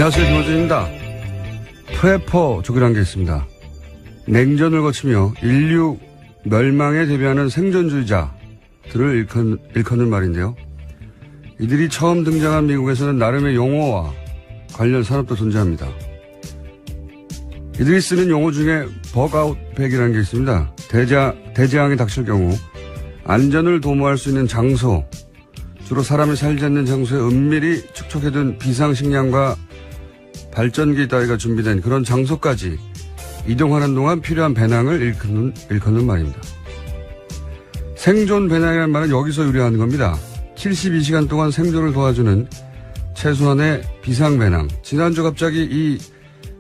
안녕하세요. 김호준입니다. 프레퍼족이라는 게 있습니다. 냉전을 거치며 인류 멸망에 대비하는 생존주의자들을 일컫는 말인데요. 이들이 처음 등장한 미국에서는 나름의 용어와 관련 산업도 존재합니다. 이들이 쓰는 용어 중에 버그아웃백이라는 게 있습니다. 대재앙이 닥칠 경우 안전을 도모할 수 있는 장소, 주로 사람이 살지 않는 장소에 은밀히 축적해둔 비상식량과 발전기 따위가 준비된 그런 장소까지 이동하는 동안 필요한 배낭을 일컫는 말입니다. 생존 배낭이라는 말은 여기서 유래하는 겁니다. 72시간 동안 생존을 도와주는 최소한의 비상 배낭. 지난주 갑자기 이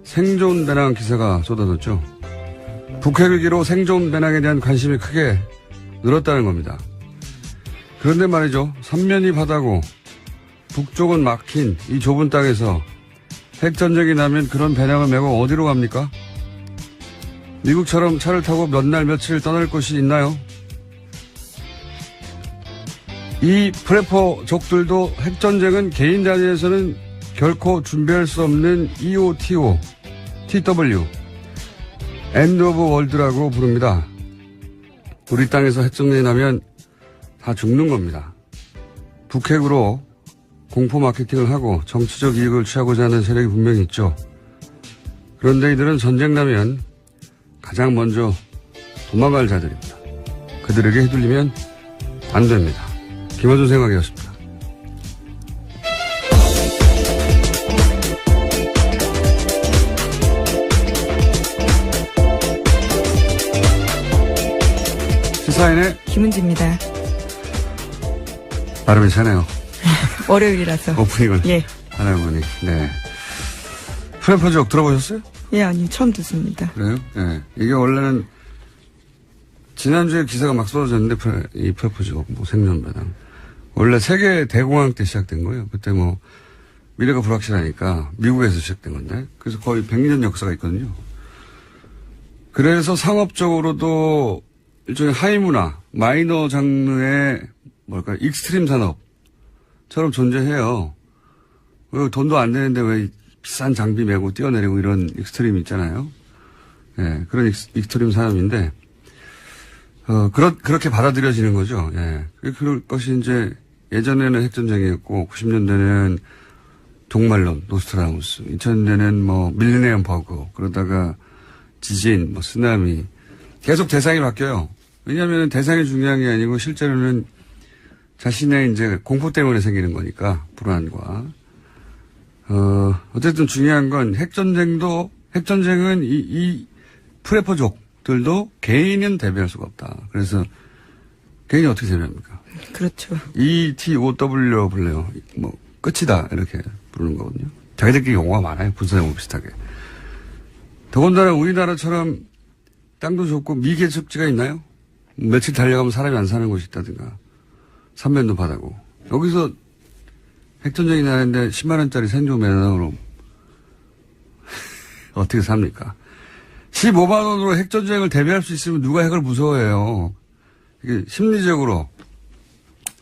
생존 배낭 기사가 쏟아졌죠. 북핵을 기로 생존 배낭에 대한 관심이 크게 늘었다는 겁니다. 그런데 말이죠. 삼면이 바다고 북쪽은 막힌 이 좁은 땅에서 핵전쟁이 나면 그런 배낭을 메고 어디로 갑니까? 미국처럼 차를 타고 몇 날 며칠 떠날 곳이 있나요? 이 프레퍼족들도 핵전쟁은 개인 단위에서는 결코 준비할 수 없는 EOTO, TW, End of World라고 부릅니다. 우리 땅에서 핵전쟁이 나면 다 죽는 겁니다. 북핵으로 공포 마케팅을 하고 정치적 이익을 취하고자 하는 세력이 분명히 있죠. 그런데 이들은 전쟁 나면 가장 먼저 도망갈 자들입니다. 그들에게 휘둘리면 안 됩니다. 김어준 생각이었습니다. 시사인의 김은지입니다. 발음이 차네요. 월요일이라서. 오프닝을. 예. 하나 보니. 네. 프레퍼족 들어보셨어요? 예, 아니요. 처음 듣습니다. 그래요? 예. 이게 원래는 지난주에 기사가 막 쏟아졌는데 이 프레퍼족, 뭐 생존배당. 원래 세계 대공황 때 시작된 거예요. 그때 뭐 미래가 불확실하니까 미국에서 시작된 건데. 그래서 거의 100년 역사가 있거든요. 그래서 상업적으로도 일종의 하이문화, 마이너 장르의 뭘까, 익스트림 산업처럼 존재해요. 돈도 안 되는데 왜 비싼 장비 메고 뛰어내리고 이런 익스트림 있잖아요. 예, 그런 익스트림 산업인데, 그렇게 받아들여지는 거죠. 예. 그럴 것이 이제 예전에는 핵전쟁이었고, 90년대는 종말론, 노스트라다무스, 2000년대는 뭐 밀레니엄 버그, 그러다가 지진, 뭐 쓰나미, 계속 대상이 바뀌어요. 왜냐하면 대상이 중요한 게 아니고 실제로는 자신의 이제 공포 때문에 생기는 거니까, 불안과. 어쨌든 중요한 건 핵전쟁은 이 프레퍼족들도 개인은 대비할 수가 없다. 그래서 개인이 어떻게 대비합니까? 그렇죠. ETOW로 불러요. 뭐, 끝이다. 이렇게 부르는 거거든요. 자기들끼리 용어가 많아요. 군사용어 비슷하게. 더군다나 우리나라처럼 땅도 좁고 미개척지가 있나요? 며칠 달려가면 사람이 안 사는 곳이 있다든가. 삼면도 바다고. 여기서 핵전쟁이 나는데 10만원짜리 생존 배낭으로 어떻게 삽니까? 15만원으로 핵전쟁을 대비할 수 있으면 누가 핵을 무서워해요. 이게 심리적으로,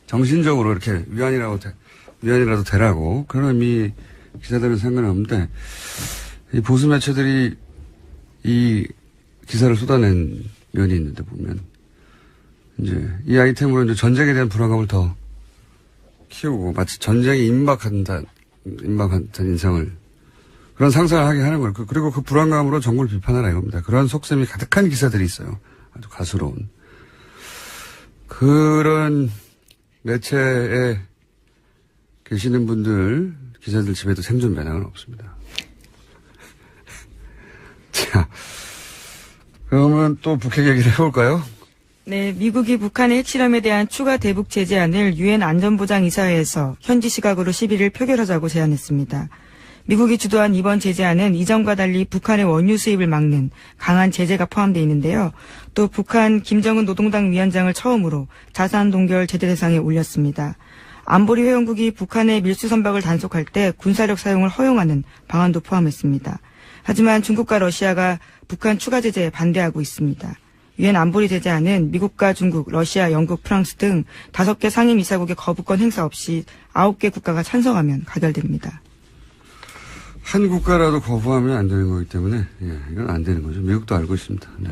정신적으로 이렇게 위안이라도 되라고. 그런 의미 기사들은 상관없는데, 이 보수 매체들이 이 기사를 쏟아낸 면이 있는데 보면, 이제 이 아이템으로 이제 전쟁에 대한 불안감을 더 키우고 마치 전쟁이 임박한 인상을 그런 상상을 하게 하는 거예요. 그리고 그 불안감으로 정부를 비판하라 이겁니다. 그런 속셈이 가득한 기사들이 있어요. 아주 가스로운. 그런 매체에 계시는 분들, 기자들 집에도 생존 배낭은 없습니다. 자, 그러면 또 북핵 얘기를 해볼까요? 네, 미국이 북한의 핵실험에 대한 추가 대북 제재안을 유엔 안전보장이사회에서 현지 시각으로 11일 표결하자고 제안했습니다. 미국이 주도한 이번 제재안은 이전과 달리 북한의 원유 수입을 막는 강한 제재가 포함되어 있는데요. 또 북한 김정은 노동당 위원장을 처음으로 자산 동결 제재 대상에 올렸습니다. 안보리 회원국이 북한의 밀수 선박을 단속할 때 군사력 사용을 허용하는 방안도 포함했습니다. 하지만 중국과 러시아가 북한 추가 제재에 반대하고 있습니다. 유엔 안보리 제재안은 미국과 중국, 러시아, 영국, 프랑스 등 5개 상임이사국의 거부권 행사 없이 9개 국가가 찬성하면 가결됩니다. 한 국가라도 거부하면 안 되는 거기 때문에, 예, 이건 안 되는 거죠. 미국도 알고 있습니다. 네.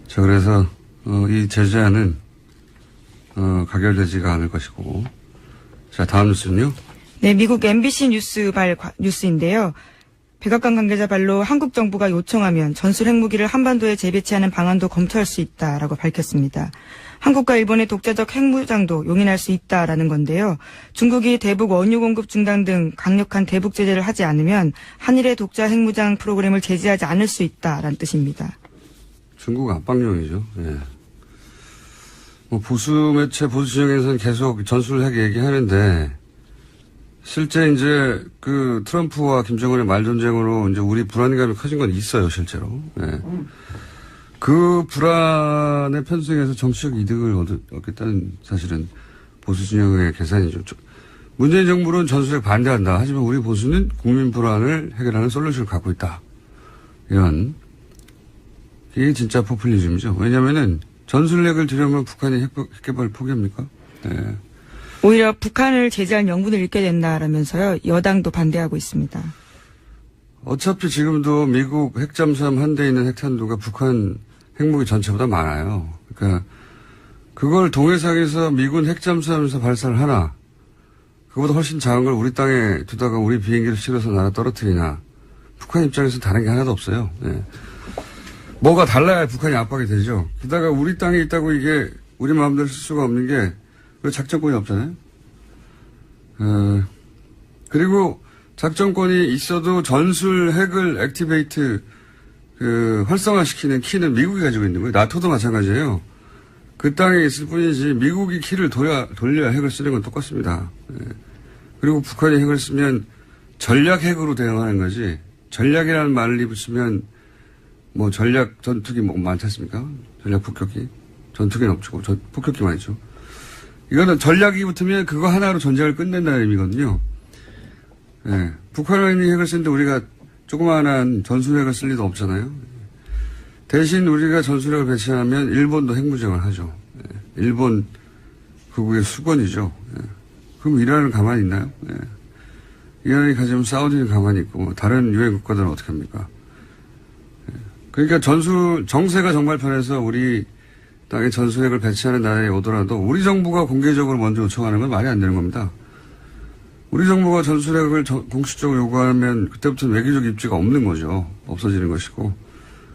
자, 그래서, 이 제재안은, 가결되지가 않을 것이고. 자, 다음 뉴스는요? 네, 미국 MBC 뉴스인데요. 백악관 관계자 발로 한국 정부가 요청하면 전술 핵무기를 한반도에 재배치하는 방안도 검토할 수 있다라고 밝혔습니다. 한국과 일본의 독자적 핵무장도 용인할 수 있다라는 건데요. 중국이 대북 원유 공급 중단 등 강력한 대북 제재를 하지 않으면 한일의 독자 핵무장 프로그램을 제재하지 않을 수 있다라는 뜻입니다. 중국 압박용이죠. 예. 뭐 보수 매체, 보수 진영에서는 계속 전술 핵 얘기하는데 실제 이제 그 트럼프와 김정은의 말전쟁으로 이제 우리 불안감이 커진 건 있어요, 실제로. 예. 그 불안에 편승해서 정치적 이득을 얻겠다는 사실은 보수 진영의 계산이죠. 문재인 정부는 전술핵 반대한다. 하지만 우리 보수는 국민 불안을 해결하는 솔루션을 갖고 있다. 이런. 이게 진짜 포퓰리즘이죠. 왜냐면은 전술핵을 들여오면 북한이 핵개발 포기합니까? 네. 오히려 북한을 제재할 명분을 잃게 된다라면서요. 여당도 반대하고 있습니다. 어차피 지금도 미국 핵잠수함 한 대 있는 핵탄두가 북한 핵무기 전체보다 많아요. 그러니까 그걸 동해상에서 미군 핵잠수함에서 발사를 하나 그보다 훨씬 작은 걸 우리 땅에 두다가 우리 비행기를 실어서 날아 떨어뜨리나 북한 입장에서는 다른 게 하나도 없어요. 네. 뭐가 달라야 북한이 압박이 되죠. 게다가 우리 땅에 있다고 이게 우리 마음대로 쓸 수가 없는 게 왜 작전권이 없잖아요. 그리고 작전권이 있어도 전술 핵을 액티베이트 활성화시키는 키는 미국이 가지고 있는 거예요. 나토도 마찬가지예요. 그 땅에 있을 뿐이지 미국이 키를 돌려야 핵을 쓰는 건 똑같습니다. 예. 그리고 북한이 핵을 쓰면 전략 핵으로 대응하는 거지 전략이라는 말을 입으시면 뭐 전략 전투기 뭐 많지 않습니까? 전략 폭격기. 전투기는 없고 폭격기만 있죠. 이거는 전략이 붙으면 그거 하나로 전쟁을 끝낸다는 의미거든요. 예. 북한이 핵을 쓰는데 우리가 조그마한 전술핵을 쓸 리도 없잖아요. 대신 우리가 전술핵을 배치하면 일본도 핵무장을 하죠. 예. 일본 극우의 수건이죠. 예. 그럼 이란은 가만히 있나요? 예. 이란이 가지면 사우디는 가만히 있고 다른 유해 국가들은 어떻게 합니까? 예. 그러니까 정세가 정말 편해서 우리 땅에 전술핵을 배치하는 나라에 오더라도 우리 정부가 공개적으로 먼저 요청하는 건 말이 안 되는 겁니다. 우리 정부가 전술핵을 공식적으로 요구하면 그때부터는 외교적 입지가 없는 거죠. 없어지는 것이고.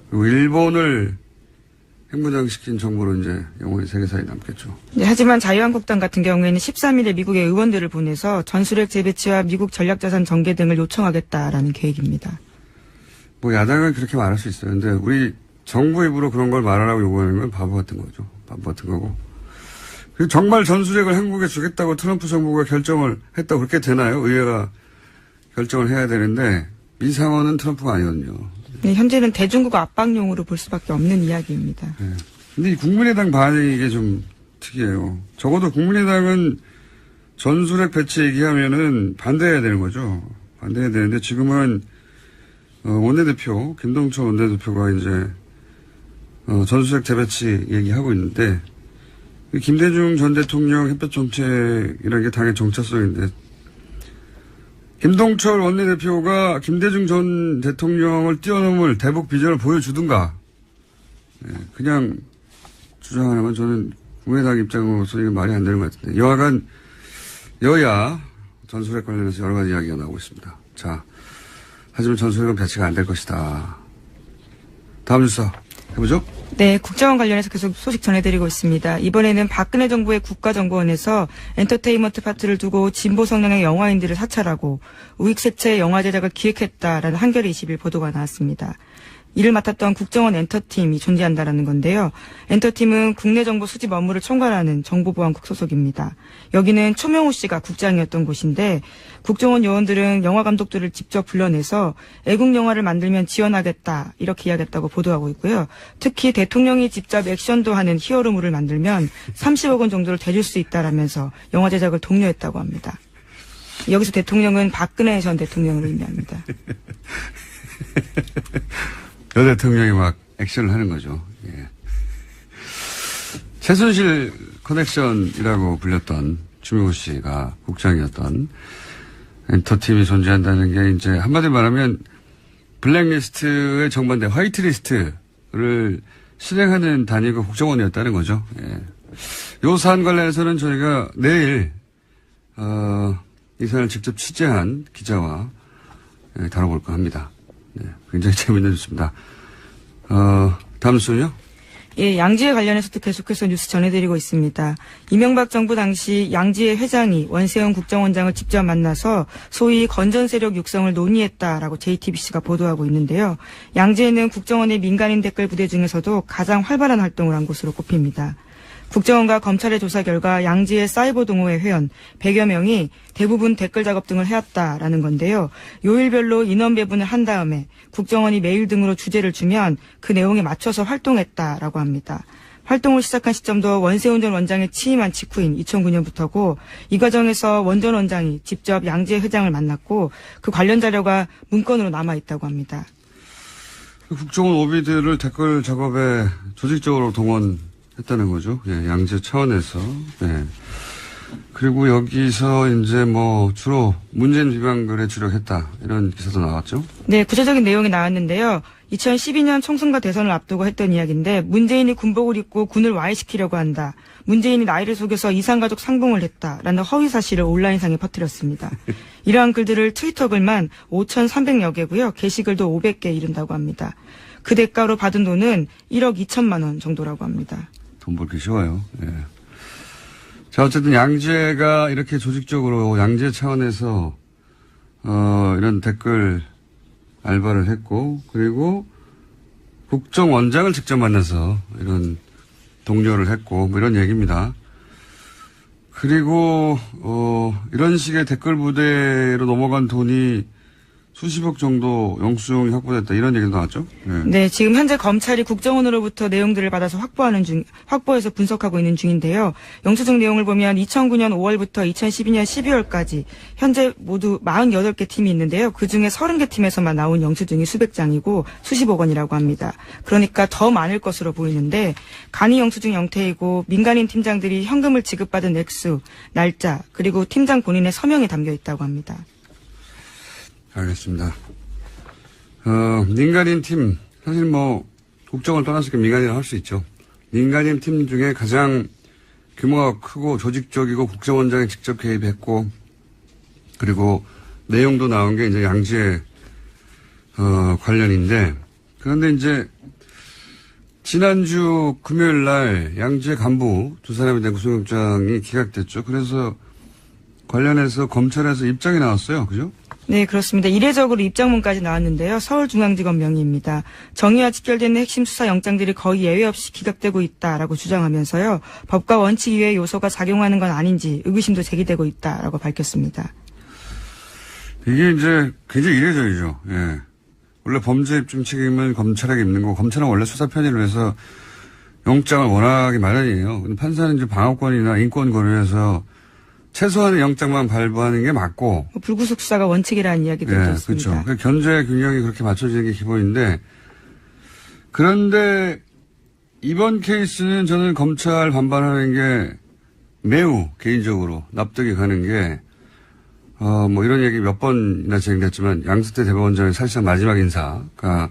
그리고 일본을 핵무장시킨 정부로 이제 영원히 세계사에 남겠죠. 네, 하지만 자유한국당 같은 경우에는 13일에 미국에 의원들을 보내서 전술핵 재배치와 미국 전략자산 전개 등을 요청하겠다라는 계획입니다. 뭐 야당은 그렇게 말할 수 있어요. 근데 우리 정부 입으로 그런 걸 말하라고 요구하는 건 바보 같은 거죠. 바보 같은 거고. 그리고 정말 전술핵을 한국에 주겠다고 트럼프 정부가 결정을 했다고 그렇게 되나요? 의회가 결정을 해야 되는데 이 상황은 트럼프가 아니거든요. 네, 현재는 대중국 압박용으로 볼 수밖에 없는 이야기입니다. 네. 근데 이 국민의당 반응이 이게 좀 특이해요. 적어도 국민의당은 전술핵 배치 얘기하면은 반대해야 되는 거죠. 반대해야 되는데 지금은 원내대표 김동철 원내대표가 이제 전술핵 재배치 얘기하고 있는데 김대중 전 대통령 햇볕 정책이라는 게 당의 정체성인데 김동철 원내대표가 김대중 전 대통령을 뛰어넘을 대북 비전을 보여주든가 그냥 주장하는 건 저는 국민의당 입장으로서 이게 말이 안 되는 것 같은데 여하간 여야 전술핵 관련해서 여러 가지 이야기가 나오고 있습니다. 자, 하지만 전술핵은 배치가 안 될 것이다. 다음 뉴스 해보죠. 네, 국정원 관련해서 계속 소식 전해드리고 있습니다. 이번에는 박근혜 정부의 국가정보원에서 엔터테인먼트 파트를 두고 진보 성향의 영화인들을 사찰하고 우익세체 영화 제작을 기획했다라는 한겨레 20일 보도가 나왔습니다. 이를 맡았던 국정원 엔터팀이 존재한다라는 건데요. 엔터팀은 국내 정보 수집 업무를 총괄하는 정보보안국 소속입니다. 여기는 초명호 씨가 국장이었던 곳인데 국정원 요원들은 영화 감독들을 직접 불러내서 애국 영화를 만들면 지원하겠다 이렇게 이야기했다고 보도하고 있고요. 특히 대통령이 직접 액션도 하는 히어로물을 만들면 30억 원 정도를 대줄 수 있다라면서 영화 제작을 독려했다고 합니다. 여기서 대통령은 박근혜 전 대통령을 의미합니다. 여 대통령이 막 액션을 하는 거죠. 예. 최순실 커넥션이라고 불렸던 추명호 씨가 국장이었던 엔터팀이 존재한다는 게 이제 한마디로 말하면 블랙리스트의 정반대 화이트리스트를 실행하는 단위가 국정원이었다는 거죠. 예. 요 사안 관련해서는 저희가 내일 이 사안을 직접 취재한 기자와 다뤄볼까 합니다. 네, 굉장히 재미있는 뉴스입니다. 다음 순요? 예, 양지회 관련해서도 계속해서 뉴스 전해드리고 있습니다. 이명박 정부 당시 양지회 회장이 원세훈 국정원장을 직접 만나서 소위 건전 세력 육성을 논의했다라고 JTBC가 보도하고 있는데요. 양지회는 국정원의 민간인 댓글 부대 중에서도 가장 활발한 활동을 한 곳으로 꼽힙니다. 국정원과 검찰의 조사 결과 양지의 사이버 동호회 회원 100여 명이 대부분 댓글 작업 등을 해왔다라는 건데요. 요일별로 인원 배분을 한 다음에 국정원이 메일 등으로 주제를 주면 그 내용에 맞춰서 활동했다라고 합니다. 활동을 시작한 시점도 원세훈 전 원장의 취임한 직후인 2009년부터고 이 과정에서 원 전 원장이 직접 양지의 회장을 만났고 그 관련 자료가 문건으로 남아있다고 합니다. 국정원 오비들을 댓글 작업에 조직적으로 동원했다는 거죠. 예, 양재 차원에서. 예. 그리고 여기서 이제 뭐 주로 문재인 비방글에 주력했다. 이런 기사도 나왔죠. 네, 구체적인 내용이 나왔는데요. 2012년 총선과 대선을 앞두고 했던 이야기인데 문재인이 군복을 입고 군을 와해시키려고 한다. 문재인이 나이를 속여서 이산가족 상봉을 했다라는 허위 사실을 온라인상에 퍼뜨렸습니다. 이러한 글들을 트위터 글만 5,300여 개고요. 게시글도 500개 이른다고 합니다. 그 대가로 받은 돈은 1억 2천만 원 정도라고 합니다. 돈 벌기 쉬워요. 예. 자, 어쨌든 양재가 이렇게 조직적으로 양재 차원에서 이런 댓글 알바를 했고, 그리고 국정원장을 직접 만나서 이런 독려를 했고, 뭐 이런 얘기입니다. 그리고 이런 식의 댓글 부대로 넘어간 돈이 수십억 정도 영수증이 확보됐다, 이런 얘기도 나왔죠? 네. 네, 지금 현재 검찰이 국정원으로부터 내용들을 받아서 확보해서 분석하고 있는 중인데요. 영수증 내용을 보면 2009년 5월부터 2012년 12월까지 현재 모두 48개 팀이 있는데요. 그중에 30개 팀에서만 나온 영수증이 수백 장이고 수십억 원이라고 합니다. 그러니까 더 많을 것으로 보이는데 간이 영수증 형태이고 민간인 팀장들이 현금을 지급받은 액수, 날짜, 그리고 팀장 본인의 서명이 담겨 있다고 합니다. 알겠습니다. 민간인 팀, 사실 뭐, 국정을 떠났을 때 민간인을 할 수 있죠. 민간인 팀 중에 가장 규모가 크고 조직적이고 국정원장이 직접 개입했고, 그리고 내용도 나온 게 이제 양지의, 관련인데, 그런데 이제, 지난주 금요일 날 양지의 간부 두 사람에 대한 구속영장이 기각됐죠. 그래서 관련해서 검찰에서 입장이 나왔어요. 그죠? 네, 그렇습니다. 이례적으로 입장문까지 나왔는데요. 서울중앙지검 명의입니다. 정의와 직결되는 핵심 수사 영장들이 거의 예외 없이 기각되고 있다라고 주장하면서요. 법과 원칙 이외의 요소가 작용하는 건 아닌지 의구심도 제기되고 있다라고 밝혔습니다. 이게 이제 굉장히 이례적이죠. 예. 원래 범죄 입증 책임은 검찰에게 있는 거고, 검찰은 원래 수사 편의를 위해서 영장을 원하기 마련이에요. 근데 판사는 이제 방어권이나 인권 고려해서 최소한의 영장만 발부하는 게 맞고. 불구속 수사가 원칙이라는 이야기도 있습니다. 그렇죠. 그 견제 균형이 그렇게 맞춰지는 게 기본인데, 그런데 이번 케이스는 저는 검찰 반발하는 게 매우 개인적으로 납득이 가는 게, 뭐 이런 얘기 몇 번이나 진행됐지만 양승태 대법원장의 사실상 마지막 인사가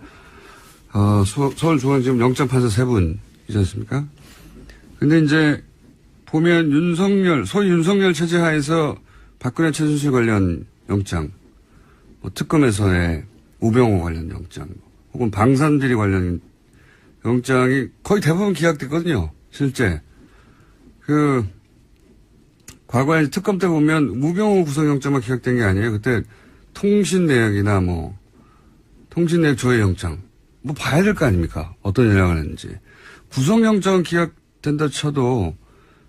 서울중앙지검 영장판사 3분이지 않습니까? 근데 이제 보면 소위 윤석열 체제 하에서 박근혜 최순실 관련 영장, 뭐 특검에서의 우병우 관련 영장, 혹은 방산비리 관련 영장이 거의 대부분 기각됐거든요. 실제. 과거에 특검 때 보면 우병우 구속영장만 기각된 게 아니에요. 그때 통신 내역이나 뭐, 통신 내역 조회 영장, 뭐 봐야 될 거 아닙니까? 어떤 연락을 했는지. 구속영장은 기각된다 쳐도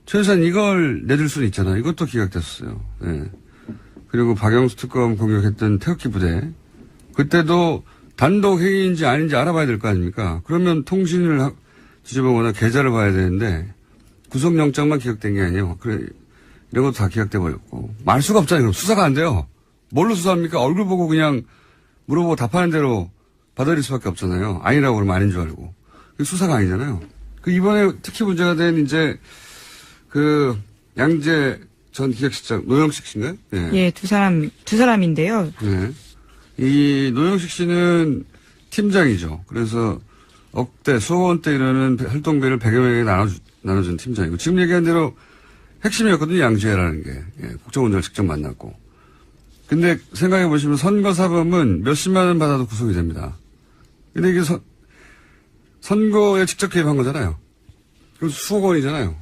최소한 이걸 내줄 수는 있잖아요. 이것도 기각됐어요. 네. 그리고 박영수 특검 공격했던 태극기 부대. 그때도 단독 행위인지 아닌지 알아봐야 될 거 아닙니까? 그러면 통신을 뒤져보거나 계좌를 봐야 되는데 구속영장만 기각된 게 아니에요. 그래, 이런 것도 다 기각돼 버렸고. 말 수가 없잖아요. 그럼 수사가 안 돼요. 뭘로 수사합니까? 얼굴 보고 그냥 물어보고 답하는 대로 받아들일 수밖에 없잖아요. 아니라고 그러면 아닌 줄 알고. 그게 수사가 아니잖아요. 이번에 특히 문제가 된 이제 양재 전 기획실장 노영식 씨인가요? 네. 예, 두 사람인데요. 네. 이 노영식 씨는 팀장이죠. 그래서 억대, 수억 원대 이르는 활동비를 100여 명에게 나눠준 팀장이고, 지금 얘기한 대로 핵심이었거든요, 양지혜라는 게. 예, 국정원장을 직접 만났고. 근데 생각해 보시면 선거사범은 몇십만 원 받아도 구속이 됩니다. 근데 이게 선거에 직접 개입한 거잖아요. 그럼 수억 원이잖아요.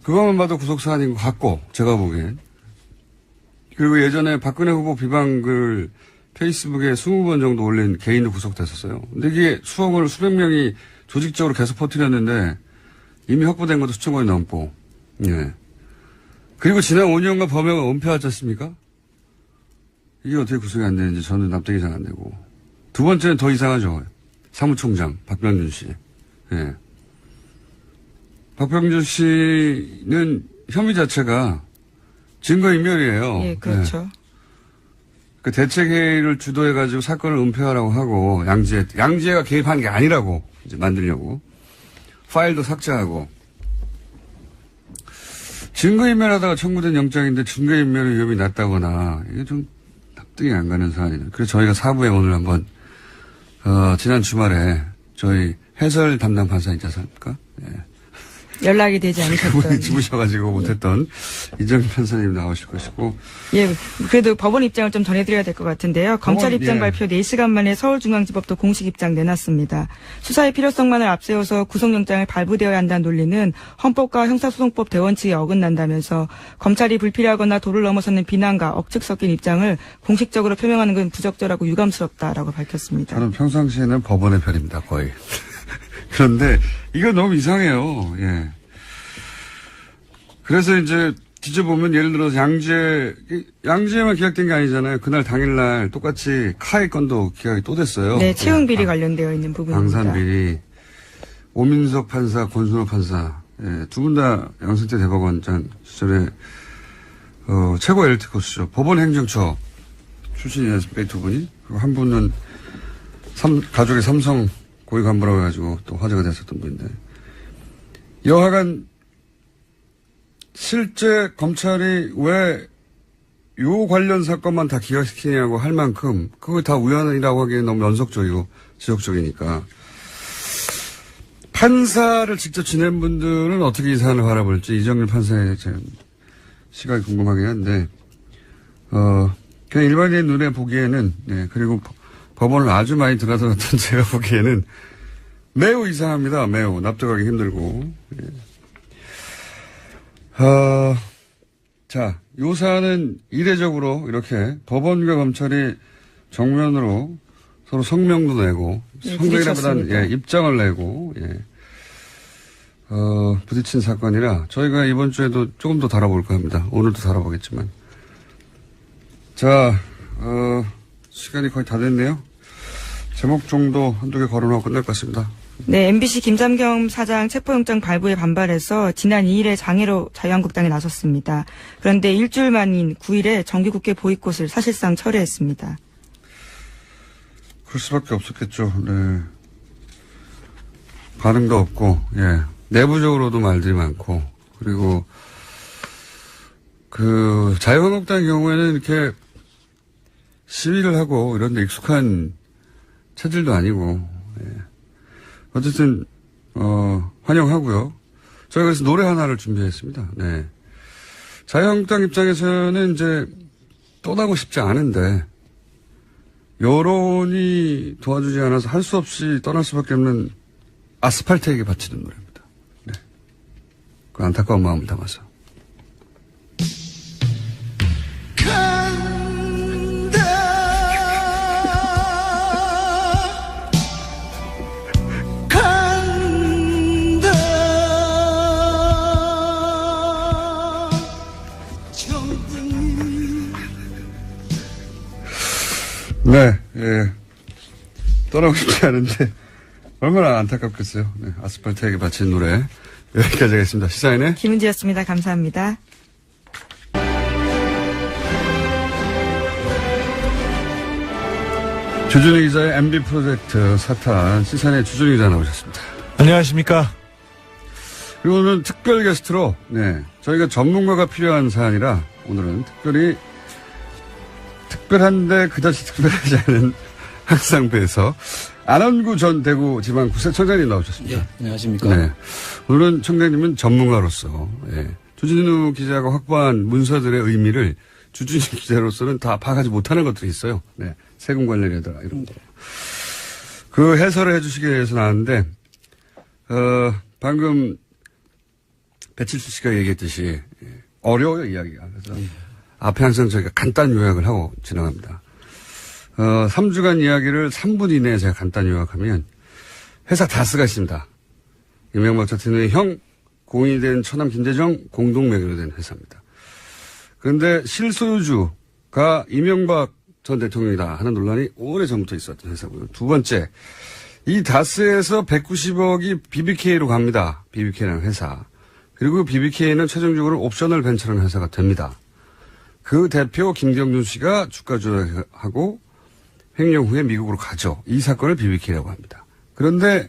그것만 봐도 구속사안인 것 같고, 제가 보기엔. 그리고 예전에 박근혜 후보 비방글 페이스북에 20번 정도 올린 개인도 구속됐었어요. 근데 이게 수억 원을 수백 명이 조직적으로 계속 퍼뜨렸는데 이미 확보된 것도 수천 건이 넘고, 예. 그리고 지난 5년간 범행을 은폐하지 않습니까? 이게 어떻게 구속이 안 되는지 저는 납득이 잘 안 되고. 두 번째는 더 이상하죠. 사무총장, 박병준 씨. 예. 박병준 씨는 혐의 자체가 증거인멸이에요. 예, 그렇죠. 예. 그 대책회의를 주도해가지고 사건을 은폐하라고 하고, 양지혜가 개입한 게 아니라고 이제 만들려고. 파일도 삭제하고. 증거인멸하다가 청구된 영장인데 증거인멸의 위험이 낮다거나, 이게 좀 납득이 안 가는 사안이에요. 그래서 저희가 사부에 오늘 한번, 지난 주말에 저희 해설 담당 판사 있지 않습니까? 예. 연락이 되지 않으셨던. 그분이 죽으셔가지고 못했던 이정희 판사님 나오실 것이고. 예, 그래도 법원 입장을 좀 전해드려야 될 것 같은데요. 검찰 입장 예. 발표 4시간 만에 서울중앙지법도 공식 입장 내놨습니다. 수사의 필요성만을 앞세워서 구속영장을 발부되어야 한다는 논리는 헌법과 형사소송법 대원칙에 어긋난다면서 검찰이 불필요하거나 도를 넘어서는 비난과 억측 섞인 입장을 공식적으로 표명하는 건 부적절하고 유감스럽다라고 밝혔습니다. 저는 평상시에는 법원의 편입니다, 거의. 그런데 이거 너무 이상해요. 예. 그래서 이제 뒤져보면 예를 들어서 양지에만 기각된 게 아니잖아요. 그날 당일날 똑같이 카이 건도 기각이 또 됐어요. 네, 채용비리 관련되어 있는 부분입니다. 방산비리, 오민석 판사, 권순호 판사, 예, 두 분 다 양승태 대법원장 시절에 최고 엘리트 코스죠. 법원 행정처 출신이었습니다. 두 분이. 그리고 한 분은 가족의 삼성 고위 간부라고 해가지고 또 화제가 됐었던 분인데. 여하간 실제 검찰이 왜 요 관련 사건만 다 기각시키냐고 할 만큼 그거 다 우연이라고 하기엔 너무 연속적이고 지속적이니까. 판사를 직접 지낸 분들은 어떻게 이 사안을 바라볼지 이정일 판사의 시각이 궁금하긴 한데, 그냥 일반인 눈에 보기에는, 네, 그리고 법원을 아주 많이 드나들었던 제가 보기에는 매우 이상합니다. 매우 납득하기 힘들고. 예. 자, 요 사안은 이례적으로 이렇게 법원과 검찰이 정면으로 서로 성명도 내고, 네, 성명이라보다는 예, 입장을 내고, 예. 부딪힌 사건이라 저희가 이번 주에도 조금 더 다뤄볼까 합니다. 오늘도 다뤄보겠지만. 자, 시간이 거의 다 됐네요. 제목 정도 한두 개 걸어놓고 끝날 것 같습니다. 네, MBC 김삼겸 사장 체포영장 발부에 반발해서 지난 2일에 장애로 자유한국당에 나섰습니다. 그런데 일주일 만인 9일에 정기국회 보이콧을 사실상 철회했습니다. 그럴 수밖에 없었겠죠. 네. 반응도 없고, 예. 내부적으로도 말들이 많고, 그리고 자유한국당의 경우에는 이렇게 시위를 하고 이런 데 익숙한 체질도 아니고, 예. 어쨌든, 환영하고요. 저희가 그래서 노래 하나를 준비했습니다. 네. 자유한국당 입장에서는 이제 떠나고 싶지 않은데, 여론이 도와주지 않아서 할 수 없이 떠날 수밖에 없는 아스팔트에게 바치는 노래입니다. 네. 그 안타까운 마음을 담아서. 네, 예. 떠나고 싶지 않은데, 얼마나 안타깝겠어요. 네, 아스팔트에게 바친 노래. 여기까지 하겠습니다. 시사인의 김은지였습니다. 감사합니다. 주준희 기자의 MB 프로젝트 사탄, 시사인의 주준희 기자 나오셨습니다. 안녕하십니까. 그리고 오늘 특별 게스트로, 네, 저희가 전문가가 필요한 사안이라 오늘은 특별히 특별한데 그다지 특별하지 않은 항상 배에서 안원구 전 대구지방구세청장님 나오셨습니다. 예, 안녕하십니까. 네. 오늘은 청장님은 전문가로서, 예, 주진우 기자가 확보한 문서들의 의미를 주진우 기자로서는 다 파악하지 못하는 것들이 있어요. 네. 세금 관련이라든가 이런 거. 그 해설을 해주시기 위해서 나왔는데, 방금 배칠수 씨가 얘기했듯이 어려워요, 이야기가. 그래서 앞에 항상 저희가 간단 요약을 하고 진행합니다. 3주간 이야기를 3분 이내에 제가 간단 요약하면 회사 다스가 있습니다. 이명박 전 대통령의 형, 공인이 된 처남 김대정 공동 매개로 된 회사입니다. 그런데 실소유주가 이명박 전 대통령이다 하는 논란이 오래전부터 있었던 회사고요. 두 번째, 이 다스에서 190억이 BBK로 갑니다. BBK라는 회사. 그리고 BBK는 최종적으로 옵셔널 벤처라는 회사가 됩니다. 그 대표 김경준 씨가 주가 조작하고 횡령 후에 미국으로 가죠. 이 사건을 BBK라고 합니다. 그런데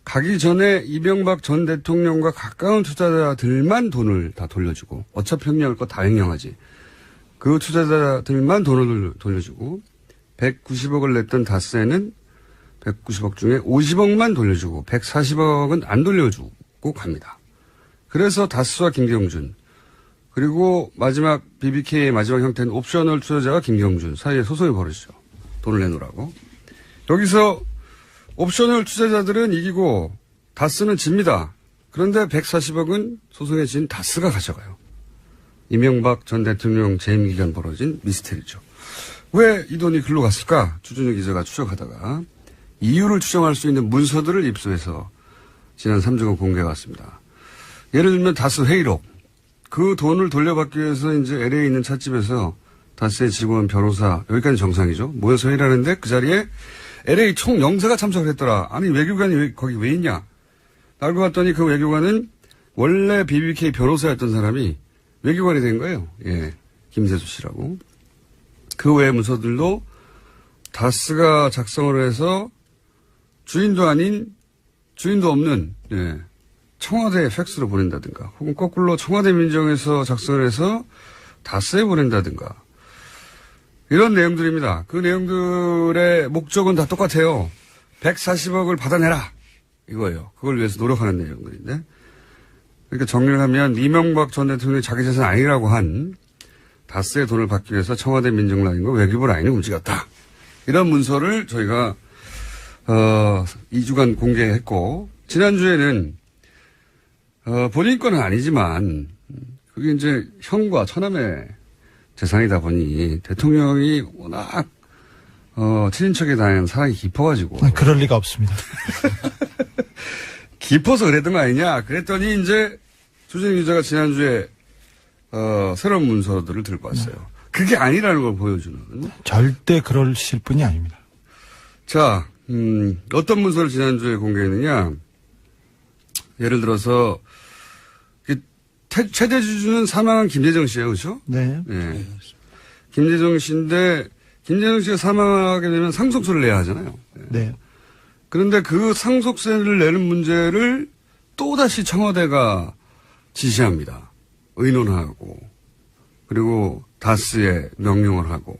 가기 전에 이명박 전 대통령과 가까운 투자자들만 돈을 다 돌려주고, 어차피 횡령할 거 다 횡령하지. 그 투자자들만 돈을 돌려주고 190억을 냈던 다스에는 190억 중에 50억만 돌려주고 140억은 안 돌려주고 갑니다. 그래서 다스와 김경준, 그리고 마지막 BBK의 마지막 형태는 옵셔널 투자자가 김경준 사이에 소송이 벌어지죠. 돈을 내놓으라고. 여기서 옵셔널 투자자들은 이기고 다스는 집니다. 그런데 140억은 소송에 진 다스가 가져가요. 이명박 전 대통령 재임 기간 벌어진 미스테리죠. 왜 이 돈이 글로 갔을까? 주준우 기자가 추적하다가 이유를 추정할 수 있는 문서들을 입수해서 지난 3주간 공개해 왔습니다. 예를 들면 다스 회의록. 그 돈을 돌려받기 위해서 이제 LA에 있는 찻집에서 다스의 직원, 변호사, 여기까지 정상이죠. 모여서 회의를 하는데 그 자리에 LA 총 영사가 참석을 했더라. 아니, 외교관이 거기 왜 있냐? 알고 봤더니 그 외교관은 원래 BBK 변호사였던 사람이 외교관이 된 거예요. 예. 김세수 씨라고. 그 외의 문서들도 다스가 작성을 해서 주인도 아닌, 주인도 없는, 예. 청와대에 팩스로 보낸다든가, 혹은 거꾸로 청와대 민정에서 작성을 해서 다스에 보낸다든가, 이런 내용들입니다. 그 내용들의 목적은 다 똑같아요. 140억을 받아내라. 이거예요. 그걸 위해서 노력하는 내용들인데. 그러니까 정리를 하면 이명박 전 대통령이 자기 재산 아니라고 한 다스의 돈을 받기 위해서 청와대 민정 라인과 외교부 라인이 움직였다. 이런 문서를 저희가 2주간 공개했고, 지난주에는 본인 거는 아니지만 그게 이제 형과 처남의 재산이다 보니 대통령이 워낙 친인척에 대한 사랑이 깊어가지고. 그럴 리가 없습니다. 깊어서 그랬던 거 아니냐. 그랬더니 이제 주진우 기자가 지난주에 새로운 문서들을 들고 왔어요. 그게 아니라는 걸 보여주는. 절대 그러실 분이 아닙니다. 자, 어떤 문서를 지난주에 공개했느냐. 예를 들어서 최대 주주는 사망한 김재정 씨예요, 그렇죠? 네. 네. 김재정 씨인데 김재정 씨가 사망하게 되면 상속세를 내야 하잖아요. 네. 그런데 그 상속세를 내는 문제를 또다시 청와대가 지시합니다. 의논하고, 그리고 다스에 명령을 하고.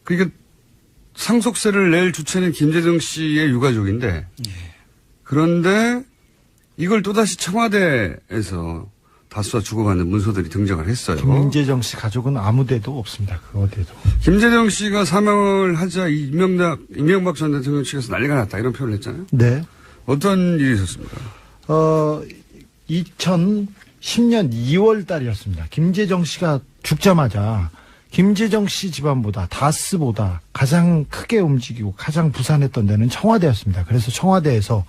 그러니까 상속세를 낼 주체는 김재정 씨의 유가족인데, 그런데 이걸 또다시 청와대에서 다수와 주고받는 문서들이 등장을 했어요. 김재정 씨 가족은 아무 데도 없습니다. 그 어디에도. 김재정 씨가 사망을 하자 이명박 전 대통령 측에서 난리가 났다 이런 표현을 했잖아요. 네. 어떤 일이 있었습니까? 2010년 2월 달이었습니다. 김재정 씨가 죽자마자 김재정 씨 집안보다 다스보다 가장 크게 움직이고 가장 부산했던 데는 청와대였습니다. 그래서 청와대에서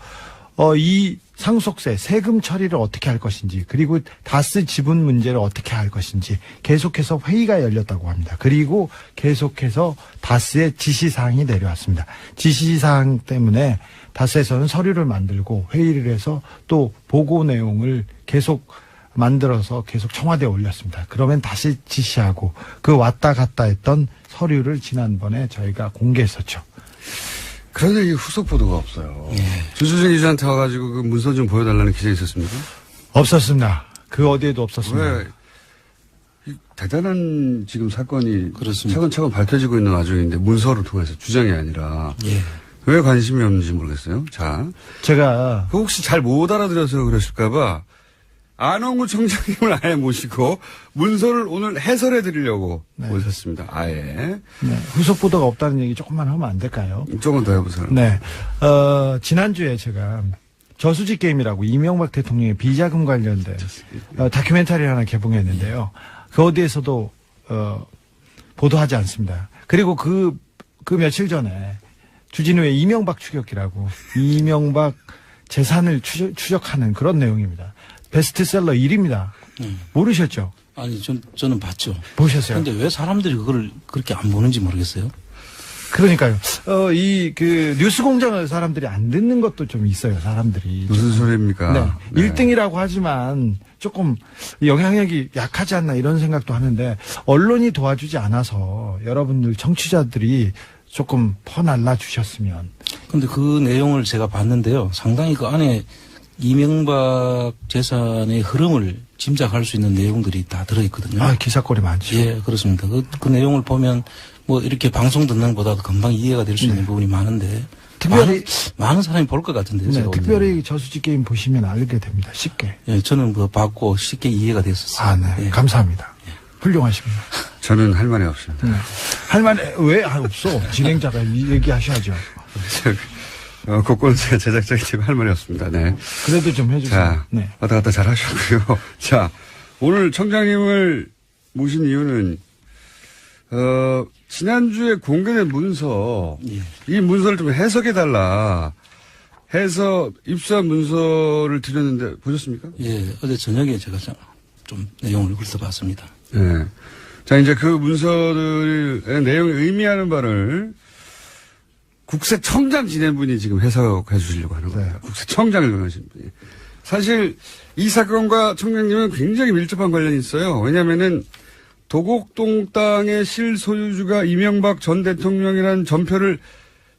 이 상속세, 세금 처리를 어떻게 할 것인지, 그리고 다스 지분 문제를 어떻게 할 것인지 계속해서 회의가 열렸다고 합니다. 그리고 계속해서 다스의 지시사항이 내려왔습니다. 지시사항 때문에 다스에서는 서류를 만들고 회의를 해서 또 보고 내용을 계속 만들어서 계속 청와대에 올렸습니다. 그러면 다시 지시하고 그 왔다 갔다 했던 서류를 지난번에 저희가 공개했었죠. 그런데 이 후속 보도가 없어요. 예. 주수진 기자한테 와가지고 그 문서 좀 보여달라는 기자 있었습니까? 없었습니다. 그 어디에도 없었습니다. 왜? 이 대단한 지금 사건이 그렇습니다. 차근차근 밝혀지고 있는 와중인데 문서를 통해서 주장이 아니라 예. 왜 관심이 없는지 모르겠어요. 자, 제가 그 혹시 잘 못 알아들어서 그러실까봐 안홍구 청장님을 아예 모시고 문서를 오늘 해설해 드리려고 네. 모셨습니다. 아예. 네, 후속 보도가 없다는 얘기 조금만 하면 안 될까요? 조금 더 해보세요. 네. 지난주에 제가 저수지 게임이라고 이명박 대통령의 비자금 관련된 다큐멘터리 하나 개봉했는데요. 그 어디에서도 보도하지 않습니다. 그리고 그 며칠 전에 주진우의 이명박 추격기라고 이명박 재산을 추적하는 그런 내용입니다. 베스트셀러 1위입니다. 모르셨죠? 아니, 저는 봤죠. 보셨어요? 근데 왜 사람들이 그걸 그렇게 안 보는지 모르겠어요. 그러니까요. 뉴스 공장을 사람들이 안 듣는 것도 좀 있어요, 사람들이. 무슨 소리입니까? 네. 1등이라고 하지만 조금 영향력이 약하지 않나 이런 생각도 하는데, 언론이 도와주지 않아서 여러분들 청취자들이 조금 퍼날라 주셨으면. 근데 그 내용을 제가 봤는데요. 상당히 그 안에 이명박 재산의 흐름을 짐작할 수 있는 내용들이 다 들어있거든요. 아, 기사거리 많죠. 예, 그렇습니다. 그 내용을 보면 뭐 이렇게 방송 듣는 것보다도 금방 이해가 될 수 있는 부분이 많은데 특별히 많은 사람이 볼 것 같은데요. 네, 제가 특별히 저수지 게임 보시면 알게 됩니다. 쉽게. 예, 저는 뭐 봤고 쉽게 이해가 됐었어요. 아, 네. 예. 감사합니다. 훌륭하십니다. 저는 할 말이 없습니다. 네. 할 말, 왜? 없어. 진행자가 얘기하셔야죠. 곡권세 제작자이기 때문에 할 말이 없습니다. 네. 그래도 좀 해주세요. 자, 네. 왔다 갔다 잘 하셨고요. 자, 오늘 청장님을 모신 이유는, 지난주에 공개된 문서, 예. 이 문서를 좀 해석해달라 해서 입수한 문서를 드렸는데, 보셨습니까? 예, 어제 저녁에 제가 좀 내용을 훑어봤습니다. 네. 자, 이제 그 문서들의 내용이 의미하는 바를 국세청장 지낸 분이 지금 해석해 주시려고 하는 거예요. 국세청장을 명하신 분이. 사실 이 사건과 청장님은 굉장히 밀접한 관련이 있어요. 왜냐면은 도곡동 땅의 실소유주가 이명박 전 대통령이라는 전표를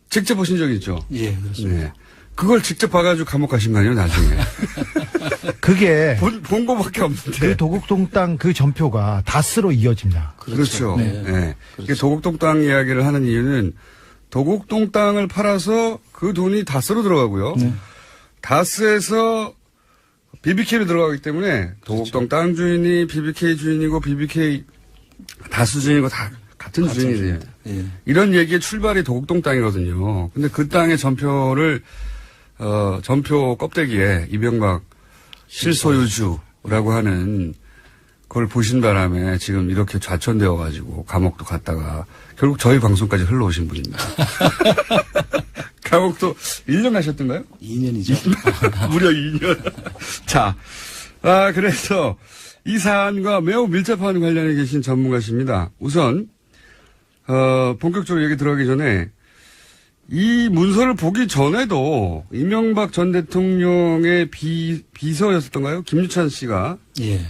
직접 보신 적이 있죠. 예, 그렇습니다. 네. 그걸 직접 봐가지고 감옥 가신 거 아니에요, 나중에. 그게 본 거밖에 없는데. 그 도곡동 땅 그 전표가 다스로 이어집니다. 그렇죠. 네. 네. 그렇죠. 도곡동 땅 이야기를 하는 이유는 도곡동 땅을 팔아서 그 돈이 다스로 들어가고요. 네. 다스에서 BBK로 들어가기 때문에 도곡동 땅 주인이 BBK 주인이고 BBK 다스 주인이고 다 같은 주인이에요. 예. 이런 얘기의 출발이 도곡동 땅이거든요. 근데 그 땅의 전표를 전표 껍데기에 이명박 실소유주라고 하는 그걸 보신 바람에 지금 이렇게 좌천되어 가지고 감옥도 갔다가 결국 저희 방송까지 흘러오신 분입니다. 감옥도 1년 가셨던가요? 2년이죠. 무려 2년. 자, 그래서 이 사안과 매우 밀접한 관련해 계신 전문가십니다. 우선 본격적으로 얘기 들어가기 전에 이 문서를 보기 전에도 이명박 전 대통령의 비서였었던가요? 김유찬 씨가 예.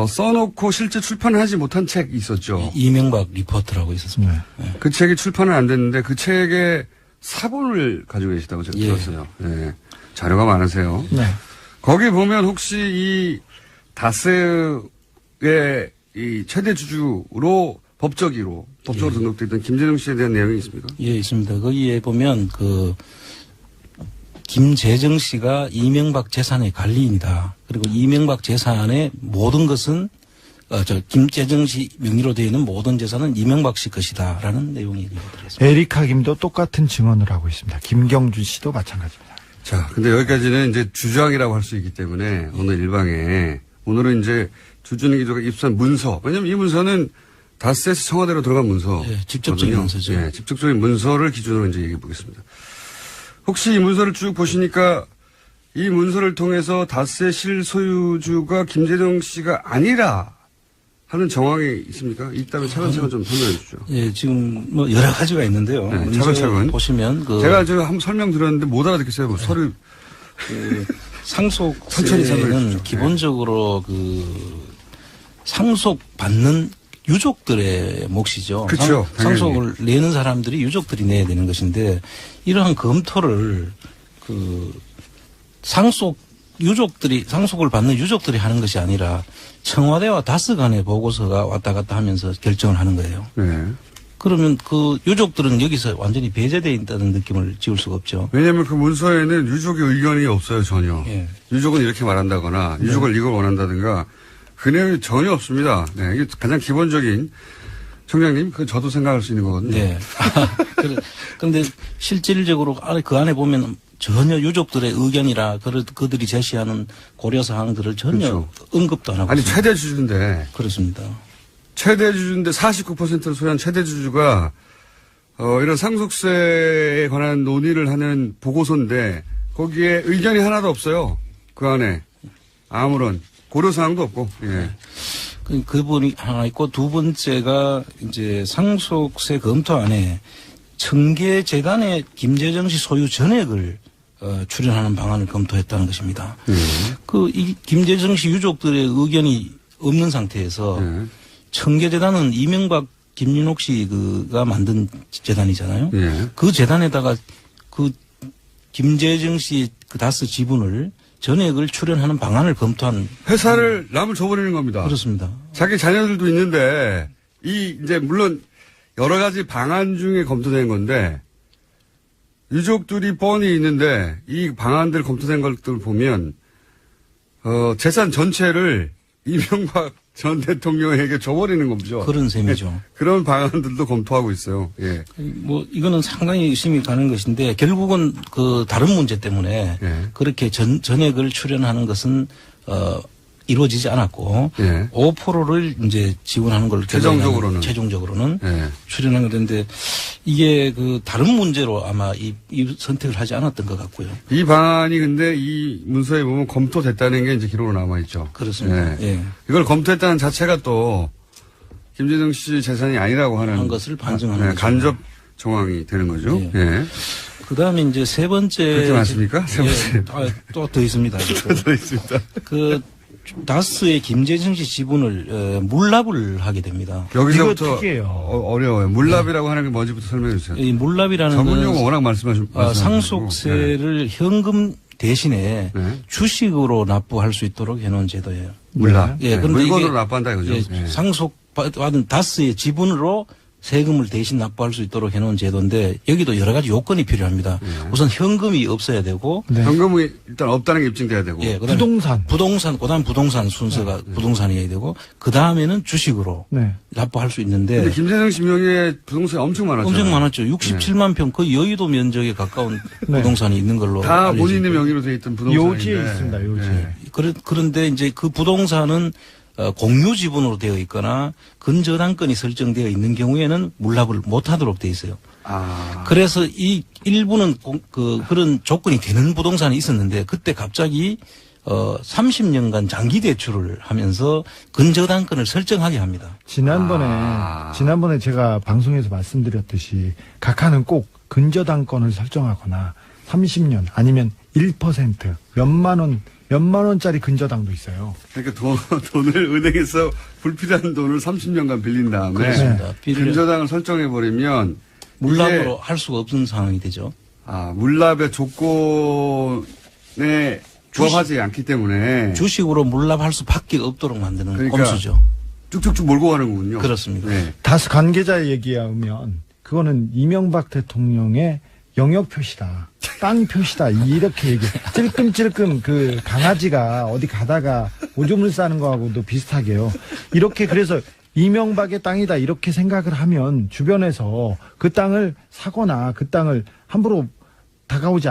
써놓고 실제 출판하지 못한 책이 있었죠. 이명박 리포트라고 있었습니다. 네. 그 책이 출판은 안 됐는데 그 책의 사본을 가지고 계시다고 제가 예. 들었어요. 네. 자료가 많으세요. 네. 거기 보면 혹시 이 다스의 이 최대 주주로 법적으로 등록되어 있던 김재정 씨에 대한 내용이 있습니까? 예, 있습니다. 거기에 보면 김재정 씨가 이명박 재산의 관리인이다. 그리고 이명박 재산의 모든 것은 김재정 씨 명의로 되어 있는 모든 재산은 이명박 씨 것이다라는 내용이 들어있습니다. 에리카 김도 똑같은 증언을 하고 있습니다. 김경준 씨도 마찬가지입니다. 자, 근데 여기까지는 이제 주장이라고 할 수 있기 때문에 오늘 일방에 오늘은 이제 주준희 기자가 입수한 문서. 왜냐면 이 문서는 다스에서 청와대로 들어간 문서. 예, 직접적인 문서죠. 예, 직접적인 문서를 기준으로 이제 얘기해 보겠습니다. 혹시 이 문서를 쭉 보시니까 이 문서를 통해서 다스의 실소유주가 김재정 씨가 아니라 하는 정황이 있습니까? 있다면 차근차근 좀 설명해 주십시오. 예, 지금 뭐 여러 가지가 있는데요. 네, 문서 차근차근. 보시면 제가 지금 한번 설명 드렸는데 못 알아듣겠어요. 뭐 서류 천천히 설명해 상속세는 주십시오. 기본적으로 상속받는 유족들의 몫이죠. 그쵸, 당연히. 상속을 내는 사람들이 유족들이 내야 되는 것인데 이러한 검토를 상속을 받는 유족들이 하는 것이 아니라 청와대와 다스 간의 보고서가 왔다 갔다 하면서 결정을 하는 거예요. 네. 그러면 그 유족들은 여기서 완전히 배제되어 있다는 느낌을 지울 수가 없죠. 왜냐하면 그 문서에는 유족의 의견이 없어요, 전혀. 예. 유족은 이렇게 말한다거나 유족을 이걸 원한다든가 그 내용이 전혀 없습니다. 네, 이게 가장 기본적인 청장님, 그 저도 생각할 수 있는 거거든요. 네. 그런데 실질적으로 그 안에 보면 전혀 유족들의 의견이라 그들이 제시하는 고려 사항들을 전혀 그렇죠. 언급도 안 하고 아니, 있습니다. 최대 주주인데, 그렇습니다. 최대 주주인데 49%를 소유한 최대 주주가, 이런 상속세에 관한 논의를 하는 보고서인데, 거기에 의견이 하나도 없어요. 그 안에. 아무런 고려사항도 없고, 예. 그 부분이 하나 있고 두 번째가 이제 상속세 검토안에 청계재단의 김재정 씨 소유 전액을 출연하는 방안을 검토했다는 것입니다. 이 김재정 씨 유족들의 의견이 없는 상태에서 청계재단은 이명박 김윤옥 씨가 만든 재단이잖아요. 예. 그 재단에다가 그 김재정 씨 그 다스 지분을 전액을 출연하는 방안을 검토한 회사를 남을 줘버리는 겁니다. 그렇습니다. 자기 자녀들도 있는데, 이제 물론 여러 가지 방안 중에 검토된 건데, 유족들이 뻔히 있는데, 이 방안들 검토된 것들 보면, 재산 전체를 이명박 전 대통령에게 줘버리는 거죠. 그런 셈이죠. 그런 방안들도 검토하고 있어요. 예. 이거는 상당히 의심이 가는 것인데 결국은 그 다른 문제 때문에 예. 그렇게 전액을 출연하는 것은 이루어지지 않았고 예. 5%를 이제 지원하는 걸로 최종적으로는 예. 출연한 건데 이게 그 다른 문제로 아마 이 선택을 하지 않았던 것 같고요. 이 방안이 근데 이 문서에 보면 검토됐다는 게 이제 기록으로 남아있죠. 그렇습니다. 예. 이걸 검토했다는 자체가 또 김재정 씨 재산이 아니라고 하는 한 것을 반증하는 거죠. 간접 정황이 되는 거죠. 예. 예. 그다음에 이제 세 번째 그렇게 많습니까? 세 번째. 또 더 있습니다. 더 있습니다. 그 다스의 김재정 씨 지분을 물납을 하게 됩니다. 여기서부터 이거 특이해요. 어려워요. 물납이라고 하는 게 뭔지부터 설명해 주세요. 이 물납이라는 전문 용어 건 워낙 말씀하시고 상속세를 현금 대신에 네. 주식으로 납부할 수 있도록 해놓은 제도예요. 물납. 예, 네. 그런데 물건으로 이게 납부한다 이거죠. 예, 네. 상속받은 다스의 지분으로 세금을 대신 납부할 수 있도록 해놓은 제도인데 여기도 여러 가지 요건이 필요합니다. 우선 현금이 없어야 되고 네. 현금이 일단 없다는 게 입증돼야 되고. 예, 그다음에 그다음 부동산 순서가 부동산이어야 되고 그 다음에는 주식으로 네. 납부할 수 있는데 근데 김재정 씨 명의에 부동산이 엄청 많았죠. 엄청 많았죠. 67만 평 거의 여의도 면적에 가까운 네. 부동산이 있는 걸로 다 알려져 본인의 있고요. 명의로 돼 있던 부동산인데. 요지에 있습니다. 요지. 예. 그런데 이제 그 부동산은 공유 지분으로 되어 있거나 근저당권이 설정되어 있는 경우에는 물납을 못하도록 되어 있어요. 아. 그래서 이 일부는 그런 조건이 되는 부동산이 있었는데 그때 갑자기 30년간 장기 대출을 하면서 근저당권을 설정하게 합니다. 지난번에 제가 방송에서 말씀드렸듯이 각하는 꼭 근저당권을 설정하거나 30년 아니면 1% 몇만 원짜리 근저당도 있어요. 그러니까 돈을 은행에서 불필요한 돈을 30년간 빌린 다음에 그렇습니다. 근저당을 설정해 버리면 물납으로 할 수가 없는 상황이 되죠. 물납의 조건에 부합하지 않기 때문에 주식으로 물납할 수밖에 없도록 만드는 그러니까 꼼수죠. 쭉쭉쭉 몰고 가는군요. 그렇습니다. 네. 다스 관계자의 얘기에 의하면 그거는 이명박 대통령의 영역 표시다. 땅 표시다. 이렇게 얘기. 찔끔찔끔 그 강아지가 어디 가다가 오줌을 싸는 거하고도 비슷하게요. 이렇게 그래서 이명박의 땅이다. 이렇게 생각을 하면 주변에서 그 땅을 사거나 그 땅을 함부로 다가오지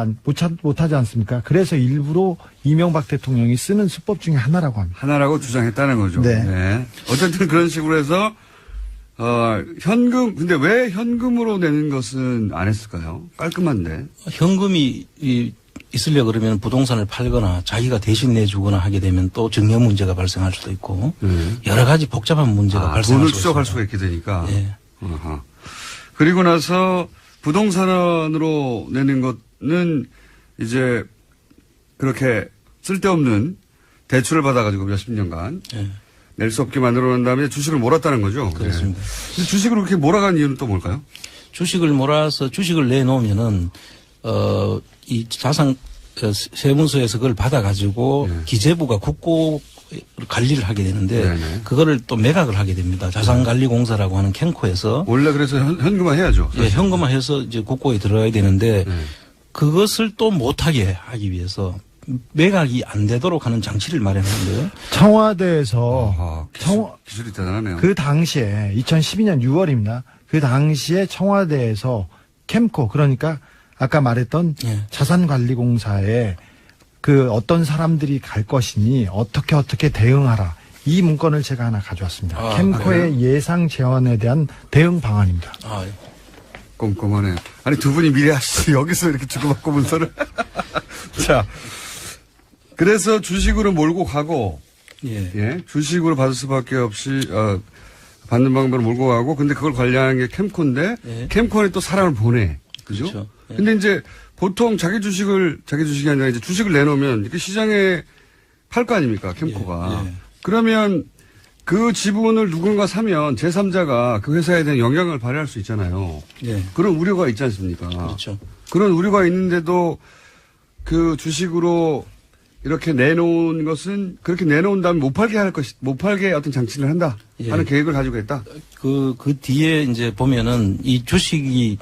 못하지 않습니까? 그래서 일부러 이명박 대통령이 쓰는 수법 중에 하나라고 합니다. 하나라고 주장했다는 거죠. 네. 어쨌든 그런 식으로 해서 근데 왜 현금으로 내는 것은 안 했을까요? 깔끔한데. 현금이 있으려 그러면 부동산을 팔거나 자기가 대신 내주거나 하게 되면 또 증여 문제가 발생할 수도 있고 여러 가지 복잡한 문제가 발생할 돈을 수 추적할 있습니다. 수가 있게 되니까. 예. 어허. 그리고 나서 부동산으로 내는 것은 이제 그렇게 쓸데없는 대출을 받아가지고 몇십 년간 예. 낼 수 없게 만들어 놓은 다음에 주식을 몰았다는 거죠. 그렇습니다. 근데 주식을 그렇게 몰아간 이유는 또 뭘까요? 주식을 몰아서 주식을 내놓으면은 이 자산 세무서에서 그걸 받아가지고 기재부가 국고 관리를 하게 되는데 네네. 그거를 또 매각을 하게 됩니다. 자산관리공사라고 하는 캔코에서 원래 그래서 현금화 해야죠. 예, 현금화해서 이제 국고에 들어가야 되는데 그것을 또 못하게 하기 위해서 매각이 안 되도록 하는 장치를 마련하는데요. 청와대에서 기술이 대단하네요. 그 당시에 2012년 6월입니다. 그 당시에 청와대에서 캠코 그러니까 아까 말했던 예. 자산관리공사에 그 어떤 사람들이 갈 것이니 어떻게 대응하라. 이 문건을 제가 하나 가져왔습니다. 아, 캠코의 예상 재원에 대한 대응 방안입니다. 아, 예. 꼼꼼하네요. 아니 두 분이 미리 하시지 여기서 이렇게 주고받고 문서를. 자, 그래서 주식으로 몰고 가고 예. 주식으로 받을 수밖에 없이 받는 방법으로 몰고 가고 근데 그걸 관리하는 게 캠코인데 예. 캠코에 또 사람을 보내. 그죠? 그렇죠. 예. 근데 이제 보통 자기 주식이 아니라 이제 주식을 내놓으면 이렇게 시장에 팔 거 아닙니까? 캠코가. 예. 그러면 그 지분을 누군가 사면 제3자가 그 회사에 대한 영향을 발휘할 수 있잖아요. 예. 그런 우려가 있지 않습니까? 그렇죠. 그런 우려가 있는데도 그 주식으로 이렇게 내놓은 것은 그렇게 내놓은 다음에 못 팔게 어떤 장치를 한다 예. 하는 계획을 가지고 있다. 그 뒤에 이제 보면은 이 주식이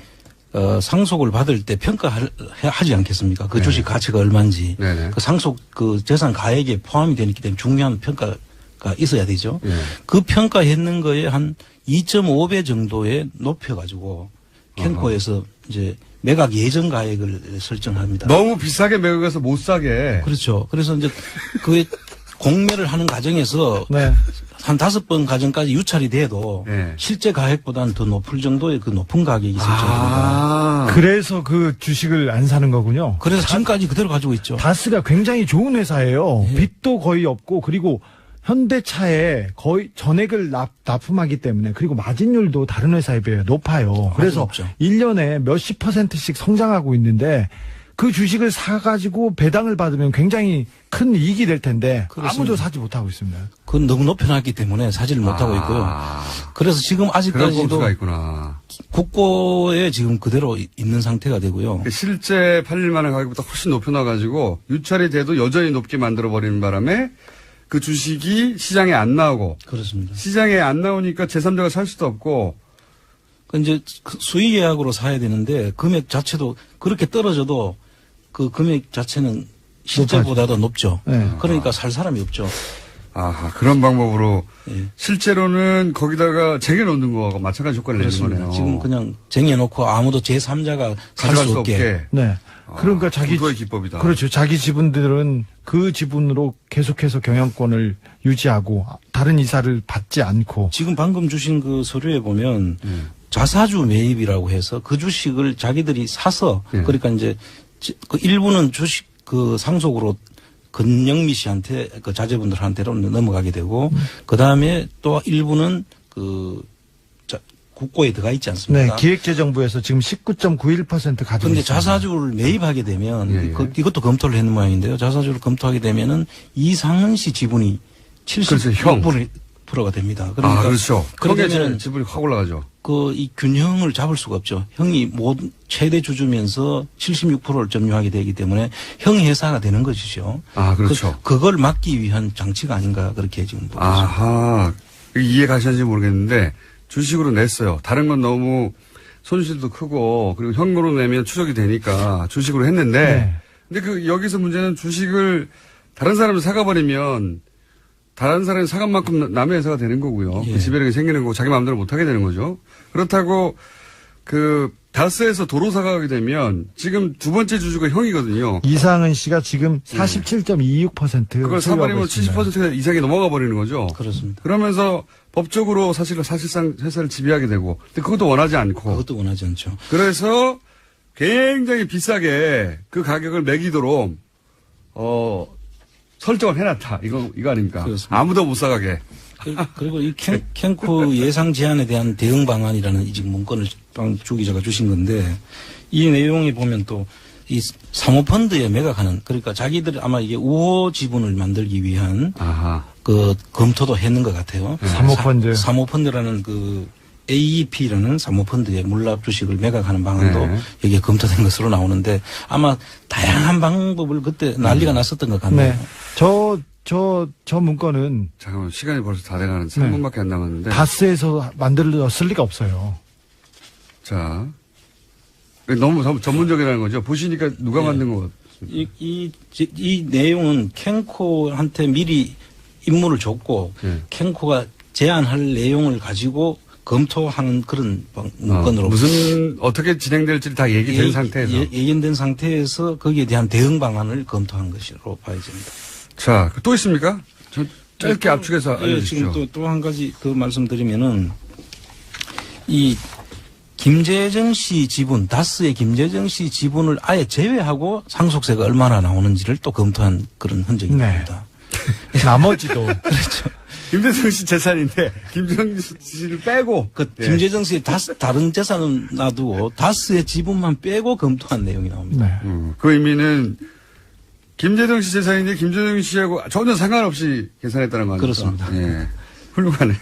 상속을 받을 때 평가하지 않겠습니까? 그 네. 주식 가치가 얼마인지. 네네. 그 상속 그 재산 가액에 포함이 되기 때문에 중요한 평가가 있어야 되죠. 예. 그 평가했는 거에 한 2.5배 정도에 높여가지고 캔코에서 이제 매각 예정 가액을 설정합니다. 너무 비싸게 매각해서 못 사게. 그렇죠. 그래서 이제 그 공매를 하는 과정에서 네. 한 5번 과정까지 유찰이 돼도 네. 실제 가액보다는 더 높을 정도의 그 높은 가격이 설정됩니다. 그래서 그 주식을 안 사는 거군요. 그래서 지금까지 그대로 가지고 있죠. 다스가 굉장히 좋은 회사예요. 예. 빚도 거의 없고 그리고 현대차에 거의 전액을 납품하기 때문에 그리고 마진율도 다른 회사에 비해 높아요. 그래서 높죠. 1년에 몇십 %씩 성장하고 있는데 그 주식을 사가지고 배당을 받으면 굉장히 큰 이익이 될 텐데 그렇습니다. 아무도 사지 못하고 있습니다. 그건 너무 높여놨기 때문에 사지를 못하고 있고요. 그래서 지금 그런 아직까지도 꼼수가 있구나. 국고에 지금 그대로 있는 상태가 되고요. 실제 팔릴 만한 가격보다 훨씬 높여놔가지고 유찰이 돼도 여전히 높게 만들어버리는 바람에 그 주식이 시장에 안 나오고 그렇습니다. 시장에 안 나오니까 제3자가 살 수도 없고 그 이제 수의 계약으로 사야 되는데 금액 자체도 그렇게 떨어져도 그 금액 자체는 실제보다도 높죠. 네. 그러니까 살 사람이 없죠. 그런 방법으로 예. 실제로는 거기다가 쟁여놓는 거하고 마찬가지 효과를 내는 그렇습니다. 거네요. 지금 그냥 쟁여놓고 아무도 제3자가 살 가져갈 수 없게. 네. 그러니까 자기 공도의 기법이다. 그렇죠. 자기 지분들은 그 지분으로 계속해서 경영권을 유지하고 다른 이사를 받지 않고 지금 방금 주신 그 서류에 보면 자사주 매입이라고 해서 그 주식을 자기들이 사서 예. 그러니까 이제 그 일부는 주식 그 상속으로 건영미 씨한테 그 자제분들한테로 넘어가게 되고 그 다음에 또 일부는 그 국고에 들어가 있지 네, 않습니까? 기획재정부에서 지금 19.91% 가지고 그런데 있습니다. 자사주를 매입하게 되면 예, 예. 이것도 검토를 했는 모양인데요. 자사주를 검토하게 되면은 이상은 씨 지분이 그렇죠, 형. 76%가 됩니다. 그러니까 그렇죠. 그러게 그러면은 지분이 확 올라가죠. 그 이 균형을 잡을 수가 없죠. 형이 모든 최대 주주면서 76%를 점유하게 되기 때문에 형 회사가 되는 것이죠. 그렇죠. 그걸 막기 위한 장치가 아닌가 그렇게 지금 보고 있습니다. 아하. 이해 가시는지 모르겠는데 주식으로 냈어요. 다른 건 너무 손실도 크고 그리고 현금으로 내면 추적이 되니까 주식으로 했는데 근데 그 여기서 문제는 주식을 다른 사람이 사가버리면 다른 사람이 사간 만큼 남의 회사가 되는 거고요. 예. 그 지배력이 생기는 거고 자기 마음대로 못 하게 되는 거죠. 그렇다고 그 다스에서 도로 사가게 되면 지금 두 번째 주주가 형이거든요. 이상은 씨가 지금 47.26% 그걸 사버리면 70% 이상이 넘어가 버리는 거죠. 그렇습니다. 그러면서 법적으로 사실상 회사를 지배하게 되고, 근데 그것도 원하지 않고. 그것도 원하지 않죠. 그래서 굉장히 비싸게 그 가격을 매기도록 설정을 해놨다. 이거 아닙니까? 그렇습니다. 아무도 못 사가게. 그리고 이 캔코 예상 제한에 대한 대응 방안이라는 이 지금 문건을 주 기자가 주신 건데 이 내용에 보면 또 이 사모펀드에 매각하는 그러니까 자기들 아마 이게 우호 지분을 만들기 위한 아하. 그 검토도 했는 것 같아요. 사모펀드. 사모펀드라는 그 AEP라는 사모펀드의 물납 주식을 매각하는 방안도 네. 여기에 검토된 것으로 나오는데 아마 다양한 방법을 그때 난리가 났었던 것 같네요. 네. 저 문건은 잠깐만, 시간이 벌써 다 돼가는 3분밖에 안 남았는데. 다스에서 만들었을 리가 없어요. 자. 너무 전문적이라는 거죠. 보시니까 누가 만든 거 같습니다. 이 내용은 캔코한테 미리 임무를 줬고 네. 캔코가 제안할 내용을 가지고 검토하는 그런 문건으로 어떻게 진행될지 다 얘기된 상태에서. 예견된 상태에서 거기에 대한 대응 방안을 검토한 것으로 봐야 됩니다. 자, 또 있습니까? 저 짧게 압축해서 알려주십시오. 지금 또 한 가지 더 말씀드리면은 이 김재정 씨 지분, 다스의 김재정 씨 지분을 아예 제외하고 상속세가 얼마나 나오는지를 또 검토한 그런 흔적이 네. 있습니다. 나머지도 그렇죠. 김대중 씨 재산인데 김대중 씨를 빼고 예. 김재정 씨의 다른 재산은 놔두고 다스의 지분만 빼고 검토한 내용이 나옵니다. 네. 그 의미는 김재정 씨 재산인데 김재정 씨하고 전혀 상관없이 계산했다는 거 아닙니까? 그렇습니다. 예. 훌륭하네요.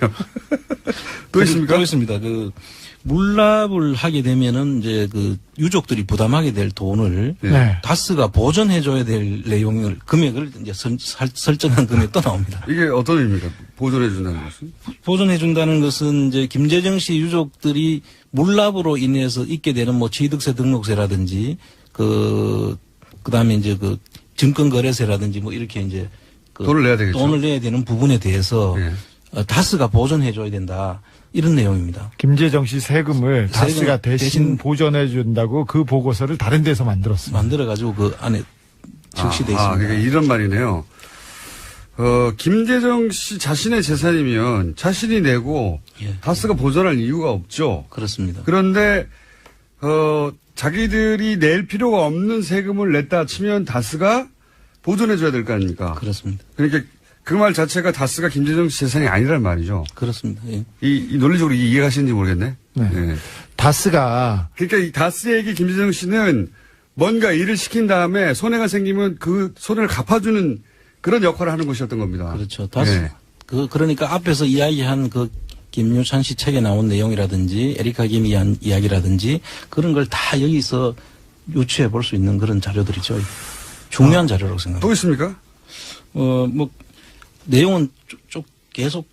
또 있습니까? 또 있습니다. 물납을 하게 되면은 이제 유족들이 부담하게 될 돈을 네. 다스가 보존해줘야 될 내용을 금액을 이제 설정한 금액도 나옵니다. 이게 어떤 의미입니까? 보존해준다는 것은? 보존해준다는 것은 이제 김재정 씨 유족들이 물납으로 인해서 있게 되는 뭐 취득세 등록세라든지 그다음에 이제 증권거래세라든지 뭐 이렇게 이제 돈을 내야 되겠죠. 돈을 내야 되는 부분에 대해서 예. 다스가 보존해줘야 된다. 이런 내용입니다. 김재정 씨 세금을 다스가 대신 보전해 준다고 그 보고서를 다른 데서 만들었습니다. 만들어가지고 그 안에 적시돼 있습니다. 그러니까 이런 말이네요. 김재정 씨 자신의 재산이면 자신이 내고 예. 다스가 보존할 이유가 없죠. 그렇습니다. 그런데 자기들이 낼 필요가 없는 세금을 냈다 치면 다스가 보존해줘야 될 거 아닙니까? 그렇습니다. 그러니까 그 말 자체가 다스가 김재정 씨 재산이 아니란 말이죠. 그렇습니다. 예. 이 논리적으로 이해하시는지 모르겠네. 네. 예. 다스가 그러니까 이 다스에게 김재정 씨는 뭔가 일을 시킨 다음에 손해가 생기면 그 손해를 갚아주는 그런 역할을 하는 것이었던 겁니다. 그렇죠. 다스. 예. 그러니까 앞에서 이야기한 김유찬 씨 책에 나온 내용이라든지 에리카 김이 한 이야기라든지 그런 걸 다 여기서 유추해 볼 수 있는 그런 자료들이죠. 중요한 자료라고 생각합니다. 또 있습니까? 내용은 쭉 계속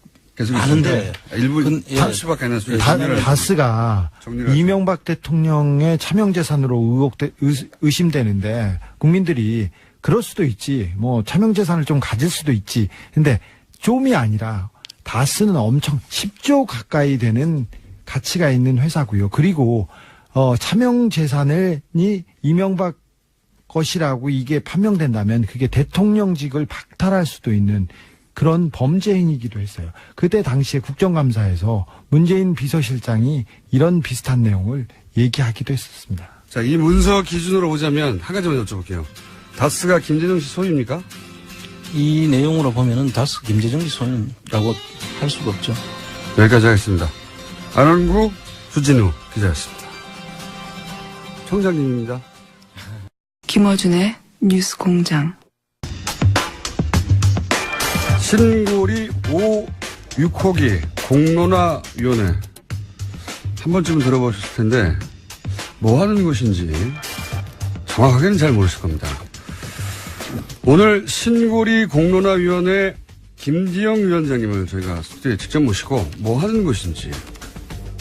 아는데 일부 예. 30수밖에 안 났어요. 다스가 정리를 이명박 대통령의 차명재산으로 의심되는데 국민들이 그럴 수도 있지. 뭐 차명재산을 좀 가질 수도 있지. 근데 좀이 아니라 다스는 엄청 10조 가까이 되는 가치가 있는 회사고요. 그리고 차명재산이 이명박 것이라고 이게 판명된다면 그게 대통령직을 박탈할 수도 있는 그런 범죄 행위이기도 했어요. 그때 당시에 국정감사에서 문재인 비서실장이 이런 비슷한 내용을 얘기하기도 했었습니다. 자, 이 문서 기준으로 보자면 한 가지만 여쭤볼게요. 다스가 김재정 씨 소유입니까? 이 내용으로 보면은 다스 김재정 씨 소유라고 할 수가 없죠. 여기까지 하겠습니다. 안원구 주진우 기자였습니다. 청장님입니다. 김어준의 뉴스 공장. 신고리 6호기 공론화위원회 한 번쯤은 들어보셨을 텐데 뭐 하는 곳인지 정확하게는 잘 모르실 겁니다. 오늘 신고리 공론화위원회 김기영 위원장님을 저희가 스튜디오에 직접 모시고 뭐 하는 곳인지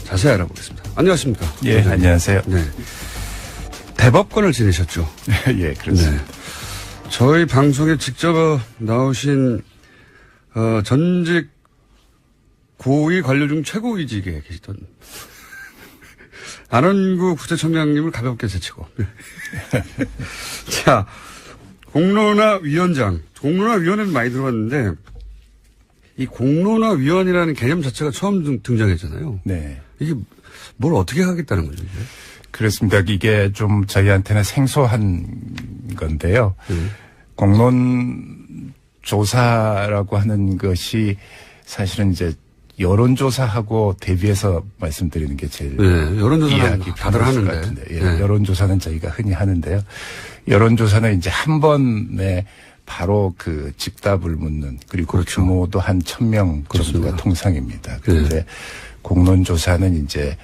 자세히 알아보겠습니다. 안녕하십니까? 예, 위원장님. 안녕하세요. 네. 대법관을 지내셨죠? 예, 그렇습니다. 네. 저희 방송에 직접 나오신 전직 고위 관료 중 최고위직에 계시던 안원구 국세청장님을 가볍게 제치고 자, 공론화위원장, 공론화위원회는 많이 들어봤는데 이 공론화위원이라는 개념 자체가 처음 등장했잖아요. 네. 이게 뭘 어떻게 하겠다는 거죠, 이제? 그렇습니다. 이게 좀 저희한테는 생소한 건데요. 공론 조사라고 하는 것이 사실은 이제 여론조사하고 대비해서 말씀드리는 게 제일 여론조사는 이해하기 다들 편할 것 하는데. 같은데. 예, 여론조사는 저희가 흔히 하는데요. 여론조사는 이제 한 번에 바로 그 직답을 묻는 그리고 그렇죠. 규모도 한 1,000명 그렇습니다. 정도가 통상입니다. 그런데 공론조사는 이제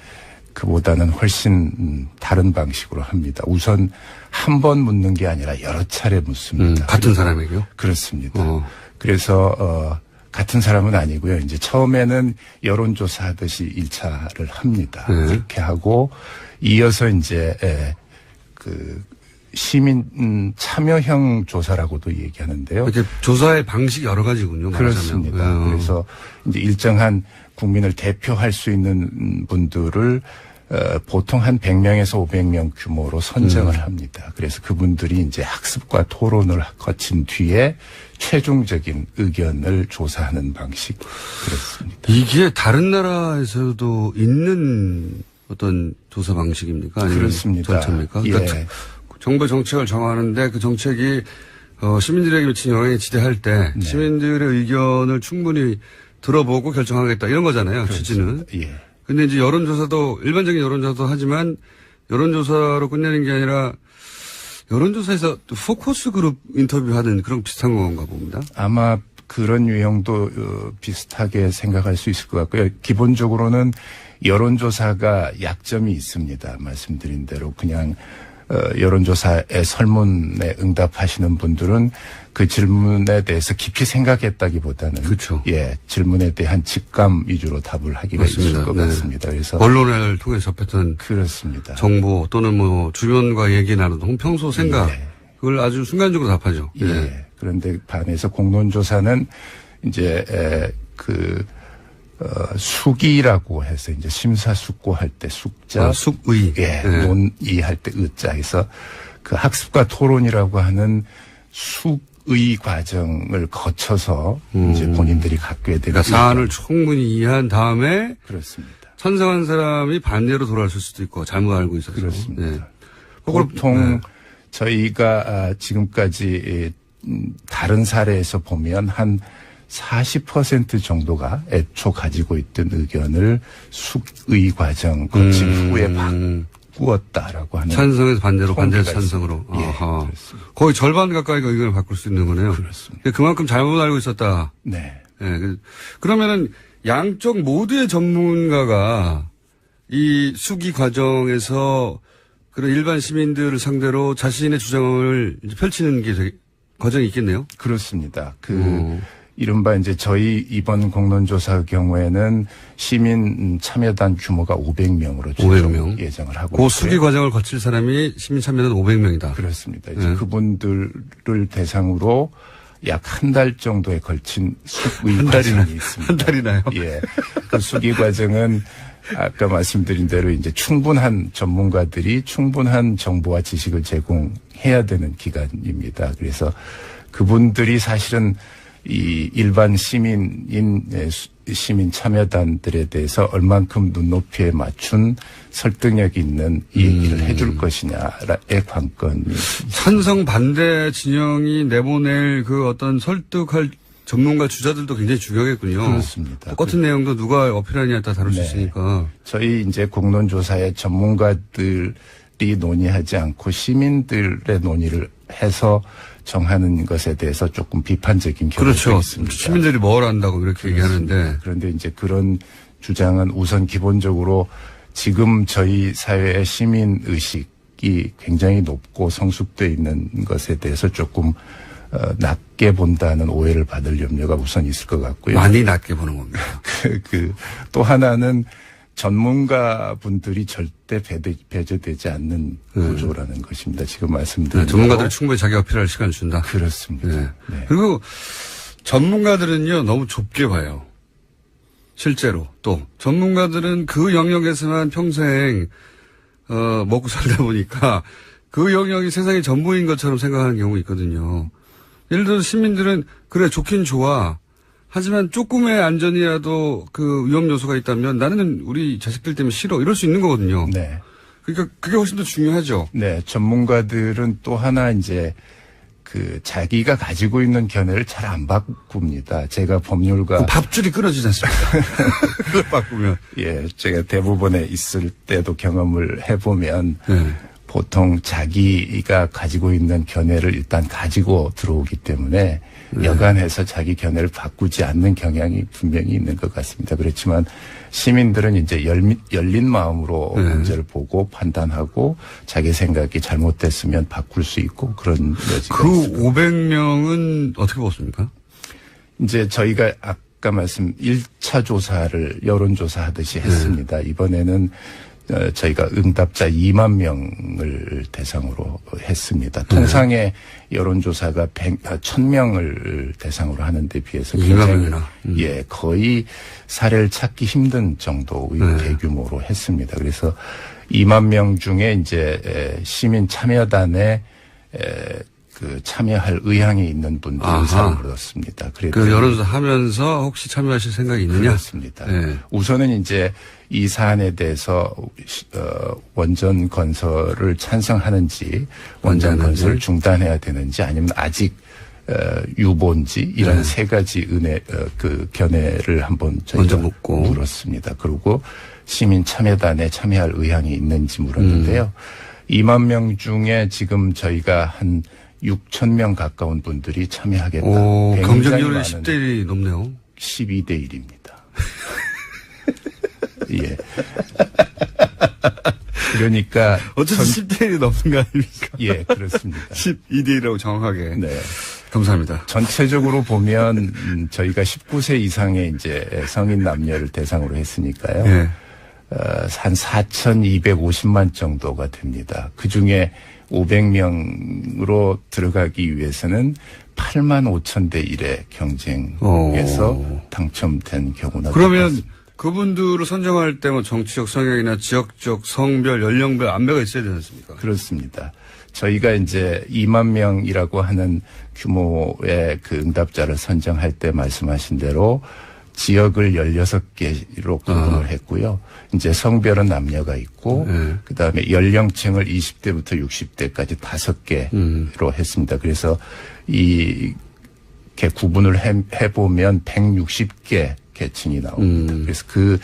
그보다는 훨씬 다른 방식으로 합니다. 우선 한 번 묻는 게 아니라 여러 차례 묻습니다. 같은 사람에게요? 그렇습니다. 그래서 같은 사람은 아니고요. 이제 처음에는 여론조사 하듯이 1차를 합니다. 그렇게 하고 이어서 이제 그 시민 참여형 조사라고도 얘기하는데요. 이렇게 조사의 방식이 여러 가지군요. 그렇습니다. 그래서 이제 일정한 국민을 대표할 수 있는 분들을 보통 한 100명에서 500명 규모로 선정을 합니다. 그래서 그분들이 이제 학습과 토론을 거친 뒤에 최종적인 의견을 조사하는 방식 그렇습니다. 이게 다른 나라에서도 있는 어떤 조사 방식입니까? 아니면 그렇습니다. 절차입니까? 그러니까 예. 정부의 정책을 정하는데 그 정책이 시민들에게 미친 영향이 지대할 때 시민들의 의견을 충분히 들어보고 결정하겠다 이런 거잖아요. 취지는. 예. 근데 이제 여론조사도 일반적인 여론조사도 하지만 여론조사로 끝내는 게 아니라 여론조사에서 또 포커스 그룹 인터뷰하는 그런 비슷한 건가 봅니다. 아마 그런 유형도 비슷하게 생각할 수 있을 것 같고요. 기본적으로는 여론조사가 약점이 있습니다. 말씀드린 대로 그냥 여론조사의 설문에 응답하시는 분들은 그 질문에 대해서 깊이 생각했다기보다는 그렇죠. 예, 질문에 대한 직감 위주로 답을 하기가 맞습니다. 있을 것 네. 같습니다. 그래서 언론을 통해 접했던 그렇습니다. 정보 또는 뭐 주변과 얘기 나누던 평소 생각 예. 그걸 아주 순간적으로 답하죠. 예. 그런데 반해서 공론조사는 이제 숙이라고 해서 이제 심사숙고할 때 숙자, 숙의. 예, 논의할 때 의자에서 그 학습과 토론이라고 하는 숙의 과정을 거쳐서 이제 본인들이 갖게 되는 그러니까 사안을 충분히 이해한 다음에 그렇습니다. 찬성한 사람이 반대로 돌아왔을 수도 있고 잘못 알고 있어서. 그렇습니다. 예. 보통 저희가 지금까지 다른 사례에서 보면 한 40% 정도가 애초 가지고 있던 의견을 숙의 과정 거친 후에 바꾸었다라고 하는 찬성에서 반대로, 반대에서 통계가 찬성으로. 있습니다. 예, 아하. 그렇습니다. 거의 절반 가까이가 의견을 바꿀 수 있는 거네요. 그렇습니다. 그만큼 잘못 알고 있었다. 네. 예. 그러면은 양쪽 모두의 전문가가 이 숙의 과정에서 그런 일반 시민들을 상대로 자신의 주장을 이제 펼치는 게 되게 과정이 있겠네요. 그렇습니다. 이른바 이제 저희 이번 공론조사 경우에는 시민 참여단 규모가 500명으로 500명. 예정을 하고 그 숙의 과정을 거칠 사람이 시민 참여는 500명이다. 그렇습니다. 이제 그분들을 대상으로 약 한 달 정도에 걸친 숙의 과정이 있습니다. 한 달이나요? 예. 그 숙의 과정은 아까 말씀드린 대로 이제 충분한 전문가들이 충분한 정보와 지식을 제공해야 되는 기간입니다. 그래서 그분들이 사실은 이 일반 시민 참여단들에 대해서 얼만큼 눈높이에 맞춘 설득력 있는 얘기를 해줄 것이냐의 관건이 찬성 반대 진영이 내보낼 그 어떤 설득할 전문가 주자들도 굉장히 중요하겠군요. 그렇습니다. 똑같은 내용도 누가 어필하느냐에 따라 다를 수 있으니까. 저희 이제 공론조사에 전문가들이 논의하지 않고 시민들의 논의를 해서 정하는 것에 대해서 조금 비판적인 경우도 그렇죠. 있습니다. 시민들이 뭘 안다고 이렇게 얘기하는데. 그런데 이제 그런 주장은 우선 기본적으로 지금 저희 사회의 시민 의식이 굉장히 높고 성숙되어 있는 것에 대해서 조금 낮게 본다는 오해를 받을 염려가 우선 있을 것 같고요. 많이 낮게 보는 겁니다. 또 하나는 전문가분들이 절대 배제되지 않는 구조라는 것입니다. 지금 말씀드린 전문가들이 충분히 자기 어필할 시간을 준다. 그렇습니다. 네. 네. 그리고 전문가들은요 너무 좁게 봐요. 실제로 또 전문가들은 그 영역에서만 평생 먹고 살다 보니까 그 영역이 세상의 전부인 것처럼 생각하는 경우가 있거든요. 예를 들어서 시민들은 그래 좋긴 좋아. 하지만 조금의 안전이라도 그 위험 요소가 있다면 나는 우리 자식들 때문에 싫어. 이럴 수 있는 거거든요. 네. 그러니까 그게 훨씬 더 중요하죠. 네. 전문가들은 또 하나 이제 그 자기가 가지고 있는 견해를 잘 안 바꿉니다. 제가 법률가 그 밥줄이 끊어지지 않습니까? 그걸 바꾸면. 예, 제가 대부분에 있을 때도 경험을 해보면 네. 보통 자기가 가지고 있는 견해를 일단 가지고 들어오기 때문에 여간해서 자기 견해를 바꾸지 않는 경향이 분명히 있는 것 같습니다. 그렇지만 시민들은 이제 열린 마음으로 문제를 보고 판단하고 자기 생각이 잘못됐으면 바꿀 수 있고 그런 여지가 그 있습니다. 500명은 어떻게 보십니까? 이제 저희가 아까 말씀 1차 조사를 여론조사 하듯이 했습니다. 이번에는 저희가 응답자 2만 명을 대상으로 했습니다. 통상의 여론조사가 1000명을 대상으로 하는데 비해서 2만 명이나. 예, 거의 사례를 찾기 힘든 정도의 대규모로 했습니다. 그래서 2만 명 중에 이제 시민 참여단에 그 참여할 의향이 있는 분들 아하. 의사를 얻었습니다. 그 여론조사 하면서 혹시 참여하실 생각이 있느냐? 그렇습니다. 네. 우선은 이제 이 사안에 대해서 원전 건설을 찬성하는지 원전 건설을 중단해야 되는지 아니면 아직 유보인지 이런 세 가지 그 견해를 한번 저희가 먼저 묻고. 물었습니다. 그리고 시민 참여단에 참여할 의향이 있는지 물었는데요. 2만 명 중에 지금 저희가 한 6천 명 가까운 분들이 참여하겠다. 오, 굉장히 경쟁률이 많은 10대 1이 높네요. 12대 1입니다. 예. 그러니까 어쨌든 10대 1이 넘는 거 아닙니까? 예, 그렇습니다. 12대 1이라고 정확하게. 네. 감사합니다. 전체적으로 보면 저희가 19세 이상의 이제 성인 남녀를 대상으로 했으니까요. 네. 한 4,250만 정도가 됩니다. 그 중에 500명으로 들어가기 위해서는 8만 5천 대 1의 경쟁에서 당첨된 경우나 그러면 그분들을 선정할 때 뭐 정치적 성향이나 지역적 성별, 연령별 안배가 있어야 되지 않습니까? 그렇습니다. 저희가 이제 2만 명이라고 하는 규모의 그 응답자를 선정할 때 말씀하신 대로 지역을 16개로 구분을 했고요. 이제 성별은 남녀가 있고, 그 다음에 연령층을 20대부터 60대까지 5개로 했습니다. 그래서 이렇게 구분을 해보면 160개 계층이 나옵니다. 그래서 그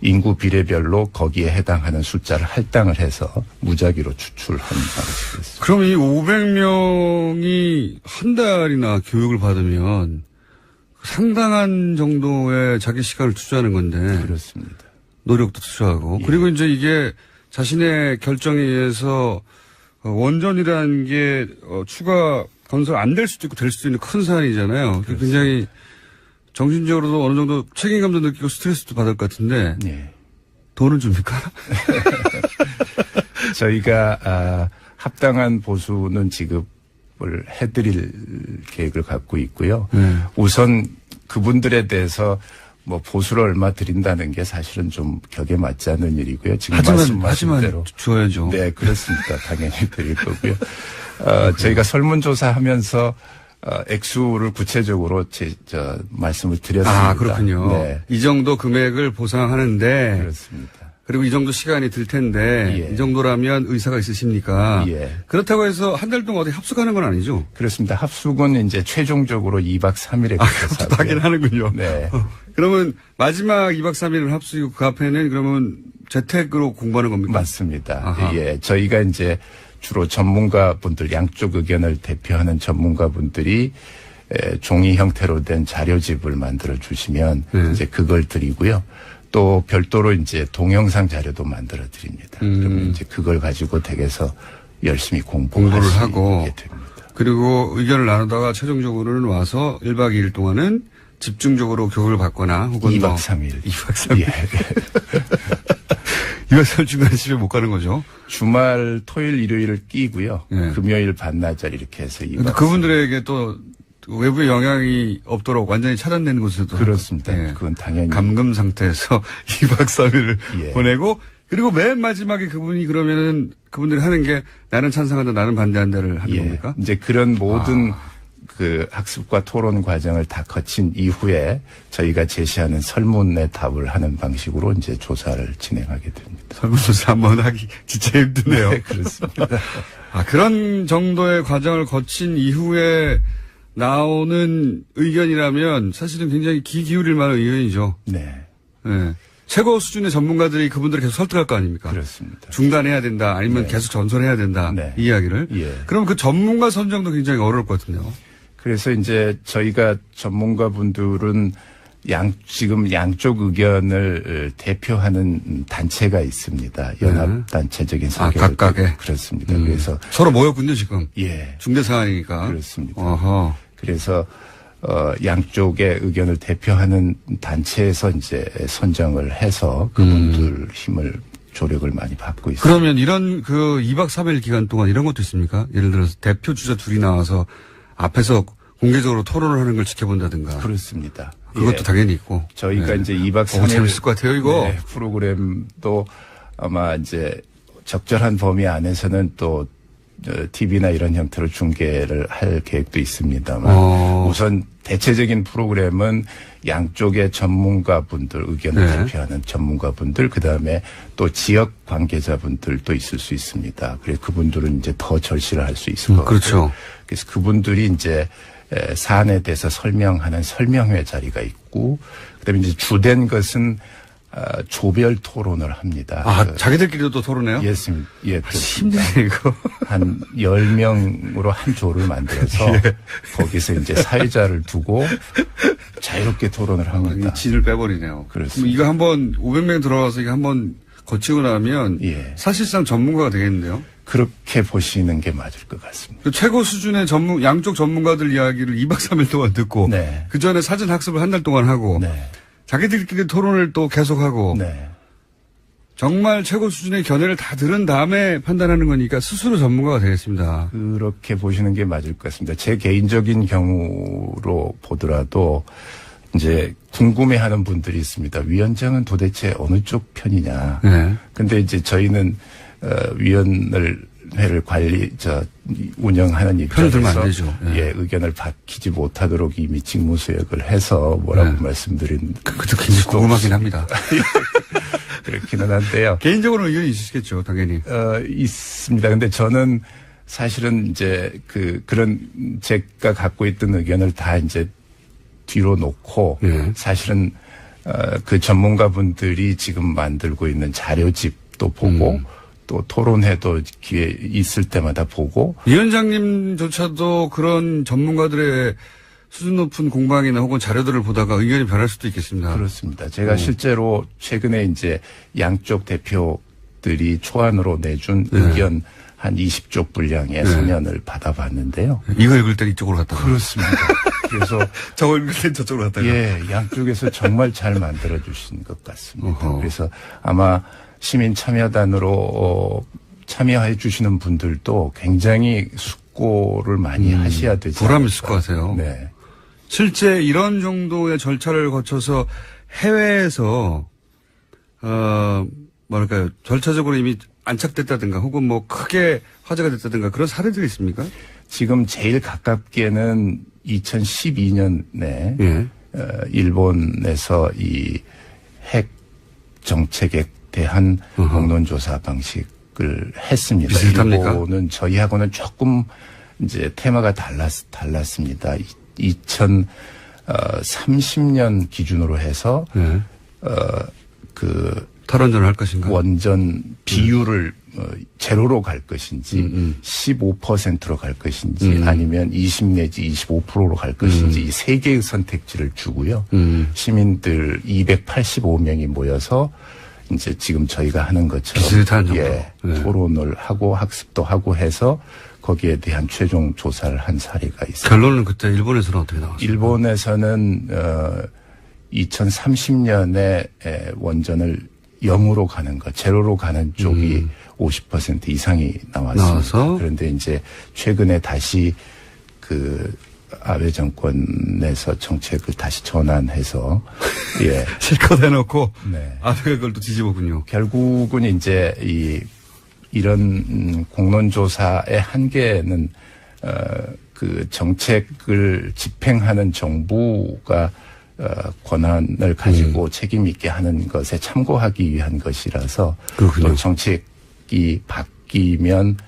인구 비례별로 거기에 해당하는 숫자를 할당을 해서 무작위로 추출한 방식이었습니다. 그럼 이 500명이 한 달이나 교육을 받으면 상당한 정도의 자기 시간을 투자하는 건데. 그렇습니다. 노력도 투자하고. 예. 그리고 이제 이게 자신의 결정에 의해서 원전이라는 게 추가 건설 안 될 수도 있고 될 수도 있는 큰 사안이잖아요. 굉장히 정신적으로도 어느 정도 책임감도 느끼고 스트레스도 받을 것 같은데. 네. 돈은 줍니까? 저희가 합당한 보수는 지급을 해드릴 계획을 갖고 있고요. 우선 그분들에 대해서 뭐 보수를 얼마 드린다는 게 사실은 좀 격에 맞지 않는 일이고요. 지금 말씀하신 대로 줘야죠. 네, 그렇습니다. 당연히 드릴 거고요. 저희가 설문조사하면서 액수를 구체적으로 말씀을 드렸습니다. 아, 그렇군요. 네. 이 정도 금액을 보상하는데. 그렇습니다. 그리고 이 정도 시간이 들 텐데. 예. 이 정도라면 의사가 있으십니까? 예. 그렇다고 해서 한 달 동안 어디 합숙하는 건 아니죠? 그렇습니다. 합숙은 이제 최종적으로 2박 3일에 그것도 하긴 하는군요. 네. 그러면 마지막 2박 3일은 합숙이고 그 앞에는 그러면 재택으로 공부하는 겁니까? 맞습니다. 아하. 예. 저희가 이제 주로 전문가분들, 양쪽 의견을 대표하는 전문가분들이 종이 형태로 된 자료집을 만들어 주시면 이제 그걸 드리고요. 또 별도로 이제 동영상 자료도 만들어 드립니다. 그러면 이제 그걸 가지고 댁에서 열심히 공부를 하고 됩니다. 그리고 의견을 나누다가 최종적으로는 와서 1박 2일 동안은 집중적으로 교육을 받거나 혹은 2박 3일. 2박 3일. 예. 2박 3일 중간에 집에 못 가는 거죠. 주말, 토요일, 일요일을 끼고요. 예. 금요일 반나절 이렇게 해서 2박 근데 그분들에게 또 외부의 영향이 없도록 완전히 차단된 곳에도. 그렇습니다. 예. 그건 당연히. 감금 상태에서 2박 3일을 예. 보내고 그리고 맨 마지막에 그분이 그러면은 그분들이 하는 게 나는 찬성한다 나는 반대한다를 하는 예. 겁니까? 이제 그런 모든 그 학습과 토론 과정을 다 거친 이후에 저희가 제시하는 설문에 답을 하는 방식으로 이제 조사를 진행하게 됩니다. 설문조사 한번 하기 진짜 힘드네요. 네, 그렇습니다. 그런 정도의 과정을 거친 이후에 나오는 의견이라면 사실은 굉장히 귀 기울일 만한 의견이죠. 네, 네. 최고 수준의 전문가들이 그분들을 계속 설득할 거 아닙니까? 그렇습니다. 중단해야 된다, 아니면 계속 전선해야 된다, 네. 이 이야기를. 예. 그럼 그 전문가 선정도 굉장히 어려울 것 같은데요. 그래서 이제 저희가 전문가분들은 지금 양쪽 의견을 대표하는 단체가 있습니다. 연합단체적인 설계. 각각의? 그렇습니다. 그래서 서로 모였군요, 지금. 예, 중대 상황이니까. 그렇습니다. 어허. 그래서 양쪽의 의견을 대표하는 단체에서 이제 선정을 해서 그분들 힘을 조력을 많이 받고 있습니다. 그러면 이런 그 2박 3일 기간 동안 이런 것도 있습니까? 예를 들어서 대표 주자 둘이 나와서 앞에서 공개적으로 토론을 하는 걸 지켜본다든가. 그렇습니다. 그것도 예. 당연히 있고. 저희가 이제 2박 3일 재밌을 것 같아요, 이거. 네, 프로그램도 아마 이제 적절한 범위 안에서는 또 TV나 이런 형태로 중계를 할 계획도 있습니다만 우선 대체적인 프로그램은 양쪽의 전문가분들 의견을 네. 대표하는 전문가분들 그다음에 또 지역 관계자분들도 있을 수 있습니다. 그래서 그분들은 이제 더 절실을 할 수 있을 것 같아요. 그렇죠. 그래서 그분들이 이제 사안에 대해서 설명하는 설명회 자리가 있고 그다음에 이제 주된 것은 조별 토론을 합니다. 자기들끼리도 또 토론해요? 예, 힘드네, 이거. 한 10명으로 한 조를 만들어서 거기서 이제 사회자를 두고 자유롭게 토론을 합니다. 진을 빼버리네요. 그렇습니다. 그럼 이거 한번 500명 들어가서 이거 한번 거치고 나면 예. 사실상 전문가가 되겠는데요? 그렇게 보시는 게 맞을 것 같습니다. 그 최고 수준의 양쪽 전문가들 이야기를 2박 3일 동안 듣고 네. 그 전에 사전 학습을 한 달 동안 하고 네. 자기들끼리 토론을 또 계속하고 네. 정말 최고 수준의 견해를 다 들은 다음에 판단하는 거니까 스스로 전문가가 되겠습니다. 그렇게 보시는 게 맞을 것 같습니다. 제 개인적인 경우로 보더라도 이제 궁금해하는 분들이 있습니다. 위원장은 도대체 어느 쪽 편이냐. 네. 근데 이제 저희는 위원회를 운영하는 편을 들면 입장에서 안 되죠. 예. 예, 의견을 밝히지 못하도록 이미 직무수역을 해서 뭐라고 네. 말씀드린 그것도 굉장히 궁금하긴 합니다. 그렇기는 한데요. 개인적으로는 의견이 있으시겠죠, 당연히. 있습니다. 근데 저는 사실은 이제 그런 제가 갖고 있던 의견을 다 이제 뒤로 놓고 네. 사실은 그 전문가분들이 지금 만들고 있는 자료집도 보고 또 토론회도 기회 있을 때마다 보고 위원장님조차도 그런 전문가들의 수준 높은 공방이나 혹은 자료들을 보다가 의견이 변할 수도 있겠습니다. 그렇습니다. 제가 실제로 최근에 이제 양쪽 대표들이 초안으로 내준 의견 한 20쪽 분량의 서면을 받아봤는데요. 이거 읽을 때 이쪽으로 갔다가. 그렇습니다. 그래서 저거 읽을 때 저쪽으로 갔다가. 예, 양쪽에서 정말 잘 만들어 주신 것 같습니다. 어허. 그래서 아마 시민 참여단으로 참여해 주시는 분들도 굉장히 숙고를 많이 하셔야 되지 보람 있을 않을까. 것 같아요. 네. 실제 이런 정도의 절차를 거쳐서 해외에서 뭐랄까요, 절차적으로 이미 안착됐다든가 혹은 뭐 크게 화제가 됐다든가 그런 사례들이 있습니까? 지금 제일 가깝게는 2012년에 예. 일본에서 이 핵 정책에 대한 공론조사 방식을 했습니다. 비슷합니까? 일본은 저희하고는 조금 이제 테마가 달랐습니다. 2030년 기준으로 해서 예. 탈원전을 할 것인가? 원전 비율을 제로로 갈 것인지 15%로 갈 것인지 아니면 20 내지 25%로 갈 것인지 이 세 개의 선택지를 주고요. 시민들 285명이 모여서 이제 지금 저희가 하는 것처럼 비슷한 정도. 예, 네. 토론을 하고 학습도 하고 해서 거기에 대한 최종 조사를 한 사례가 있습니다. 결론은 그때 일본에서는 어떻게 나왔어요? 일본에서는 2030년에 원전을 0으로 가는 것, 제로로 가는 쪽이 50% 이상이 나왔습니다. 나와서? 그런데 이제 최근에 다시 아베 정권에서 정책을 다시 전환해서 예. 실컷 해놓고 네. 아베가 그걸 또 뒤집었군요. 결국은 이제 이런 공론조사의 한계는 그 정책을 집행하는 정부가 권한을 가지고 책임 있게 하는 것에 참고하기 위한 것이라서 그렇군요. 또 정책이 바뀌면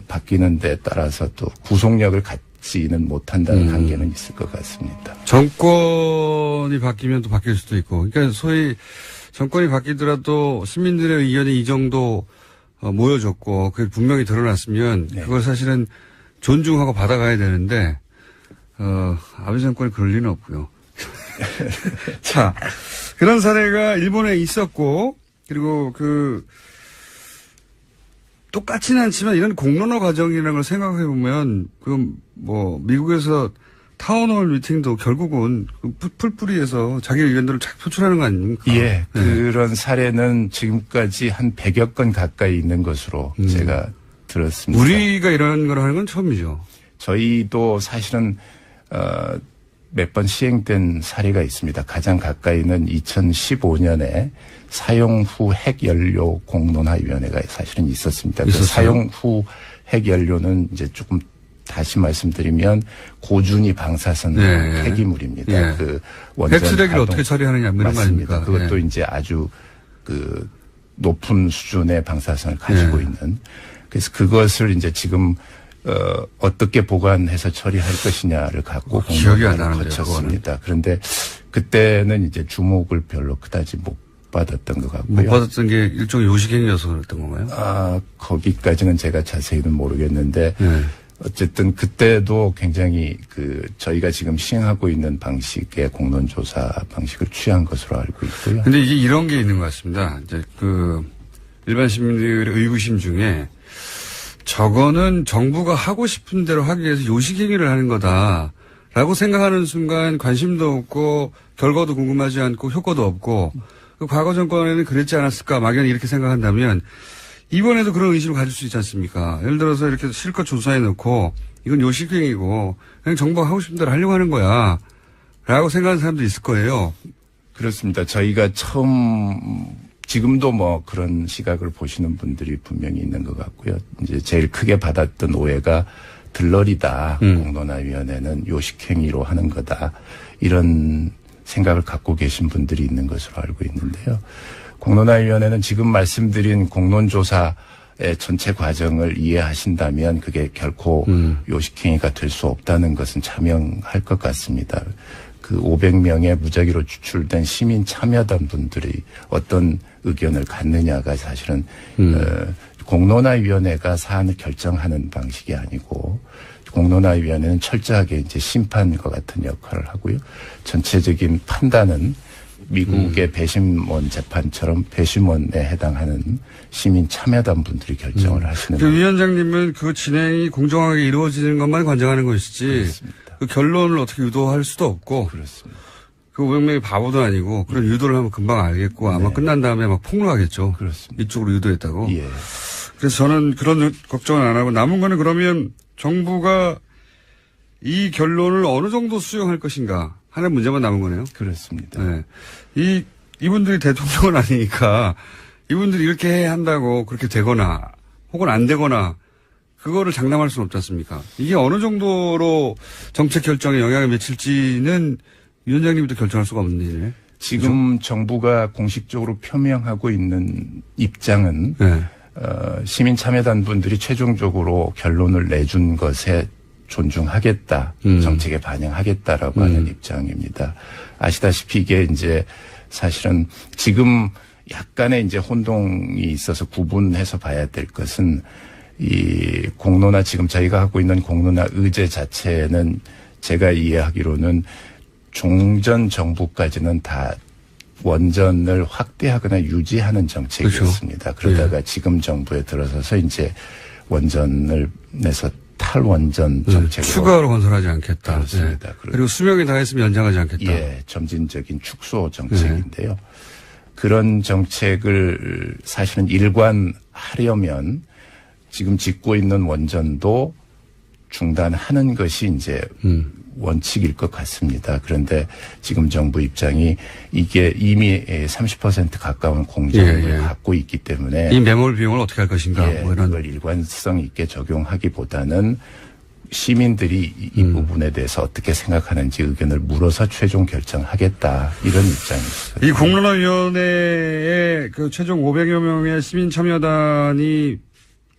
바뀌는 데 따라서 또 구속력을 갖지는 못한다는 한계는 있을 것 같습니다. 정권이 바뀌면 또 바뀔 수도 있고, 그러니까 소위 정권이 바뀌더라도 시민들의 의견이 이 정도 모여졌고, 그게 분명히 드러났으면 네. 그걸 사실은 존중하고 받아가야 되는데, 아베 정권이 그럴 리는 없고요. 자, 그런 사례가 일본에 있었고, 그리고 똑같지는 않지만 이런 공론화 과정이라는 걸 생각해 보면, 미국에서 타운홀 미팅도 결국은 풀뿌리에서 자기 의견들을 잘 표출하는 거 아닙니까? 예, 네. 그런 사례는 지금까지 한 100여 건 가까이 있는 것으로 제가 들었습니다. 우리가 이런 걸 하는 건 처음이죠. 저희도 사실은 몇 번 시행된 사례가 있습니다. 가장 가까이는 2015년에 사용 후 핵연료 공론화위원회가 사실은 있었습니다. 그 있었어요? 사용 후 핵연료는 이제 조금 다시 말씀드리면 고준위 방사선 네. 폐기물입니다. 네. 그 원전 핵쓰레기를 가동- 어떻게 처리하느냐, 이런 거 맞습니다. 아닙니까? 그것도 네. 이제 아주 높은 수준의 방사선을 가지고 네. 있는. 그래서 그것을 이제 지금 어떻게 보관해서 처리할 것이냐를 갖고 기억이 안 공론화를 나는데요, 거쳤습니다. 그런데 그때는 이제 주목을 별로 그다지 못 받았던 것 같고요. 못 받았던 게 일종의 요식행위여서 그랬던 건가요? 거기까지는 제가 자세히는 모르겠는데 네. 어쨌든 그때도 굉장히 저희가 지금 시행하고 있는 방식의 공론조사 방식을 취한 것으로 알고 있고요. 근데 이게 이런 게 있는 것 같습니다. 이제 일반 시민들의 의구심 중에 저거는 정부가 하고 싶은 대로 하기 위해서 요식행위를 하는 거다라고 생각하는 순간 관심도 없고 결과도 궁금하지 않고 효과도 없고 그 과거 정권에는 그랬지 않았을까 막연히 이렇게 생각한다면 이번에도 그런 의심을 가질 수 있지 않습니까? 예를 들어서 이렇게 실컷 조사해 놓고 이건 요식행위고 그냥 정부가 하고 싶은 대로 하려고 하는 거야 라고 생각하는 사람도 있을 거예요. 그렇습니다. 저희가 지금도 그런 시각을 보시는 분들이 분명히 있는 것 같고요. 이제 제일 크게 받았던 오해가 들러리다. 공론화위원회는 요식행위로 하는 거다. 이런 생각을 갖고 계신 분들이 있는 것으로 알고 있는데요. 공론화위원회는 지금 말씀드린 공론조사의 전체 과정을 이해하신다면 그게 결코 요식행위가 될 수 없다는 것은 자명할 것 같습니다. 그 500명의 무작위로 추출된 시민 참여단 분들이 어떤 의견을 갖느냐가 사실은 공론화위원회가 사안을 결정하는 방식이 아니고 공론화위원회는 철저하게 이제 심판과 같은 역할을 하고요. 전체적인 판단은 미국의 배심원 재판처럼 배심원에 해당하는 시민 참여단 분들이 결정을 하시는 거예요. 위원장님은 그 진행이 공정하게 이루어지는 것만 관장하는 것이지 그렇습니다. 그 결론을 어떻게 유도할 수도 없고 그렇습니다. 그 500명이 바보도 아니고 그런 유도를 하면 금방 알겠고 아마 끝난 다음에 막 폭로하겠죠. 그렇습니다. 이쪽으로 유도했다고. 예. 그래서 저는 그런 걱정은 안 하고 남은 거는 그러면 정부가 이 결론을 어느 정도 수용할 것인가 하는 문제만 남은 거네요. 그렇습니다. 네. 이분들이 대통령은 아니니까 이분들이 이렇게 해야 한다고 그렇게 되거나 혹은 안 되거나 그거를 장담할 수는 없지 않습니까? 이게 어느 정도로 정책 결정에 영향을 미칠지는 위원장님도 결정할 수가 없는 일이에요. 지금 정부가 공식적으로 표명하고 있는 입장은 네. 시민 참여단 분들이 최종적으로 결론을 내준 것에 존중하겠다, 정책에 반영하겠다라고 하는 입장입니다. 아시다시피 이게 이제 사실은 지금 약간의 이제 혼동이 있어서 구분해서 봐야 될 것은 이 공론화 지금 저희가 하고 있는 공론화 의제 자체는 제가 이해하기로는 종전 정부까지는 다 원전을 확대하거나 유지하는 정책이었습니다. 그렇죠. 그러다가 지금 정부에 들어서서 이제 원전을 내서 탈원전 정책으로 추가로 건설하지 않겠다. 그렇습니다. 네. 그리고 수명이 다했으면 연장하지 않겠다. 예, 점진적인 축소 정책인데요. 그런 정책을 사실은 일관하려면 지금 짓고 있는 원전도 중단하는 것이 이제 원칙일 것 같습니다. 그런데 지금 정부 입장이 이게 이미 30% 가까운 공정을 갖고 있기 때문에 이 매몰 비용을 어떻게 할 것인가. 예, 뭐 이런. 그걸 일관성 있게 적용하기보다는 시민들이 이 부분에 대해서 어떻게 생각하는지 의견을 물어서 최종 결정하겠다 이런 입장입니다. 이 공론화위원회의 그 최종 500여 명의 시민 참여단이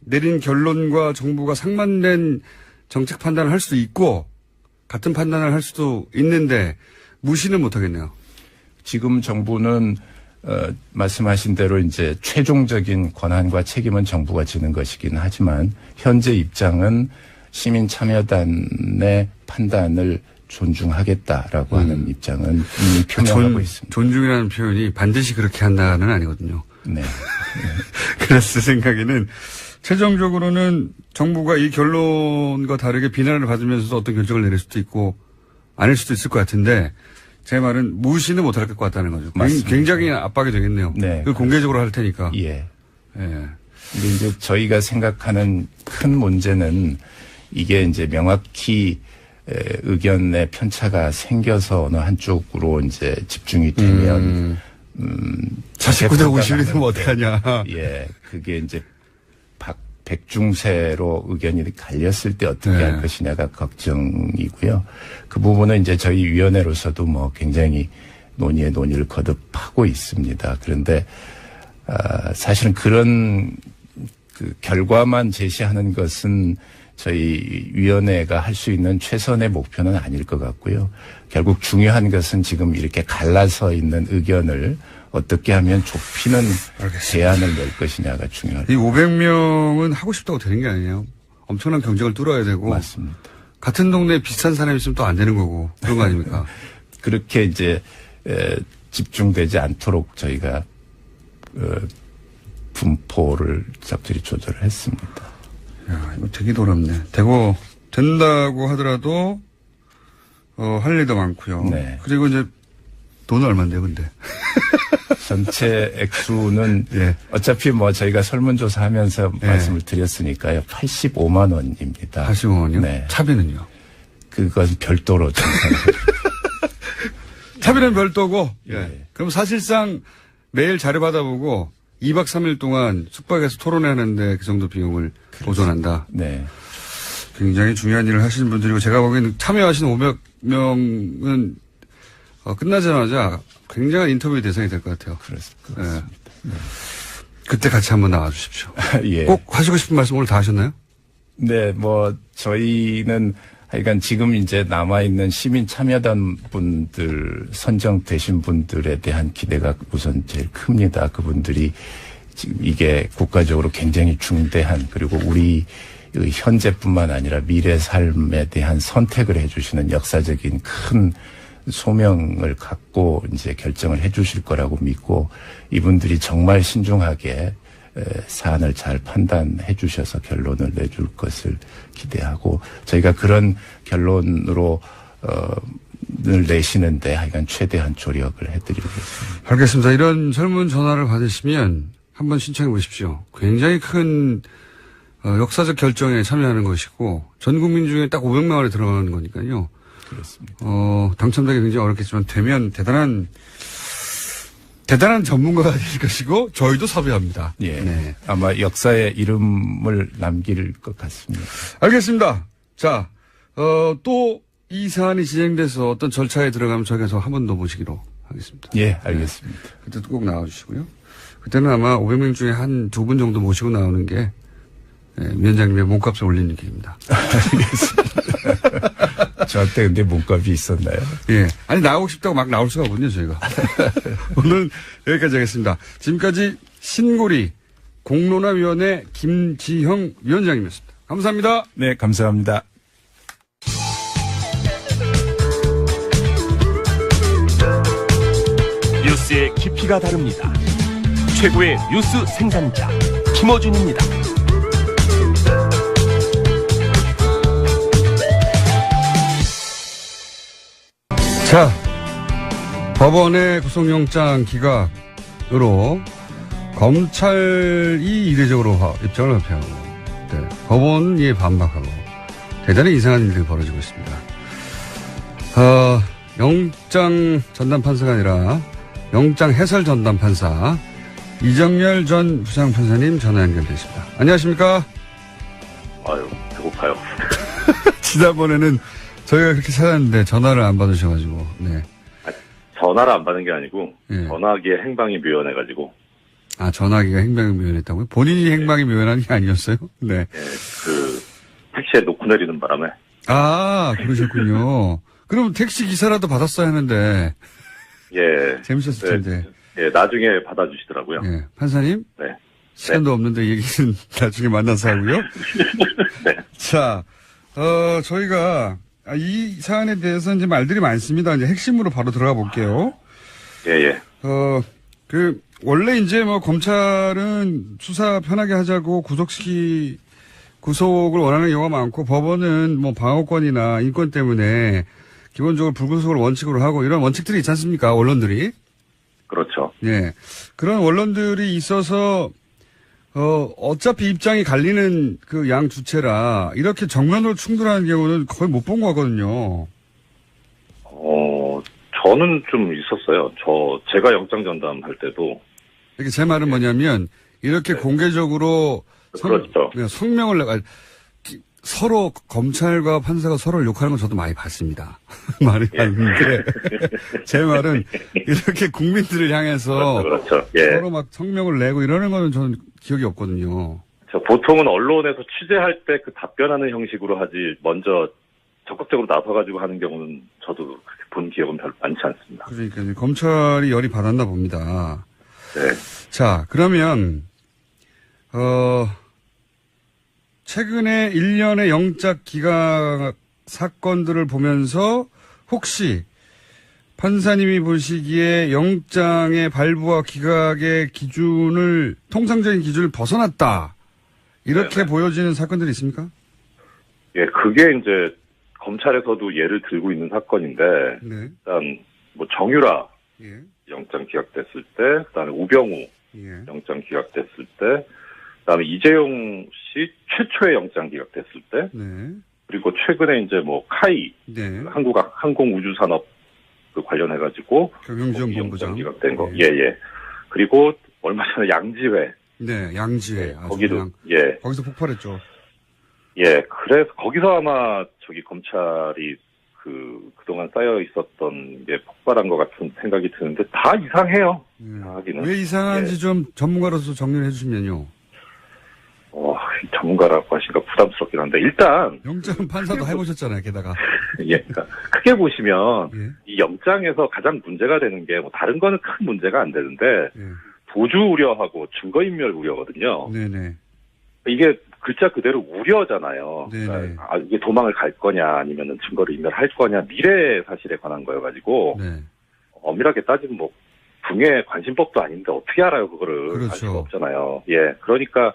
내린 결론과 정부가 상반된 정책 판단을 할 수도 있고 같은 판단을 할 수도 있는데 무시는 못하겠네요. 지금 정부는 말씀하신 대로 이제 최종적인 권한과 책임은 정부가 지는 것이긴 하지만 현재 입장은 시민 참여단의 판단을 존중하겠다라고 하는 입장은 이미 표명하고 있습니다. 존중이라는 표현이 반드시 그렇게 한다는 아니거든요. 네. 그래서 제 생각에는 최종적으로는 정부가 이 결론과 다르게 비난을 받으면서도 어떤 결정을 내릴 수도 있고 아닐 수도 있을 것 같은데 제 말은 무시는 못할 것 같다는 거죠. 맞습니다. 굉장히 압박이 되겠네요. 네. 그걸 공개적으로 할 테니까. 예. 예. 근데 이제 저희가 생각하는 큰 문제는 이게 이제 명확히 의견의 편차가 생겨서 어느 한쪽으로 이제 집중이 되면 49대 51이 되면 어떡하냐. 예. 그게 이제 백중세로 의견이 갈렸을 때 어떻게 네. 할 것이냐가 걱정이고요. 그 부분은 이제 저희 위원회로서도 뭐 굉장히 논의에 논의를 거듭하고 있습니다. 그런데 사실은 그런 그 결과만 제시하는 것은 저희 위원회가 할 수 있는 최선의 목표는 아닐 것 같고요. 결국 중요한 것은 지금 이렇게 갈라서 있는 의견을 어떻게 하면 좁히는 제안을 낼 것이냐가 중요합니다. 이 500명은 하고 싶다고 되는 게 아니에요. 엄청난 경쟁을 뚫어야 되고. 맞습니다. 같은 동네에 비슷한 사람이 있으면 또 안 되는 거고. 그런 거 아닙니까? 그렇게 이제 집중되지 않도록 저희가 분포를 적절히 조절을 했습니다. 야, 이거 되게 어렵네. 되고 된다고 하더라도 할 일도 많고요. 네. 그리고 이제 돈은 얼마인데요, 근데? 전체 액수는 예. 어차피 뭐 저희가 설문조사하면서 예. 말씀을 드렸으니까요. 85만 원입니다. 85원이요? 네. 차비는요? 그건 별도로 정산을 차비는 별도고. 예. 예. 그럼 사실상 매일 자료 받아보고 2박 3일 동안 숙박에서 토론회하는데 그 정도 비용을 보존한다. 네. 굉장히 중요한 일을 하시는 분들이고 제가 보기에는 참여하시는 500명은 끝나자마자 굉장한 인터뷰 대상이 될 것 같아요. 그렇습니다. 예. 그때 같이 한번 나와주십시오. 예. 꼭 하시고 싶은 말씀 오늘 다 하셨나요? 네, 뭐 저희는 하여간 지금 이제 남아있는 시민 참여단 분들, 선정되신 분들에 대한 기대가 우선 제일 큽니다. 그분들이 지금 이게 국가적으로 굉장히 중대한 그리고 우리 현재뿐만 아니라 미래 삶에 대한 선택을 해주시는 역사적인 큰 소명을 갖고 이제 결정을 해주실 거라고 믿고 이분들이 정말 신중하게 사안을 잘 판단해 주셔서 결론을 내줄 것을 기대하고 저희가 그런 결론으로 늘 내시는데 하여간 최대한 조력을 해드리겠습니다. 알겠습니다. 이런 설문 전화를 받으시면 한번 신청해 보십시오. 굉장히 큰 역사적 결정에 참여하는 것이고 전 국민 중에 딱 500명 안에 들어가는 거니까요. 그렇습니다. 당첨되기 굉장히 어렵겠지만 되면 대단한 전문가가 될 것이고 저희도 섭외합니다. 예. 네. 아마 역사에 이름을 남길 것 같습니다. 알겠습니다. 자, 또 이 사안이 진행돼서 어떤 절차에 들어가면 저희가 한 번 더 모시기로 하겠습니다. 예, 알겠습니다. 그때도 꼭 나와주시고요. 그때는 아마 500명 중에 한 2분 정도 모시고 나오는 게 위원장님의 몸값을 올리는 길입니다. 저한테 근데 몸값이 있었나요? 예. 아니, 나오고 싶다고 막 나올 수가 없거든요, 저희가. 오늘 여기까지 하겠습니다. 지금까지 신고리 공론화위원회 김지형 위원장님이었습니다. 감사합니다. 네, 감사합니다. 뉴스의 깊이가 다릅니다. 최고의 뉴스 생산자 김어준입니다. 자, 법원의 구속영장 기각으로 검찰이 이례적으로 입장을 발표하고 법원이 반박하고 대단히 이상한 일들이 벌어지고 있습니다. 영장 전담 판사가 아니라 영장 해설 전담 판사 이정열 전 부장판사님 전화 연결되어 있습니다. 안녕하십니까? 아유, 배고파요. 지난번에는 저희가 그렇게 찾았는데 전화를 안 받으셔가지고, 네. 전화를 안 받은 게 아니고 예. 전화기에 행방이 묘연해가지고 아, 전화기가 행방이 묘연했다고요? 본인이 행방이 묘연한 게 아니었어요? 네. 그 택시에 놓고 내리는 바람에 아, 그러셨군요. 그럼 택시 기사라도 받았어야 하는데, 예 재밌었을 텐데. 예 나중에 받아주시더라고요. 예. 판사님? 네. 시간도 없는데 얘기는 나중에 만나서 하고요. 네. 자, 저희가 이 사안에 대해서 이제 말들이 많습니다. 이제 핵심으로 바로 들어가 볼게요. 예. 원래 이제 뭐 검찰은 수사 편하게 하자고 구속을 원하는 경우가 많고 법원은 뭐 방어권이나 인권 때문에 기본적으로 불구속을 원칙으로 하고 이런 원칙들이 있지 않습니까? 언론들이. 그렇죠. 예. 그런 언론들이 있어서 어차피 입장이 갈리는 그 양 주체라 이렇게 정면으로 충돌하는 경우는 거의 못 본 거거든요. 저는 좀 있었어요. 제가 영장 전담할 때도. 이렇게 제 말은 뭐냐면 이렇게 공개적으로 그렇죠. 성명을 서로 검찰과 판사가 서로를 욕하는 건 저도 많이 봤습니다. 말이 아닌데 제 말은 이렇게 국민들을 향해서 그렇죠. 예. 서로 막 성명을 내고 이러는 거는 저는 기억이 없거든요. 보통은 언론에서 취재할 때 그 답변하는 형식으로 하지 먼저 적극적으로 나서가지고 하는 경우는 저도 그렇게 본 기억은 별로 많지 않습니다. 그러니까 검찰이 열이 받았나 봅니다. 네. 자, 그러면 최근에 일련의 영장 기각 사건들을 보면서 혹시 판사님이 보시기에 영장의 발부와 기각의 기준을 통상적인 기준을 벗어났다. 이렇게 네네. 보여지는 사건들이 있습니까? 예, 그게 이제 검찰에서도 예를 들고 있는 사건인데 네. 일단 뭐 정유라 예. 영장 기각됐을 때, 그다음에 우병우 예. 영장 기각됐을 때, 그다음에 이재용 씨 최초의 영장 기각됐을 때, 네. 그리고 최근에 이제 뭐 카이 네. 항공우주산업 그 관련해가지고 경영지원본부장. 영장 기각된 거, 예. 예. 그리고 얼마 전에 양지회, 네. 양지회. 아주 거기도 그냥 예, 거기서 폭발했죠. 예. 그래서 거기서 아마 검찰이 그동안 쌓여 있었던 게 폭발한 것 같은 생각이 드는데 다 이상해요. 하기는. 왜 이상한지 예. 좀 전문가로서 정리를 해주시면요. 전문가라고 하시니까 부담스럽긴 한데 일단 영장 판사도 해보셨잖아요. 게다가. 예, 그러니까 크게 보시면 예. 이 영장에서 가장 문제가 되는 게 뭐 다른 거는 큰 문제가 안 되는데 예. 도주 우려하고 증거인멸 우려거든요. 네네. 이게 글자 그대로 우려잖아요. 네네. 그러니까 이게 도망을 갈 거냐 아니면은 증거를 인멸할 거냐 미래 사실에 관한 거여가지고 네. 엄밀하게 따지면 뭐 궁예 관심법도 아닌데 어떻게 알아요 그거를. 그렇죠. 알 수가 없잖아요. 예, 그러니까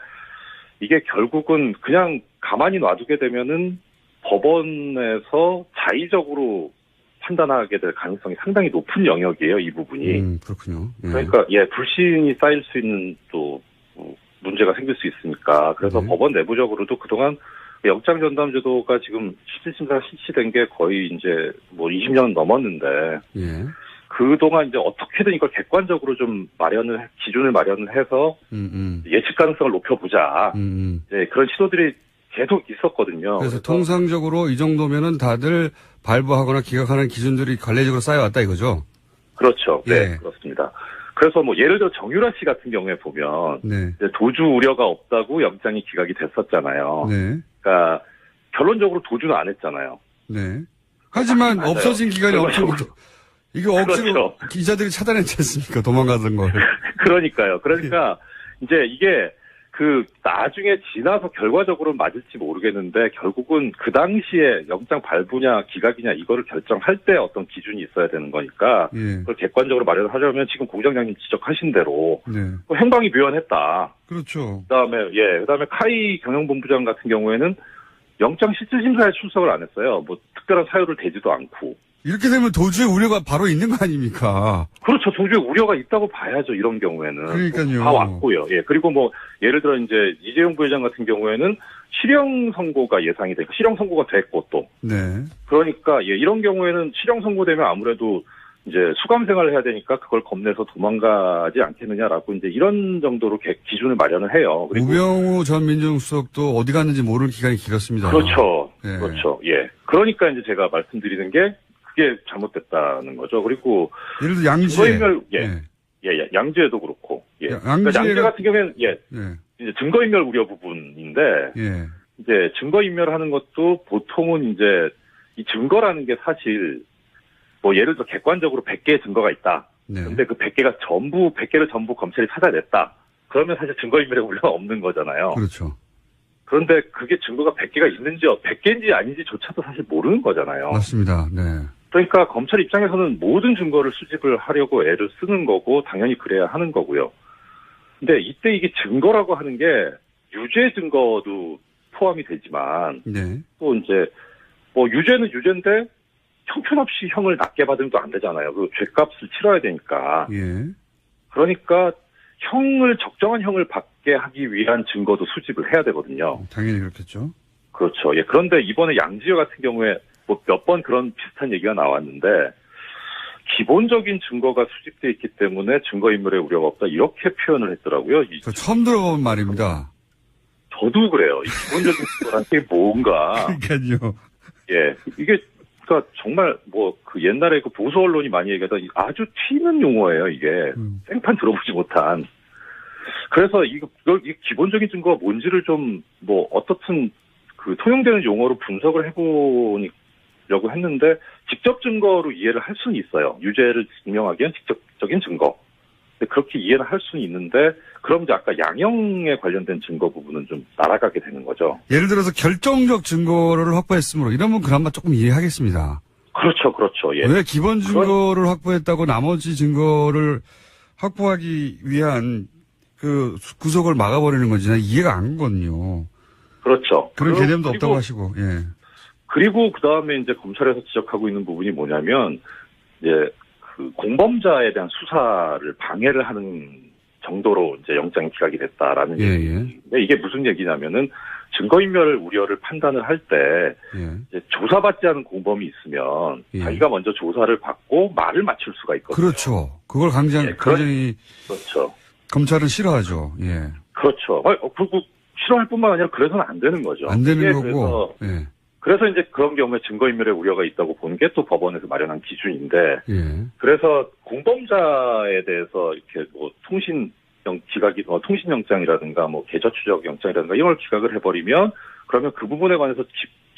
이게 결국은 그냥 가만히 놔두게 되면은 법원에서 자의적으로 판단하게 될 가능성이 상당히 높은 영역이에요, 이 부분이. 그렇군요. 예. 그러니까 불신이 쌓일 수 있는 또 문제가 생길 수 있으니까. 그래서 네. 법원 내부적으로도 그동안 영장 전담 제도가 지금 실질심사가 실시된 게 거의 이제 뭐 20년 넘었는데 예. 그동안 이제 어떻게든 이걸 객관적으로 좀 기준을 마련을 해서 예측 가능성을 높여보자. 네, 그런 시도들이 계속 있었거든요. 그래서 통상적으로 이 정도면은 다들 발부하거나 기각하는 기준들이 관례적으로 쌓여왔다 이거죠? 그렇죠. 네, 예. 그렇습니다. 그래서 뭐 예를 들어 정유라 씨 같은 경우에 보면 네. 이제 도주 우려가 없다고 영장이 기각이 됐었잖아요. 네. 그러니까 결론적으로 도주는 안 했잖아요. 네. 하지만 맞아요. 없어진 기간이 엄청 이거 억지로 그렇죠. 기자들이 차단했지 않습니까? 도망가던 걸. 그러니까요. 그러니까 이제 이게 나중에 지나서 결과적으로 맞을지 모르겠는데 결국은 그 당시에 영장 발부냐 기각이냐 이거를 결정할 때 어떤 기준이 있어야 되는 거니까 예. 그걸 객관적으로 마련하려면 지금 공장장님 지적하신 대로 네. 행방이 묘연했다. 그렇죠. 그다음에 카이 경영본부장 같은 경우에는 영장 실질심사에 출석을 안 했어요. 뭐 특별한 사유를 대지도 않고. 이렇게 되면 도주의 우려가 바로 있는 거 아닙니까? 그렇죠. 도주의 우려가 있다고 봐야죠. 이런 경우에는. 그러니까요. 다 왔고요. 예. 그리고 뭐 예를 들어 이제 이재용 부회장 같은 경우에는 실형 선고가 예상이 되고 실형 선고가 됐고 또. 네. 그러니까 이런 경우에는 실형 선고되면 아무래도 이제 수감 생활을 해야 되니까 그걸 겁내서 도망가지 않겠느냐라고 이제 이런 정도로 기준을 마련을 해요. 그리고 우병우 전 민정수석도 어디 갔는지 모를 기간이 길었습니다. 그렇죠. 예. 그렇죠. 예. 그러니까 이제 제가 말씀드리는 게 그게 잘못됐다는 거죠. 그리고 예를 들어 양지에. 증거인멸, 예, 양지에도 그렇고, 예. 그러니까 양지 같은 경우에는, 이제 증거인멸 우려 부분인데, 예. 이제 증거인멸하는 것도 보통은 이제 이 증거라는 게 사실, 뭐 예를 들어 객관적으로 100개의 증거가 있다. 네. 근데 그 100개를 전부 검찰이 찾아냈다. 그러면 사실 증거인멸의 우려가 없는 거잖아요. 그렇죠. 그런데 그게 증거가 100개가 있는지, 100개인지 아닌지조차도 사실 모르는 거잖아요. 맞습니다. 네. 그러니까 검찰 입장에서는 모든 증거를 수집을 하려고 애를 쓰는 거고 당연히 그래야 하는 거고요. 근데 이때 이게 증거라고 하는 게 유죄 증거도 포함이 되지만 네. 또 이제 뭐 유죄는 유죄인데 형편없이 형을 낮게 받으면 또 안 되잖아요. 그 죄값을 치러야 되니까. 예. 그러니까 적정한 형을 받게 하기 위한 증거도 수집을 해야 되거든요. 당연히 그렇겠죠. 그렇죠. 예. 그런데 이번에 양지열 같은 경우에 뭐 몇 번 그런 비슷한 얘기가 나왔는데 기본적인 증거가 수집돼 있기 때문에 증거인멸의 우려가 없다 이렇게 표현을 했더라고요. 저 처음 들어본 말입니다. 저도 그래요. 이 기본적인 증거라는 게 뭔가. 그러니까요. 예. 이게 그러니까 정말 뭐 그 옛날에 그 보수 언론이 많이 얘기하던 아주 튀는 용어예요. 이게 생판 들어보지 못한. 그래서 이 기본적인 증거가 뭔지를 좀 뭐 어떻든 그 통용되는 용어로 분석을 해보려고 했는데 직접 증거로 이해를 할 수는 있어요. 유죄를 증명하기 위한 직접적인 증거. 근데 그렇게 이해를 할 수는 있는데 그럼 이제 아까 양형에 관련된 증거 부분은 좀 날아가게 되는 거죠. 예를 들어서 결정적 증거를 확보했으므로 이러면 그나마 조금 이해하겠습니다. 그렇죠, 그렇죠. 예. 왜 기본 증거를 확보했다고 나머지 증거를 확보하기 위한 그 구속을 막아버리는 건지 난 이해가 안 가거든요. 그렇죠. 그런 개념도 없다고 하시고, 예. 그리고 그 다음에 이제 검찰에서 지적하고 있는 부분이 뭐냐면, 이제 그 공범자에 대한 수사를 방해를 하는 정도로 이제 영장이 기각이 됐다라는 얘기인데 이게 무슨 얘기냐면은 증거인멸 우려를 판단을 할 때 이제 조사받지 않은 공범이 있으면 자기가 먼저 조사를 받고 말을 맞출 수가 있거든요. 그렇죠. 그걸 굉장히 그렇죠. 검찰은 싫어하죠. 예. 그렇죠. 그리고 싫어할 뿐만 아니라 그래서는 안 되는 거죠. 안 되는 거고. 그래서 이제 그런 경우에 증거인멸의 우려가 있다고 보는 게 또 법원에서 마련한 기준인데, 그래서 공범자에 대해서 이렇게 뭐 통신영장이라든가 뭐 계좌추적 영장이라든가 이런 걸 기각을 해버리면 그러면 그 부분에 관해서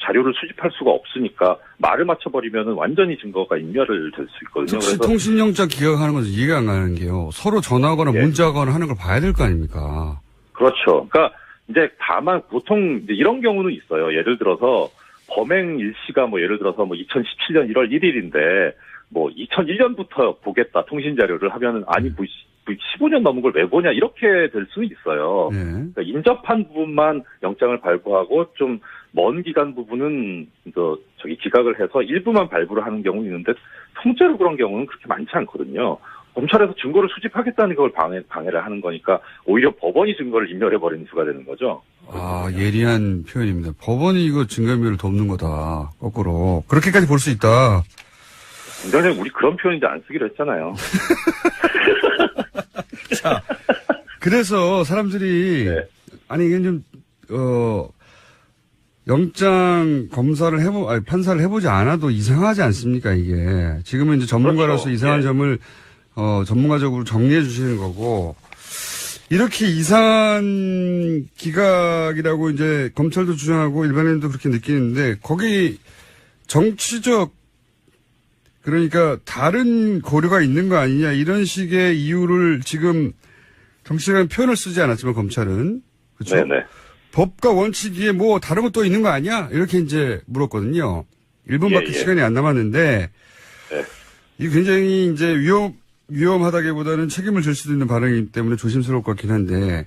자료를 수집할 수가 없으니까 말을 맞춰버리면은 완전히 증거가 인멸을 될 수 있거든요. 그래서 통신영장 기각하는 건 이해가 안 가는 게요. 서로 전화하거나 문자하거나 하는 걸 봐야 될 거 아닙니까? 그렇죠. 그러니까 이제 다만 보통 이제 이런 경우는 있어요. 예를 들어서 범행 일시가 뭐 예를 들어서 뭐 2017년 1월 1일인데 뭐 2001년부터 보겠다 통신 자료를 하면은 아니 뭐 15년 넘은 걸 왜 보냐 이렇게 될 수는 있어요. 그러니까 인접한 부분만 영장을 발부하고 좀 먼 기간 부분은 기각을 해서 일부만 발부를 하는 경우는 있는데 통째로 그런 경우는 그렇게 많지 않거든요. 검찰에서 증거를 수집하겠다는 걸 방해를 하는 거니까 오히려 법원이 증거를 인멸해버리는 수가 되는 거죠. 아, 예리한 표현입니다. 법원이 이거 증거인멸을 돕는 거다. 거꾸로. 그렇게까지 볼 수 있다. 굉장히 우리 그런 표현 이제 안 쓰기로 했잖아요. 자, 그래서 사람들이 아니 이게 좀 영장 검사를 판사를 해보지 않아도 이상하지 않습니까 이게. 지금은 이제 전문가로서 그렇죠. 이상한 점을 전문가적으로 정리해 주시는 거고 이렇게 이상한 기각이라고 이제 검찰도 주장하고 일반인도 그렇게 느끼는데 거기 정치적 그러니까 다른 고려가 있는 거 아니냐 이런 식의 이유를 지금 정치적인 표현을 쓰지 않았지만 검찰은 그렇죠. 네네. 법과 원칙 위에 뭐 다른 것도 있는 거 아니야 이렇게 이제 물었거든요. 1분밖에 시간이 안 남았는데 이게 굉장히 이제 위험하다기보다는 책임을 질 수도 있는 발언이기 때문에 조심스러울 것 같긴 한데.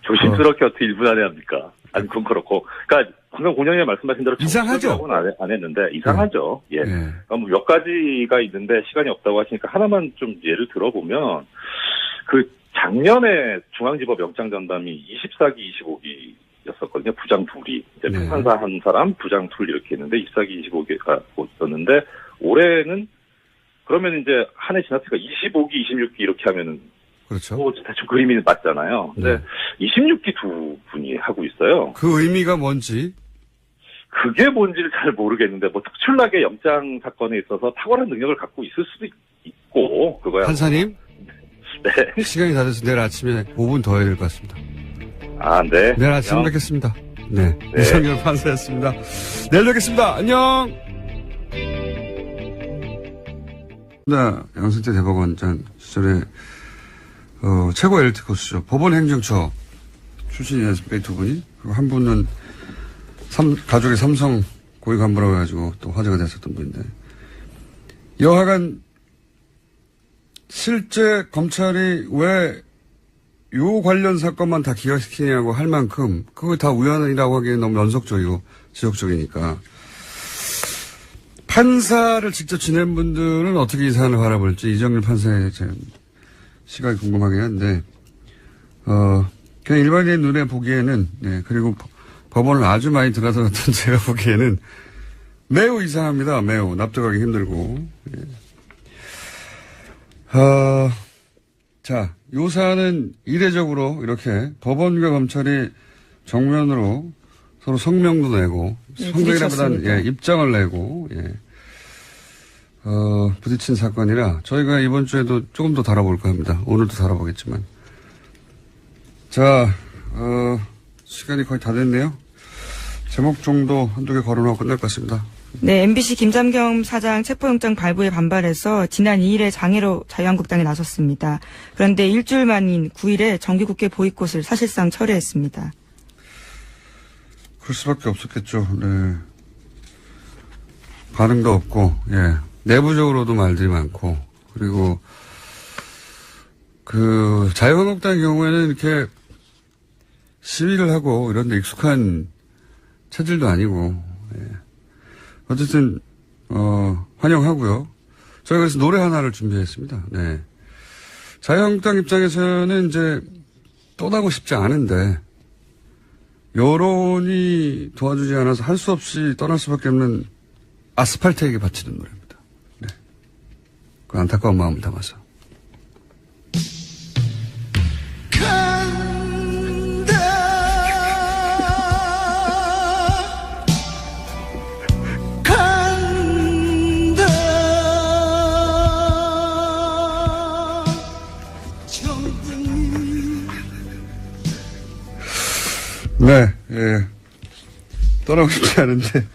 조심스럽게 어떻게 1분 안에 합니까? 아니, 그건 그렇고. 그러니까, 방금 공장님 말씀하신 대로. 이상하죠? 안 했는데, 이상하죠. 예. 그러니까 뭐 몇 가지가 있는데 시간이 없다고 하시니까 하나만 좀 예를 들어보면, 작년에 중앙지법 영장 전담이 24기, 25기였었거든요. 부장 둘이. 이제 판사 한 사람, 부장 둘 이렇게 있는데 24기, 25기가 있었는데, 올해는 그러면 이제 한 해 지났으니까 25기, 26기 이렇게 하면은 그렇죠. 대충 그림이 맞잖아요. 근데 26기 두 분이 하고 있어요. 그 의미가 뭔지. 그게 뭔지를 잘 모르겠는데 뭐 특출나게 영장 사건에 있어서 탁월한 능력을 갖고 있을 수도 있고 그거야. 판사님, 네. 시간이 다 돼서 내일 아침에 5분 더 해야 될 것 같습니다. 아, 네. 내일 아침 안녕. 뵙겠습니다. 네. 네. 이성열 판사였습니다. 내일 뵙겠습니다. 안녕! 네, 양승태 대법원장 시절에, 최고 엘리트 코스죠. 법원 행정처 출신이었습니다. 이 두 분이. 그리고 한 분은 가족의 삼성 고위 간부라고 해가지고 또 화제가 됐었던 분인데. 여하간, 실제 검찰이 왜 요 관련 사건만 다 기각시키냐고 할 만큼 그거 다 우연이라고 하기엔 너무 연속적이고 지속적이니까 판사를 직접 지낸 분들은 어떻게 이 사안을 바라볼지 이정일 판사의 시각이 궁금하긴 한데 그냥 일반인 눈에 보기에는 네, 그리고 법원을 아주 많이 들여다봤던 제가 보기에는 매우 이상합니다. 매우 납득하기 힘들고 자, 요 사안은 이례적으로 이렇게 법원과 검찰이 정면으로 서로 성명도 내고, 네, 성명이라보다는 부딪혔습니다. 입장을 내고, 부딪힌 사건이라 저희가 이번 주에도 조금 더 다뤄볼까 합니다. 오늘도 다뤄보겠지만. 자, 시간이 거의 다 됐네요. 제목 정도 한두 개 거론하고 끝날 것 같습니다. 네, MBC 김장겸 사장 체포영장 발부에 반발해서 지난 2일에 장애로 자유한국당에 나섰습니다. 그런데 일주일 만인 9일에 정기국회 보이콧을 사실상 철회했습니다. 그럴 수밖에 없었겠죠. 네. 반응도 없고, 예. 내부적으로도 말들이 많고, 그리고, 자유한국당의 경우에는 이렇게 시위를 하고 이런 데 익숙한 체질도 아니고, 예. 어쨌든, 환영하고요. 저희가 그래서 노래 하나를 준비했습니다. 네. 자유한국당 입장에서는 이제 떠나고 싶지 않은데, 여론이 도와주지 않아서 할 수 없이 떠날 수밖에 없는 아스팔트에게 바치는 노래입니다. 네. 그 안타까운 마음을 담아서. 네, 예. 떠나고 싶지 않은데,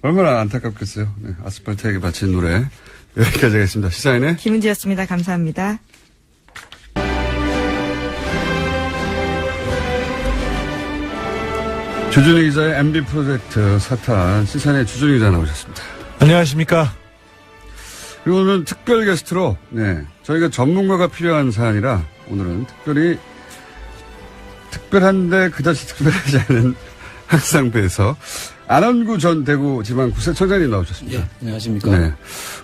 얼마나 안타깝겠어요. 네, 아스팔트에게 바친 노래. 여기까지 하겠습니다. 시사인의 김은지였습니다. 감사합니다. 주준희 기자의 MB 프로젝트 사탄, 시사인의 주준희 기자 나오셨습니다. 안녕하십니까. 그리고 오늘은 특별 게스트로, 네, 저희가 전문가가 필요한 사안이라, 오늘은 특별한데 그다지 특별하지 않은 항상 배에서 안원구 전 대구 지방구세 청장님 나오셨습니다. 예, 안녕하십니까. 네.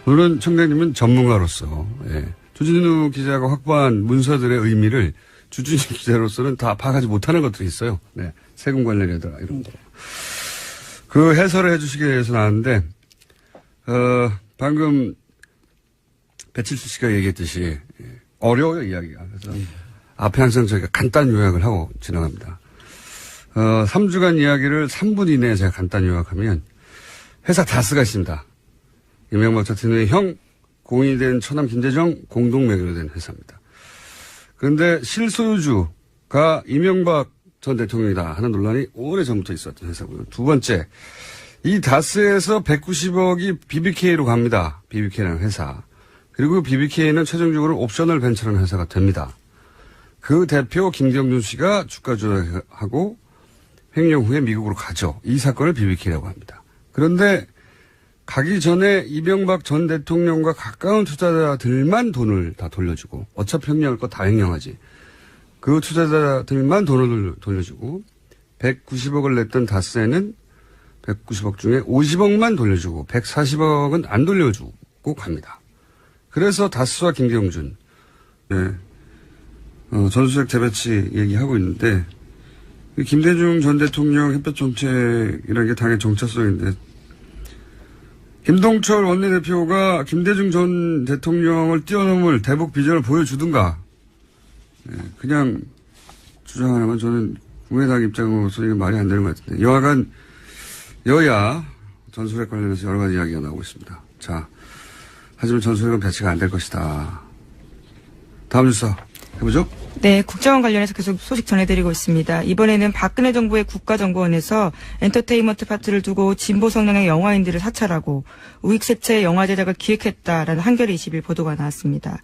오늘은 청장님은 전문가로서 예. 주진우 기자가 확보한 문서들의 의미를 주진우 기자로서는 다 파악하지 못하는 것들이 있어요. 네. 세금 관련이라든가 이런 거. 그 해설을 해주시기 위해서 나왔는데 방금 배칠수 씨가 얘기했듯이 어려워요 이야기가. 그래서 앞에 항상 저희가 간단 요약을 하고 지나갑니다. 3주간 이야기를 3분 이내에 제가 간단 요약하면 회사 다스가 있습니다. 이명박 전 대통령의 형, 공인이 된 처남 김대정 공동 매개로 된 회사입니다. 그런데 실소유주가 이명박 전 대통령이다 하는 논란이 오래전부터 있었던 회사고요. 두 번째, 이 다스에서 190억이 BBK로 갑니다. BBK라는 회사. 그리고 BBK는 최종적으로 옵셔널 벤처라는 회사가 됩니다. 그 대표 김경준 씨가 주가 조작하고 횡령 후에 미국으로 가죠. 이 사건을 BBK라고 합니다. 그런데 가기 전에 이명박 전 대통령과 가까운 투자자들만 돈을 다 돌려주고 어차피 횡령할 거 다 횡령하지. 그 투자자들만 돈을 돌려주고 190억을 냈던 다스에는 190억 중에 50억만 돌려주고 140억은 안 돌려주고 갑니다. 그래서 다스와 김경준 네. 전수색 재배치 얘기하고 있는데 김대중 전 대통령 햇볕 정책이라는 게 당의 정체성인데 김동철 원내대표가 김대중 전 대통령을 뛰어넘을 대북 비전을 보여주든가, 그냥 주장하는 건 저는 국민의당 입장으로서 이게 말이 안 되는 것 같은데, 여하간 여야 전술핵 관련해서 여러 가지 이야기가 나오고 있습니다. 자, 하지만 전술핵은 배치가 안 될 것이다. 다음 뉴스 해보죠. 네, 국정원 관련해서 계속 소식 전해드리고 있습니다. 이번에는 박근혜 정부의 국가정보원에서 엔터테인먼트 파트를 두고 진보 성향의 영화인들을 사찰하고 우익세체의 영화 제작을 기획했다라는 한겨레 20일 보도가 나왔습니다.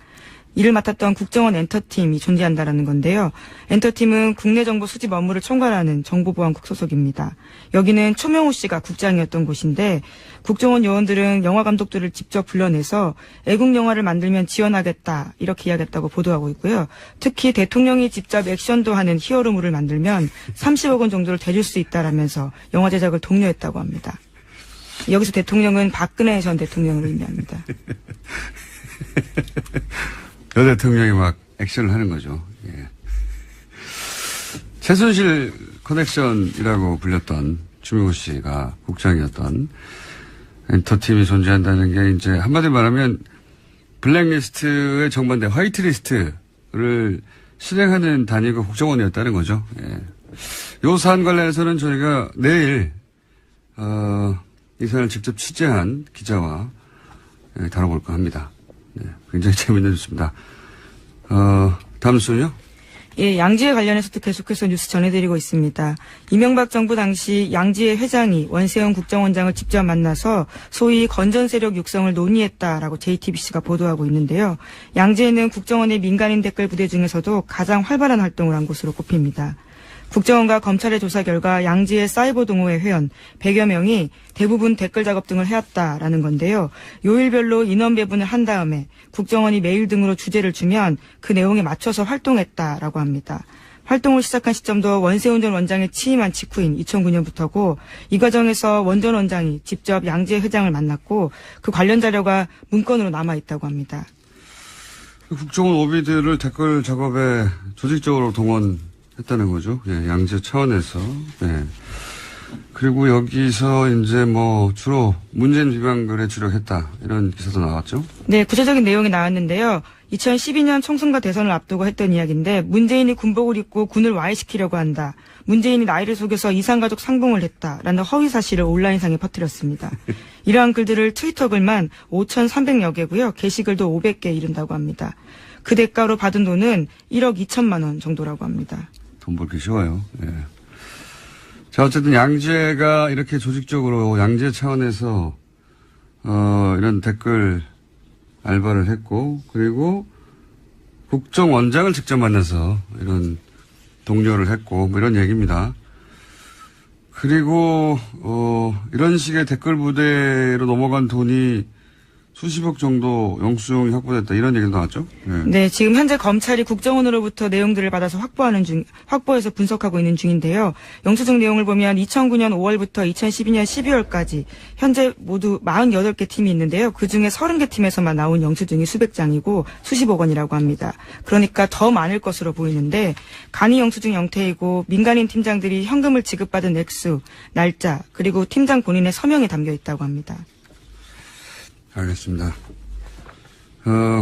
이를 맡았던 국정원 엔터팀이 존재한다라는 건데요. 엔터팀은 국내 정보 수집 업무를 총괄하는 정보보안국 소속입니다. 여기는 초명호 씨가 국장이었던 곳인데 국정원 요원들은 영화 감독들을 직접 불러내서 애국 영화를 만들면 지원하겠다 이렇게 이야기했다고 보도하고 있고요. 특히 대통령이 직접 액션도 하는 히어로물을 만들면 30억 원 정도를 대줄 수 있다라면서 영화 제작을 독려했다고 합니다. 여기서 대통령은 박근혜 전 대통령을 의미합니다. 여 대통령이 막 액션을 하는 거죠. 예. 최순실 커넥션이라고 불렸던 추명호 씨가 국장이었던 엔터팀이 존재한다는 게 이제 한마디로 말하면 블랙리스트에 정반대 화이트리스트를 실행하는 단위가 국정원이었다는 거죠. 예. 요 사안 관련해서는 저희가 내일 이 사안을 직접 취재한 기자와 다뤄볼까 합니다. 네, 굉장히 재미있는 뉴스입니다. 다음 뉴스는요? 예, 양지회 관련해서도 계속해서 뉴스 전해드리고 있습니다. 이명박 정부 당시 양지회 회장이 원세훈 국정원장을 직접 만나서 소위 건전 세력 육성을 논의했다라고 JTBC가 보도하고 있는데요. 양지회는 국정원의 민간인 댓글 부대 중에서도 가장 활발한 활동을 한 곳으로 꼽힙니다. 국정원과 검찰의 조사 결과 양지의 사이버 동호회 회원 100여 명이 대부분 댓글 작업 등을 해왔다라는 건데요. 요일별로 인원 배분을 한 다음에 국정원이 메일 등으로 주제를 주면 그 내용에 맞춰서 활동했다라고 합니다. 활동을 시작한 시점도 원세훈 전 원장의 취임한 직후인 2009년부터고 이 과정에서 원 전 원장이 직접 양지의 회장을 만났고 그 관련 자료가 문건으로 남아있다고 합니다. 국정원 오비들을 댓글 작업에 조직적으로 동원했다는 거죠. 예, 양재 차원에서. 예. 그리고 여기서 이제 뭐 주로 문재인 비방글에 주력했다 이런 기사도 나왔죠. 네, 구체적인 내용이 나왔는데요. 2012년 총선과 대선을 앞두고 했던 이야기인데 문재인이 군복을 입고 군을 와해시키려고 한다. 문재인이 나이를 속여서 이산가족 상봉을 했다라는 허위 사실을 온라인상에 퍼뜨렸습니다. 이러한 글들을 트위터 글만 5,300여 개고요. 게시글도 500개 이른다고 합니다. 그 대가로 받은 돈은 1억 2천만 원 정도라고 합니다. 돈 벌기 쉬워요. 예. 자, 어쨌든 양재가 이렇게 조직적으로 양재 차원에서 이런 댓글 알바를 했고, 그리고 국정원장을 직접 만나서 이런 독려를 했고, 뭐 이런 얘기입니다. 그리고 이런 식의 댓글 부대로 넘어간 돈이 수십억 정도 영수증이 확보됐다 이런 얘기도 나왔죠? 네. 네, 지금 현재 검찰이 국정원으로부터 내용들을 받아서 확보해서 분석하고 있는 중인데요. 영수증 내용을 보면 2009년 5월부터 2012년 12월까지 현재 모두 48개 팀이 있는데요. 그중에 30개 팀에서만 나온 영수증이 수백 장이고 수십억 원이라고 합니다. 그러니까 더 많을 것으로 보이는데 간이 영수증 형태이고 민간인 팀장들이 현금을 지급받은 액수, 날짜, 그리고 팀장 본인의 서명이 담겨 있다고 합니다. 알겠습니다.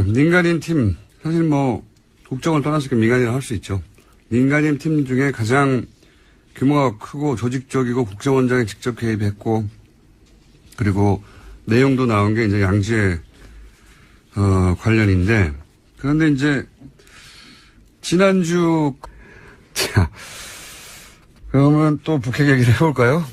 민간인 팀, 사실 뭐, 국정을 떠나서 민간인을 할 수 있죠. 민간인 팀 중에 가장 규모가 크고 조직적이고 국정원장이 직접 개입했고, 그리고 내용도 나온 게 이제 양지의, 관련인데, 그런데 이제, 지난주, 자, 그러면 또 북핵 얘기를 해볼까요?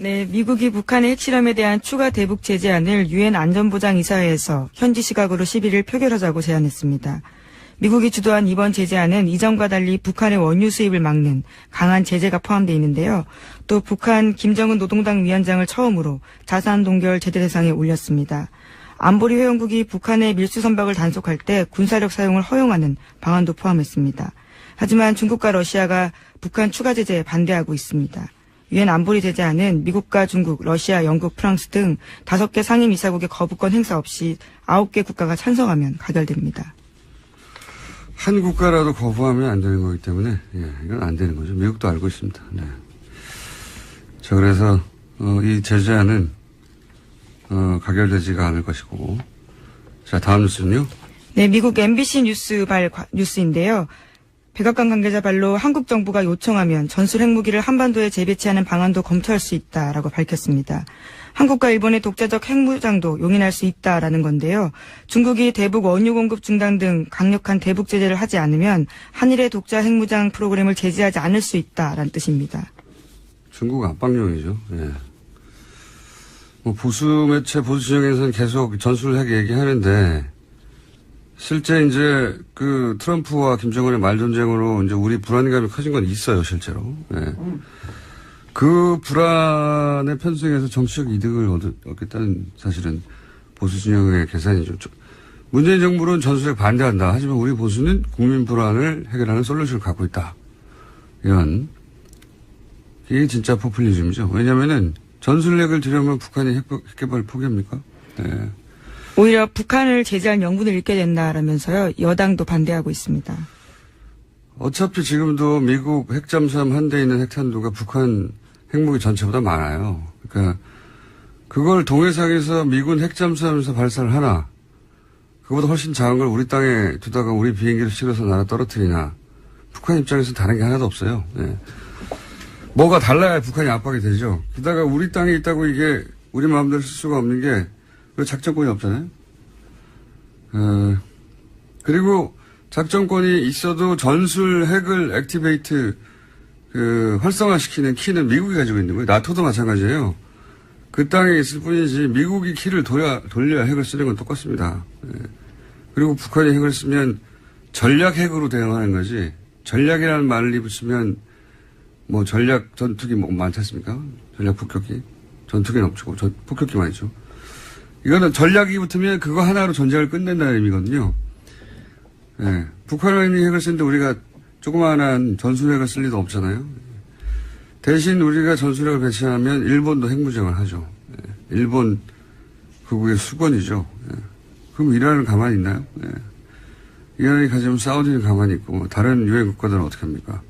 네, 미국이 북한의 핵실험에 대한 추가 대북 제재안을 유엔 안전보장이사회에서 현지 시각으로 11일 표결하자고 제안했습니다. 미국이 주도한 이번 제재안은 이전과 달리 북한의 원유 수입을 막는 강한 제재가 포함되어 있는데요. 또 북한 김정은 노동당 위원장을 처음으로 자산 동결 제재 대상에 올렸습니다. 안보리 회원국이 북한의 밀수 선박을 단속할 때 군사력 사용을 허용하는 방안도 포함했습니다. 하지만 중국과 러시아가 북한 추가 제재에 반대하고 있습니다. 유엔 안보리 제재안은 미국과 중국, 러시아, 영국, 프랑스 등 5개 상임이사국의 거부권 행사 없이 9개 국가가 찬성하면 가결됩니다. 한 국가라도 거부하면 안 되는 거기 때문에, 예, 이건 안 되는 거죠. 미국도 알고 있습니다. 네. 자, 그래서, 이 제재안은, 가결되지가 않을 것이고. 자, 다음 뉴스는요. 네, 미국 MBC 뉴스인데요. 백악관 관계자 발로 한국 정부가 요청하면 전술 핵무기를 한반도에 재배치하는 방안도 검토할 수 있다라고 밝혔습니다. 한국과 일본의 독자적 핵무장도 용인할 수 있다라는 건데요. 중국이 대북 원유 공급 중단 등 강력한 대북 제재를 하지 않으면 한일의 독자 핵무장 프로그램을 제재하지 않을 수 있다라는 뜻입니다. 중국 압박용이죠. 예. 뭐 보수 매체, 보수 진영에서는 계속 전술 핵 얘기하는데 실제 이제 그 트럼프와 김정은의 말전쟁으로 이제 우리 불안감이 커진 건 있어요, 실제로. 예. 그 불안에 편승해서 정치적 이득을 얻겠다는 사실은 보수 진영의 계산이죠. 문재인 정부는 전술핵 반대한다. 하지만 우리 보수는 국민 불안을 해결하는 솔루션을 갖고 있다. 이런. 이게 진짜 포퓰리즘이죠. 왜냐면은 전술핵을 들여오면 북한이 핵개발 포기합니까? 네. 오히려 북한을 제재할 명분을 잃게 된다라면서요. 여당도 반대하고 있습니다. 어차피 지금도 미국 핵잠수함 한 대 있는 핵탄두가 북한 핵무기 전체보다 많아요. 그러니까 그걸 동해상에서 미군 핵잠수함에서 발사를 하나, 그거보다 훨씬 작은 걸 우리 땅에 두다가 우리 비행기를 실어서 날아 떨어뜨리나, 북한 입장에서는 다른 게 하나도 없어요. 네. 뭐가 달라야 북한이 압박이 되죠. 게다가 우리 땅에 있다고 이게 우리 마음대로 쓸 수가 없는 게 그 작전권이 없잖아요. 그리고 작전권이 있어도 전술 핵을 액티베이트 활성화시키는 키는 미국이 가지고 있는 거예요. 나토도 마찬가지예요. 그 땅에 있을 뿐이지 미국이 키를 돌려야 핵을 쓰는 건 똑같습니다. 예. 그리고 북한이 핵을 쓰면 전략 핵으로 대응하는 거지. 전략이라는 말을 입으시면 뭐 전략 전투기 뭐 많지 않습니까? 전략 폭격기. 전투기는 없고 폭격기만 있죠. 이거는 전략이 붙으면 그거 하나로 전쟁을 끝낸다는 의미거든요. 예. 북한이 핵을 쓰는데 우리가 조그마한 전술핵을 쓸 리도 없잖아요. 대신 우리가 전술핵을 배치하면 일본도 핵무장을 하죠. 예. 일본 극우의 수건이죠. 예. 그럼 이란은 가만히 있나요? 예. 이란이 가지면 사우디는 가만히 있고 다른 유해 국가들은 어떻게 합니까?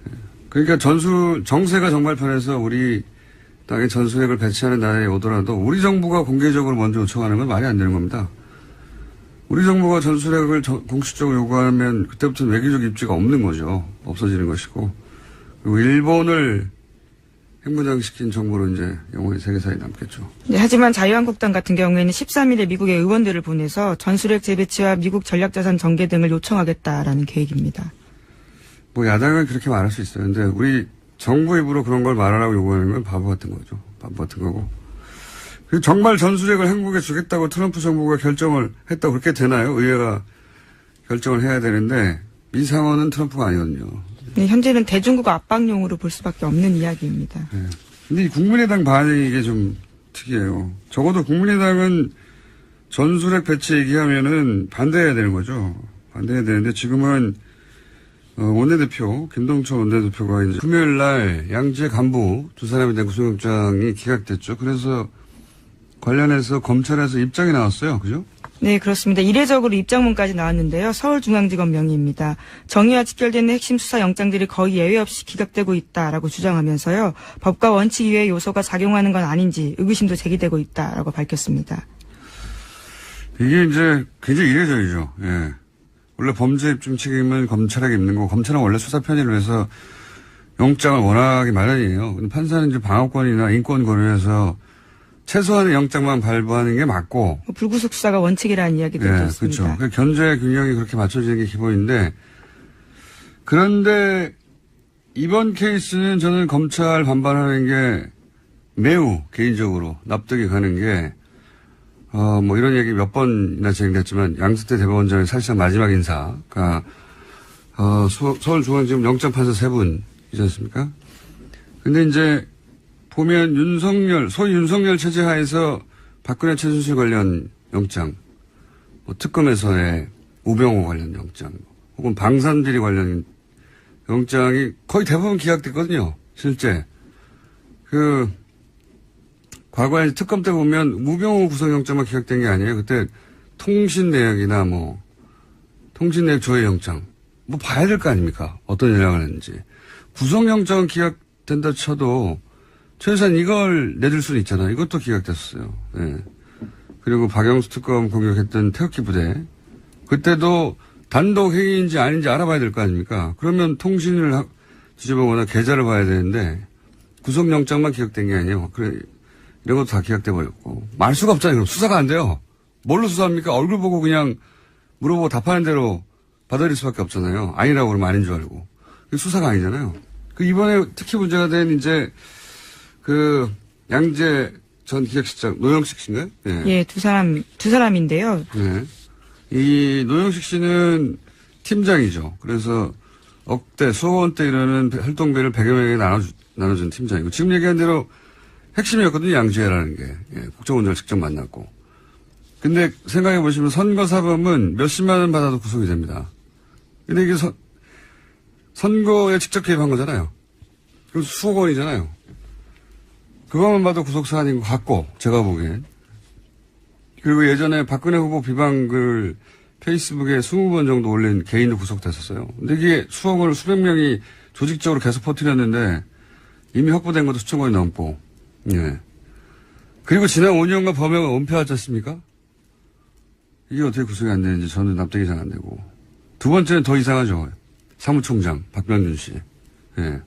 예. 그러니까 정세가 정말편에서 우리 땅에 전술핵을 배치하는 나라에 오더라도 우리 정부가 공개적으로 먼저 요청하는 건 말이 안 되는 겁니다. 우리 정부가 전술핵을 공식적으로 요구하면 그때부터는 외교적 입지가 없는 거죠. 없어지는 것이고. 그리고 일본을 핵무장시킨 정부로 이제 영원히 세계사에 남겠죠. 네, 하지만 자유한국당 같은 경우에는 13일에 미국에 의원들을 보내서 전술핵 재배치와 미국 전략자산 전개 등을 요청하겠다라는 계획입니다. 뭐 야당은 그렇게 말할 수 있어요. 근데 우리 정부 입으로 그런 걸 말하라고 요구하는 건 바보 같은 거죠. 바보 같은 거고. 그리고 정말 전술핵을 한국에 주겠다고 트럼프 정부가 결정을 했다고 그렇게 되나요? 의회가 결정을 해야 되는데 이 상황은 트럼프가 아니거든요. 네, 현재는 대중국 압박용으로 볼 수밖에 없는 이야기입니다. 네. 근데 이 국민의당 반응이 이게 좀 특이해요. 적어도 국민의당은 전술핵 배치 얘기하면은 반대해야 되는 거죠. 반대해야 되는데 지금은 원내대표, 김동철 원내대표가 이제 금요일 날 양재 간부 두 사람에 대한 구속영장이 기각됐죠. 그래서 관련해서 검찰에서 입장이 나왔어요. 그죠? 네, 그렇습니다. 이례적으로 입장문까지 나왔는데요. 서울중앙지검 명의입니다. 정의와 직결되는 핵심 수사 영장들이 거의 예외 없이 기각되고 있다라고 주장하면서요. 법과 원칙 이외의 요소가 작용하는 건 아닌지 의구심도 제기되고 있다라고 밝혔습니다. 이게 이제 굉장히 이례적이죠. 예. 원래 범죄 입증 책임은 검찰에게 있는 거고 검찰은 원래 수사 편의를 위해서 영장을 원하기 마련이에요. 근데 판사는 이제 방어권이나 인권 고려해서 최소한의 영장만 발부하는 게 맞고. 불구속 수사가 원칙이라는 이야기도 네, 있습니다. 그렇죠. 견제 균형이 그렇게 맞춰지는 게 기본인데 그런데 이번 케이스는 저는 검찰 반발하는 게 매우 개인적으로 납득이 가는 게 뭐 이런 얘기 몇 번이나 진행됐지만 양승태 대법원장의 사실상 마지막 인사가 서울중앙지검 영장판사 3분이지 않습니까? 근데 이제 보면 소위 윤석열 체제 하에서 박근혜 최순실 관련 영장, 뭐 특검에서의 우병우 관련 영장, 혹은 방산비리 관련 영장이 거의 대부분 기각됐거든요. 실제. 과거에 특검 때 보면 우병우 구속영장만 기각된 게 아니에요. 그때 통신 내역이나 통신 내역 조회 영장, 봐야 될 거 아닙니까? 어떤 연락을 했는지. 구속영장은 기각된다 쳐도 최소한 이걸 내줄 수는 있잖아요. 이것도 기각됐었어요. 예. 그리고 박영수 특검 공격했던 태극기 부대. 그때도 단독 행위인지 아닌지 알아봐야 될 거 아닙니까? 그러면 통신을 뒤져보거나 계좌를 봐야 되는데 구속영장만 기각된 게 아니에요. 그래, 이런 것도 다 기각돼 버렸고. 말 수가 없잖아요. 그럼 수사가 안 돼요. 뭘로 수사합니까? 얼굴 보고 그냥 물어보고 답하는 대로 받아들일 수밖에 없잖아요. 아니라고 그러면 아닌 줄 알고. 그게 수사가 아니잖아요. 그 이번에 특히 문제가 된 이제 그 양재 전 기획실장 노영식 씨인가요? 네. 예, 두 사람인데요. 네. 이 노영식 씨는 팀장이죠. 그래서 수억 원대 이르는 활동비를 100여 명에게 나눠준 팀장이고 지금 얘기한 대로 핵심이었거든요. 양지혜라는 게. 예, 국정원장을 직접 만났고. 근데 생각해 보시면 선거사범은 몇십만 원 받아도 구속이 됩니다. 근데 이게 선거에 직접 개입한 거잖아요. 그래서 수억 원이잖아요. 그것만 봐도 구속사안인 것 같고, 제가 보기엔. 그리고 예전에 박근혜 후보 비방글 페이스북에 20번 정도 올린 개인도 구속됐었어요. 근데 이게 수억 원을 수백 명이 조직적으로 계속 퍼뜨렸는데 이미 확보된 것도 수천 건이 넘고, 예. 그리고 지난 5년간 범행을 은폐하지 않습니까? 이게 어떻게 구속이 안 되는지 저는 납득이 잘 안 되고. 두 번째는 더 이상하죠. 사무총장, 박병준 씨. 예.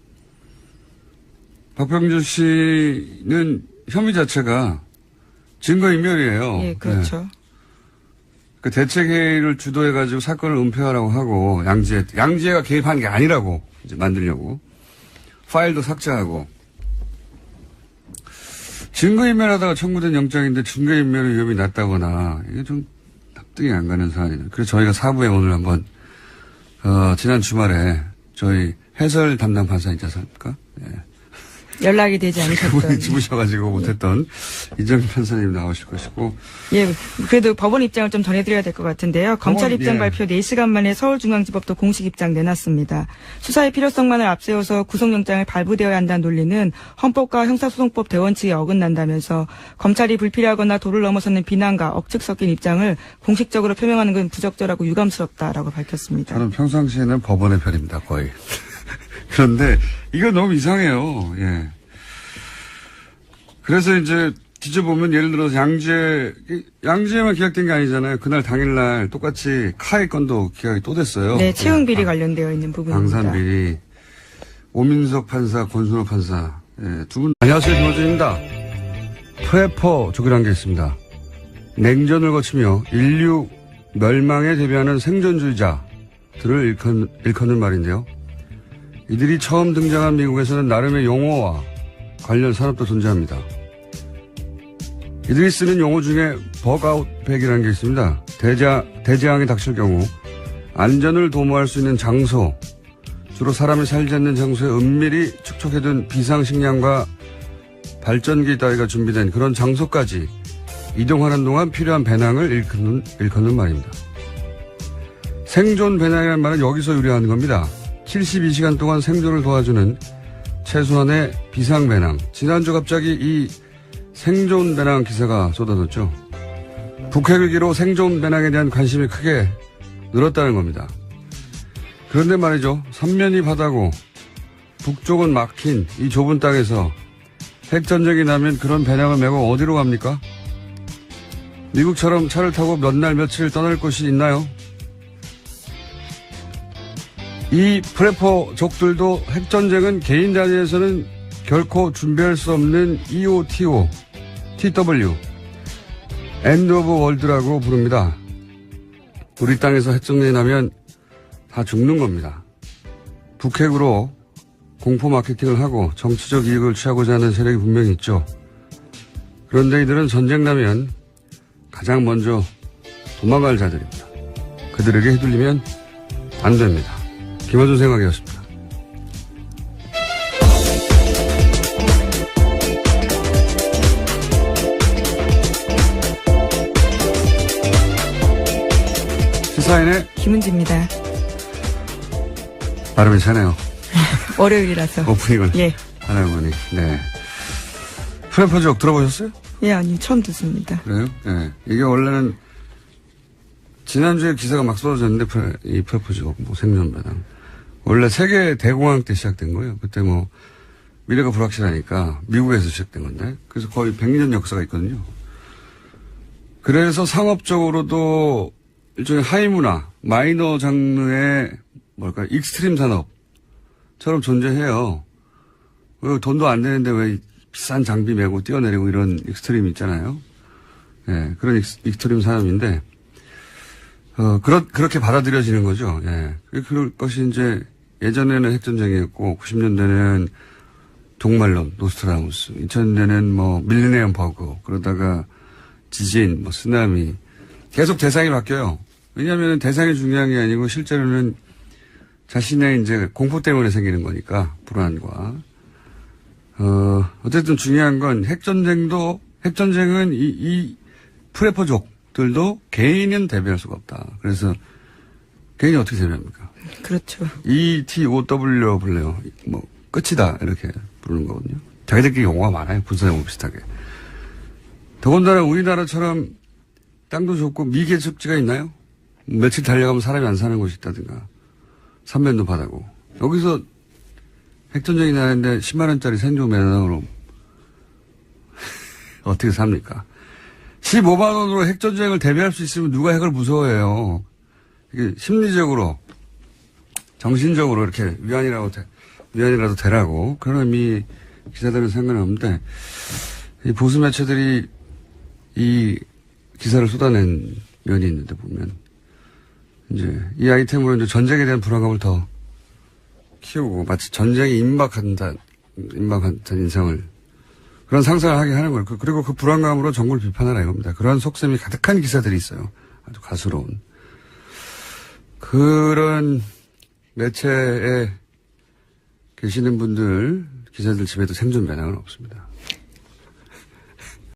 박병준 씨는 혐의 자체가 증거인멸이에요. 예, 그렇죠. 예. 그 대책회의를 주도해가지고 사건을 은폐하라고 하고, 양지혜가 개입한 게 아니라고 이제 만들려고. 파일도 삭제하고. 증거인멸하다가 청구된 영장인데 증거인멸의 위험이 낮다거나, 이게 좀 납득이 안 가는 사안이에요. 그래서 저희가 4부에 오늘 한번, 지난 주말에 저희 해설 담당 판사 있지 않습니까? 예. 연락이 되지 않으셨던. 그분이 죽으셔가지고 못했던 이정민 판사님 나오실 것이고. 예, 그래도 법원 입장을 좀 전해드려야 될 것 같은데요. 검찰 입장 예. 발표 4시간 만에 서울중앙지법도 공식 입장 내놨습니다. 수사의 필요성만을 앞세워서 구속영장을 발부되어야 한다는 논리는 헌법과 형사소송법 대원칙에 어긋난다면서 검찰이 불필요하거나 도를 넘어서는 비난과 억측 섞인 입장을 공식적으로 표명하는 건 부적절하고 유감스럽다라고 밝혔습니다. 저는 평상시에는 법원의 편입니다, 거의. 그런데 이거 너무 이상해요. 예. 그래서 이제 뒤져보면 예를 들어서 양지에만 기각된 게 아니잖아요. 그날 당일날 똑같이 카이 건도 기각이 또 됐어요. 네, 채용비리 관련되어 있는 부분입니다. 방산비리. 오민석 판사, 권순호 판사. 예, 두 분. 안녕하세요, 김호준입니다. 프레퍼족이라는 게 있습니다. 냉전을 거치며 인류 멸망에 대비하는 생존주의자들을 일컫는 말인데요. 이들이 처음 등장한 미국에서는 나름의 용어와 관련 산업도 존재합니다. 이들이 쓰는 용어 중에 버그아웃백이라는 게 있습니다. 대재앙이 닥칠 경우 안전을 도모할 수 있는 장소, 주로 사람이 살지 않는 장소에 은밀히 축적해둔 비상식량과 발전기 따위가 준비된 그런 장소까지 이동하는 동안 필요한 배낭을 일컫는 말입니다. 생존 배낭이라는 말은 여기서 유래하는 겁니다. 72시간 동안 생존을 도와주는 최소한의 비상 배낭. 지난주 갑자기 이 생존 배낭 기사가 쏟아졌죠. 북핵 위기로 생존 배낭에 대한 관심이 크게 늘었다는 겁니다. 그런데 말이죠. 삼면이 바다고 북쪽은 막힌 이 좁은 땅에서 핵전쟁이 나면 그런 배낭을 메고 어디로 갑니까? 미국처럼 차를 타고 몇 날 며칠 떠날 곳이 있나요? 이 프레퍼족들도 핵전쟁은 개인 단위에서는 결코 준비할 수 없는 EOTO, TW, End of World라고 부릅니다. 우리 땅에서 핵전쟁이 나면 다 죽는 겁니다. 북핵으로 공포 마케팅을 하고 정치적 이익을 취하고자 하는 세력이 분명히 있죠. 그런데 이들은 전쟁 나면 가장 먼저 도망갈 자들입니다. 그들에게 휘둘리면 안 됩니다. 김어준 생각이었습니다. 시사인의 김은지입니다. 발음이 차네요. 월요일이라서. 오프닝을 예. 하나 보니. 네. 프레퍼족 들어보셨어요? 예, 아니, 처음 듣습니다. 그래요? 예. 이게 원래는 지난주에 기사가 막 쏟아졌는데 이 프레퍼족 뭐 생존배당 원래 세계 대공황 때 시작된 거예요. 그때 뭐 미래가 불확실하니까 미국에서 시작된 건데 그래서 거의 100년 역사가 있거든요. 그래서 상업적으로도 일종의 하이문화, 마이너 장르의 익스트림 산업처럼 존재해요. 돈도 안 되는데 왜 비싼 장비 메고 뛰어내리고 이런 익스트림 있잖아요. 예, 그런 익스트림 산업인데, 그렇게 받아들여지는 거죠. 예. 그럴 것이 이제 예전에는 핵전쟁이었고, 90년대는 종말론, 노스트라다무스, 2000년대는 뭐 밀레니엄 버그, 그러다가 지진, 뭐 쓰나미, 계속 대상이 바뀌어요. 왜냐하면 대상이 중요한 게 아니고 실제로는 자신의 이제 공포 때문에 생기는 거니까, 불안과. 어쨌든 중요한 건 핵전쟁은 이 프레퍼족들도 개인은 대비할 수가 없다. 그래서 개인이 어떻게 대비합니까? 그렇죠. ETOW 불러요. 뭐 끝이다 이렇게 부르는 거거든요. 자기들끼리 용어가 많아요. 군사용어 비슷하게. 더군다나 우리나라처럼 땅도 좁고 미개척지가 있나요? 며칠 달려가면 사람이 안 사는 곳이 있다든가 삼면도 바다고 여기서 핵전쟁이 나는데 10만 원짜리 생존 매너로 어떻게 삽니까? 15만 원으로 핵전쟁을 대비할 수 있으면 누가 핵을 무서워해요. 이게 심리적으로, 정신적으로 이렇게 위안이라도 되라고. 그런 의미 기사들은 상관없는데, 이 보수 매체들이 이 기사를 쏟아낸 면이 있는데 보면, 이제 이 아이템으로 이제 전쟁에 대한 불안감을 더 키우고, 마치 전쟁이 임박한다는 인상을 그런 상상을 하게 하는 거예요. 그리고 그 불안감으로 정부를 비판하라 이겁니다. 그런 속셈이 가득한 기사들이 있어요. 아주 가스로운. 그런 매체에 계시는 분들, 기자들 집에도 생존 배낭은 없습니다.